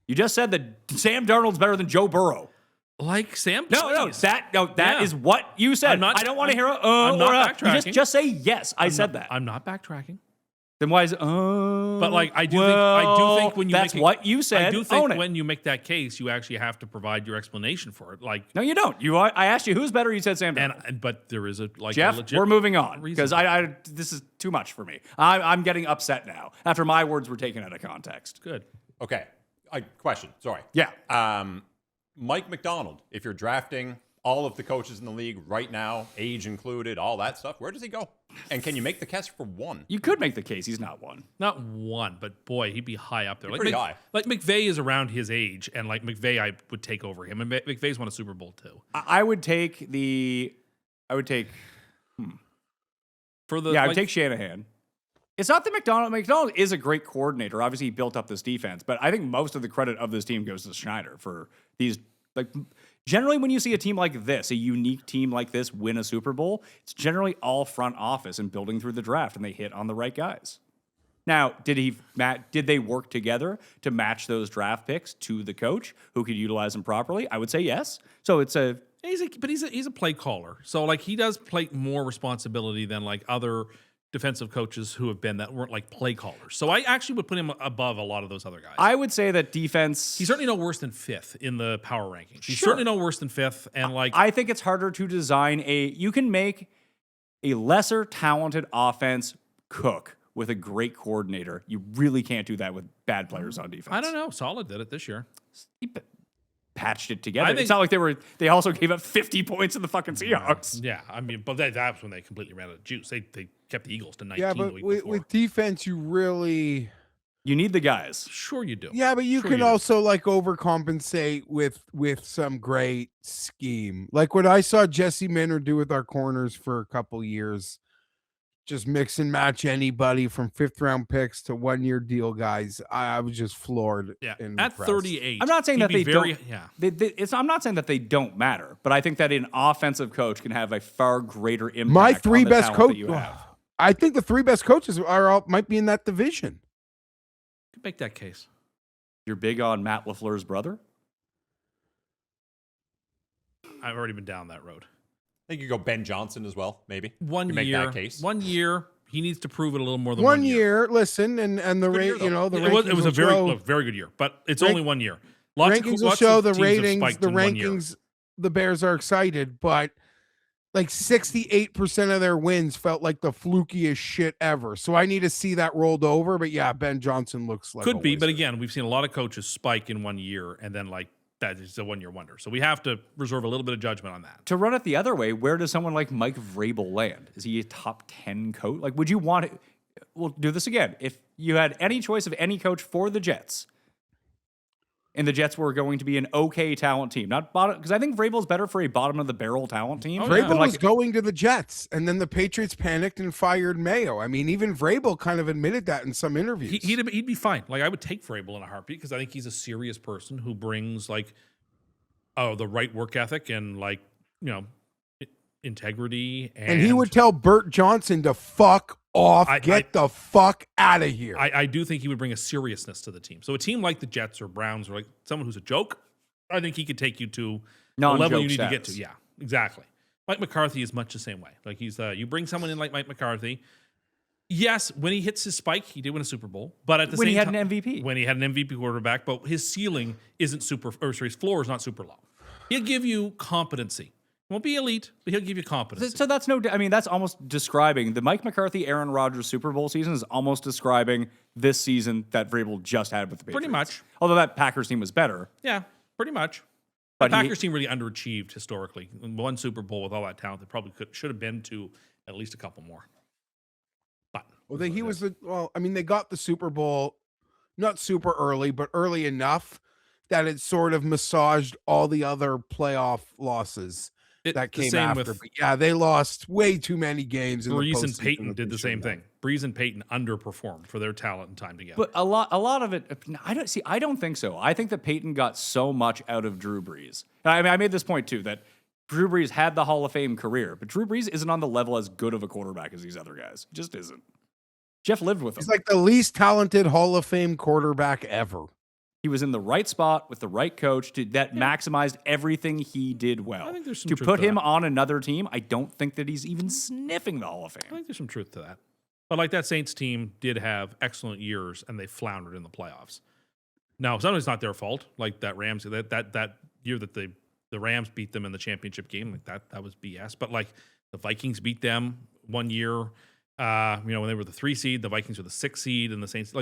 S1: You just said that Sam Darnold's better than Joe Burrow.
S2: Like Sam.
S1: No,
S2: please.
S1: that
S2: Yeah.
S1: is what you said.
S2: I'm not-
S1: I don't want to hear
S2: I'm not backtracking.
S1: You just say yes. I said that.
S2: I'm not backtracking.
S1: Then why is it?
S2: But like I do think when you
S1: that's
S2: make
S1: what you said.
S2: I do think
S1: Own it.
S2: when you make that case, you actually have to provide your explanation for it. Like
S1: No, you don't. I asked you who's better. You said Sam Darnold.
S2: but there is a like
S1: Jeff,
S2: a legit
S1: we're moving on
S2: reason.
S1: because I this is too much for me. I'm getting upset now after my words were taken out of context.
S2: Good.
S5: Okay. Question. Sorry.
S1: Yeah.
S5: Mike McDonald, if you're drafting all of the coaches in the league right now, age included, all that stuff, where does he go? And can you make the case for one?
S1: You could make the case he's not one.
S2: Not one, but boy, he'd be high up there.
S5: He's pretty high.
S2: Like McVay is around his age, and like McVay, I would take over him. And McVay's won a Super Bowl too.
S1: I would take
S2: For the
S1: I would take Shanahan. It's not that McDonald. McDonald is a great coordinator. Obviously, he built up this defense, but I think most of the credit of this team goes to Schneider for these. Like, generally, when you see a team like this, a unique team like this, win a Super Bowl, it's generally all front office and building through the draft, and they hit on the right guys. Now, did they work together to match those draft picks to the coach who could utilize them properly? I would say yes. So it's a
S2: he's a play caller. So like he does play more responsibility than like other defensive coaches who have been that weren't like play callers. So I actually would put him above a lot of those other guys.
S1: I would say that defense.
S2: He's certainly no worse than fifth in the power rankings. He's
S1: Sure.
S2: certainly no worse than fifth. And like
S1: I think it's harder to design you can make a lesser talented offense cook with a great coordinator. You really can't do that with bad players on defense.
S2: I don't know. Solid did it this year.
S1: He patched it together.
S2: I think-
S1: It's not like they also gave up 50 points in the fucking Seahawks.
S2: Yeah, I mean, but that's when they completely ran out of juice. They kept the Eagles to 19
S4: Yeah,
S2: the
S4: but
S2: week
S4: with,
S2: before.
S4: with defense, you really.
S1: You need the guys.
S2: Sure you do.
S4: Yeah, but you
S2: Sure
S4: can
S2: you do.
S4: also like overcompensate with some great scheme. Like what I saw Jesse Minter do with our corners for a couple years, just mix and match anybody from 5th round picks to 1-year deal guys. I was just floored.
S2: Yeah,
S4: and
S2: at
S4: impressed.
S2: 38.
S1: I'm not saying
S2: he'd
S1: that
S2: be
S1: they
S2: very,
S1: don't.
S2: Yeah.
S1: I'm not saying that they don't matter, but I think that an offensive coach can have a far greater impact.
S4: My
S1: on
S4: 3
S1: the
S4: best
S1: talent
S4: coach.
S1: that you have.
S4: I think the 3 best coaches might be in that division.
S2: Could make that case.
S1: You're big on Matt LaFleur's brother.
S2: I've already been down that road.
S5: I think you go Ben Johnson as well, maybe.
S2: One
S5: You make
S2: year.
S5: that case.
S2: 1 year. He needs to prove it a little more than
S4: 1 year. Listen, and the
S5: Good year,
S4: rate,
S5: though.
S4: you know, the
S2: It was
S4: rankings
S2: a
S4: will show,
S2: very good year, but it's
S4: Rank-
S2: only 1 year. Lots
S4: rankings
S2: of,
S4: will
S2: lots
S4: show
S2: of
S4: the
S2: teams have
S4: ratings.
S2: spiked
S4: The
S2: in 1 year.
S4: rankings. The Bears are excited, but like 68% of their wins felt like the flukiest shit ever. So I need to see that rolled over. But yeah, Ben Johnson looks like
S2: Could
S4: a
S2: be, but
S4: wizard.
S2: again, we've seen a lot of coaches spike in 1 year, and then like that is a 1 year wonder. So we have to reserve a little bit of judgment on that.
S1: To run it the other way, where does someone like Mike Vrabel land? Is he a top 10 coach? Like, would you want it? We'll do this again. If you had any choice of any coach for the Jets, and the Jets were going to be an okay talent team, not bottom, because I think Vrabel's better for a bottom of the barrel talent team.
S2: Oh, yeah.
S4: Vrabel
S1: than
S4: was
S1: like,
S4: going to the Jets, and then the Patriots panicked and fired Mayo. I mean, even Vrabel kind of admitted that in some interviews.
S2: He'd be fine. Like I would take Vrabel in a heartbeat because I think he's a serious person who brings like the right work ethic and like integrity.
S4: And he would tell Burt Johnson to fuck off,
S2: I-
S4: get the fuck out of here.
S2: I do think he would bring a seriousness to the team. So a team like the Jets or Browns or like someone who's a joke, I think he could take you to a level
S1: Non-joke
S2: you need to get to.
S1: status.
S2: Yeah, exactly. Mike McCarthy is much the same way. Like he's you bring someone in like Mike McCarthy, Yes, when he hits his spike, he did win a Super Bowl. But at the
S1: When
S2: same
S1: he had
S2: time,
S1: an MVP.
S2: when he had an MVP quarterback, but his ceiling isn't his floor is not super low. He'll give you competency. Won't be elite, but he'll give you competency.
S1: So that's that's almost describing the Mike McCarthy, Aaron Rodgers Super Bowl season is almost describing this season that Vrabel just had with the Patriots.
S2: Pretty much.
S1: Although that Packers team was better.
S2: Yeah, pretty much.
S1: But
S2: The Packers team really underachieved historically. One Super Bowl with all that talent, they probably should have been to at least a couple more. But
S4: they got the Super Bowl not super early, but early enough that it sort of massaged all the other playoff losses that came after. But yeah, they lost way too many games.
S2: Breeze and Peyton did the same thing. Breeze and Peyton underperformed for their talent and time together.
S1: But a lot of it, I don't think so. I think that Peyton got so much out of Drew Brees. I mean, I made this point too, that Drew Brees had the Hall of Fame career, but Drew Brees isn't on the level as good of a quarterback as these other guys. He just isn't. Jeff lived with him.
S4: He's like the least talented Hall of Fame quarterback ever.
S1: He was in the right spot with the right coach that maximized everything he did well.
S2: I think there's some
S1: to
S2: truth
S1: put
S2: to
S1: him
S2: that.
S1: on another team, I don't think that he's even sniffing the Hall of
S2: I
S1: Fame.
S2: think there's some truth to that. But like that Saints team did have excellent years and they floundered in the playoffs. Now, sometimes it's not their fault. Like that Rams, that year that the Rams beat them in the championship game, like that was BS. But like the Vikings beat them one year. When they were the 3 seed, the Vikings were the 6 seed, and the Saints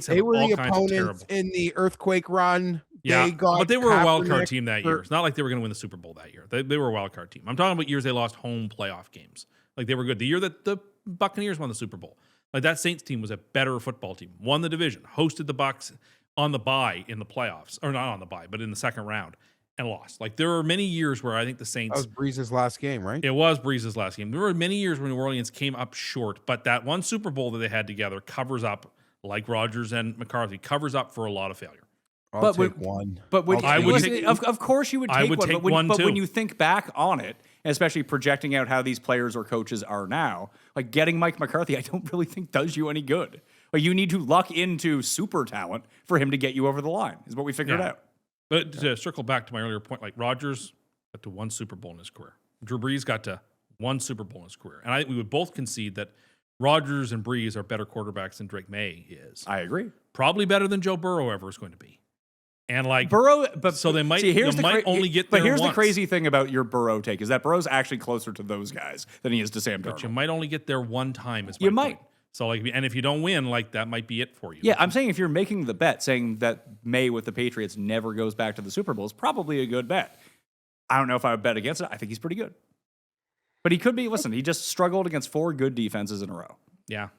S4: They were
S2: all
S4: the
S2: kinds of
S4: opponents
S2: terrible.
S4: in the earthquake run.
S2: Yeah, but they were a wild card
S4: Kaepernick
S2: team that year. It's not like they were going to win the Super Bowl that year. They were a wild card team. I'm talking about years they lost home playoff games. Like they were good. The year that the Buccaneers won the Super Bowl, like that Saints team was a better football team. Won the division, hosted the Bucs on the bye in the playoffs, or not on the bye, but in the second round, and lost. Like there were many years where I think the Saints.
S4: That was Breeze's last game, right?
S2: It was Breeze's last game. There were many years when New Orleans came up short, but that one Super Bowl that they had together covers up, like Rodgers and McCarthy, covers up for a lot of failure.
S4: I'll take one.
S1: But of course you would take one. But when you think back on it, especially projecting out how these players or coaches are now, like getting Mike McCarthy, I don't really think does you any good. Like you need to luck into super talent for him to get you over the line, is what we figured out.
S2: But to circle back to my earlier point, like Rodgers got to 1 Super Bowl in his career. Drew Brees got to 1 Super Bowl in his career. And I think we would both concede that Rodgers and Brees are better quarterbacks than Drake May is.
S1: I agree.
S2: Probably better than Joe Burrow ever is going to be. And like
S1: Burrow, but
S2: so they might only get
S1: there. But
S2: there
S1: here's
S2: once.
S1: the crazy thing about your Burrow take is that Burrow's actually closer to those guys than he is to Sam Darnold.
S2: But you might only get there one time.
S1: You might.
S2: So like, and if you don't win, like that might be it for you.
S1: Yeah, I'm saying if you're making the bet, saying that May with the Patriots never goes back to the Super Bowl is probably a good bet. I don't know if I would bet against it. I think he's pretty good. But he could be, listen, he just struggled against 4 good defenses in a row.
S2: Yeah.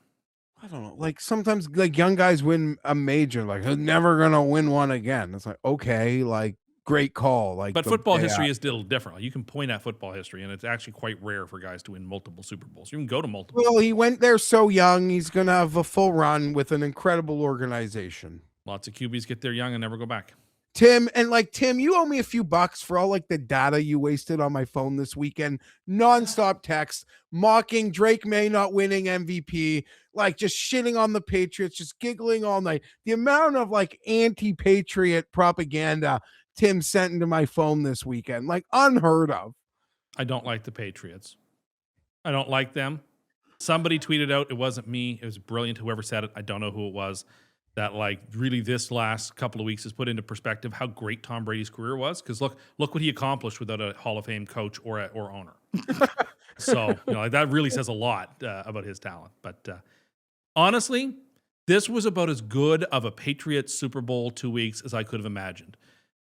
S4: I don't know. Like sometimes like young guys win a major, like they're never gonna win one again. It's like, okay, like great call. Like
S2: But football history is a little different. Like, you can point at football history, and it's actually quite rare for guys to win multiple Super Bowls. You can go to multiple.
S4: Well, he went there so young. He's gonna have a full run with an incredible organization.
S2: Lots of QBs get there young and never go back.
S4: Tim, you owe me a few bucks for all like the data you wasted on my phone this weekend. Nonstop text mocking Drake May not winning MVP, like just shitting on the Patriots, just giggling all night. The amount of like anti-patriot propaganda Tim sent into my phone this weekend, like unheard of.
S2: I don't like the Patriots. I don't like them. Somebody tweeted out, it wasn't me. It was brilliant. Whoever said it, I don't know who it was. That like really this last couple of weeks has put into perspective how great Tom Brady's career was. Because look what he accomplished without a Hall of Fame coach or owner. So like that really says a lot about his talent. But honestly, this was about as good of a Patriots Super Bowl 2 weeks as I could have imagined.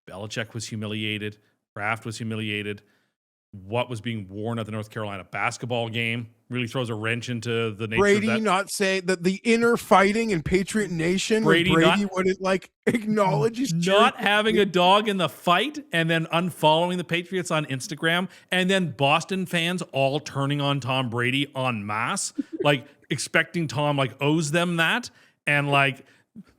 S2: Belichick was humiliated. Kraft was humiliated. What was being worn at the North Carolina basketball game really throws a wrench into the nature
S4: Brady
S2: of that.
S4: not say that the inner fighting in Patriot Nation,
S2: Brady
S4: wouldn't like acknowledge his
S2: not having a dog in the fight and then unfollowing the Patriots on Instagram, and then Boston fans all turning on Tom Brady en masse, like expecting Tom like owes them that, and like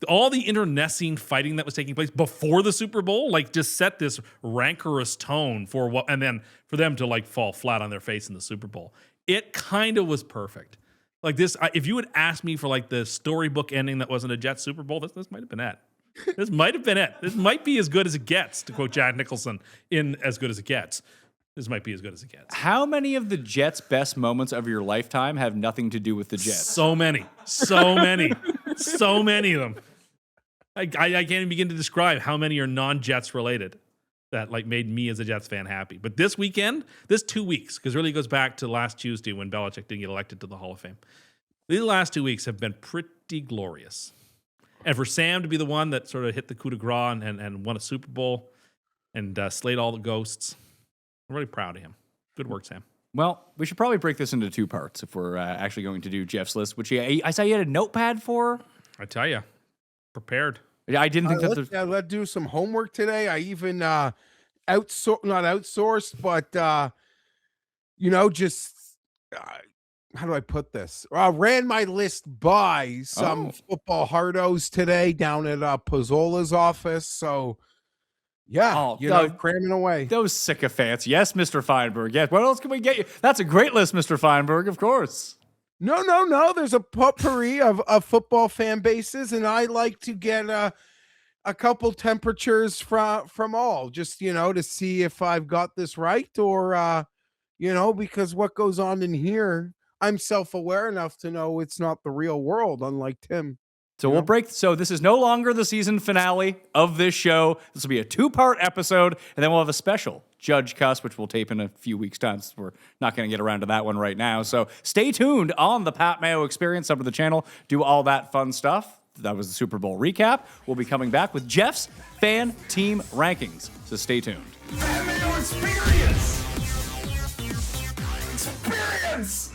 S2: all the internecine fighting that was taking place before the Super Bowl, like just set this rancorous tone for what, and then for them to like fall flat on their face in the Super Bowl. It kind of was perfect. Like this, if you had asked me for like the storybook ending that wasn't a Jets Super Bowl, this might have been it. This might have been it. This might be as good as it gets, to quote Jack Nicholson in As Good as It Gets. This might be as good as it gets.
S1: How many of the Jets' best moments of your lifetime have nothing to do with the Jets?
S2: So many, so many of them. I can't even begin to describe how many are non-Jets related that like made me as a Jets fan happy. But this weekend, this 2 weeks, because really goes back to last Tuesday when Belichick didn't get elected to the Hall of Fame. These last 2 weeks have been pretty glorious. And for Sam to be the one that sort of hit the coup de grace and won a Super Bowl and slayed all the ghosts, I'm really proud of him. Good work, Sam.
S1: Well, we should probably break this into 2 parts if we're actually going to do Jeff's list, which I saw you had a notepad for.
S2: I tell you, prepared.
S1: I didn't think that
S4: let's do some homework today. I even not outsourced, but just how do I put this? Ran my list by some football hardos today down at Pozzola's office. So yeah, cramming away.
S1: Those sycophants. Yes, Mr. Fienberg. Yes. What else can we get you? That's a great list, Mr. Fienberg, of course.
S4: No. There's a potpourri of football fan bases, and I like to get a couple temperatures from all, just to see if I've got this right, or because what goes on in here, I'm self-aware enough to know it's not the real world, unlike Tim.
S1: So we'll break. So this is no longer the season finale of this show. This will be a 2-part episode, and then we'll have a special Judge Cust, which we'll tape in a few weeks' time. So we're not going to get around to that one right now. So stay tuned on the Pat Mayo Experience up to the channel. Do all that fun stuff. That was the Super Bowl recap. We'll be coming back with Jeff's fan team rankings. So stay tuned.
S7: Pat Mayo Experience! Experience!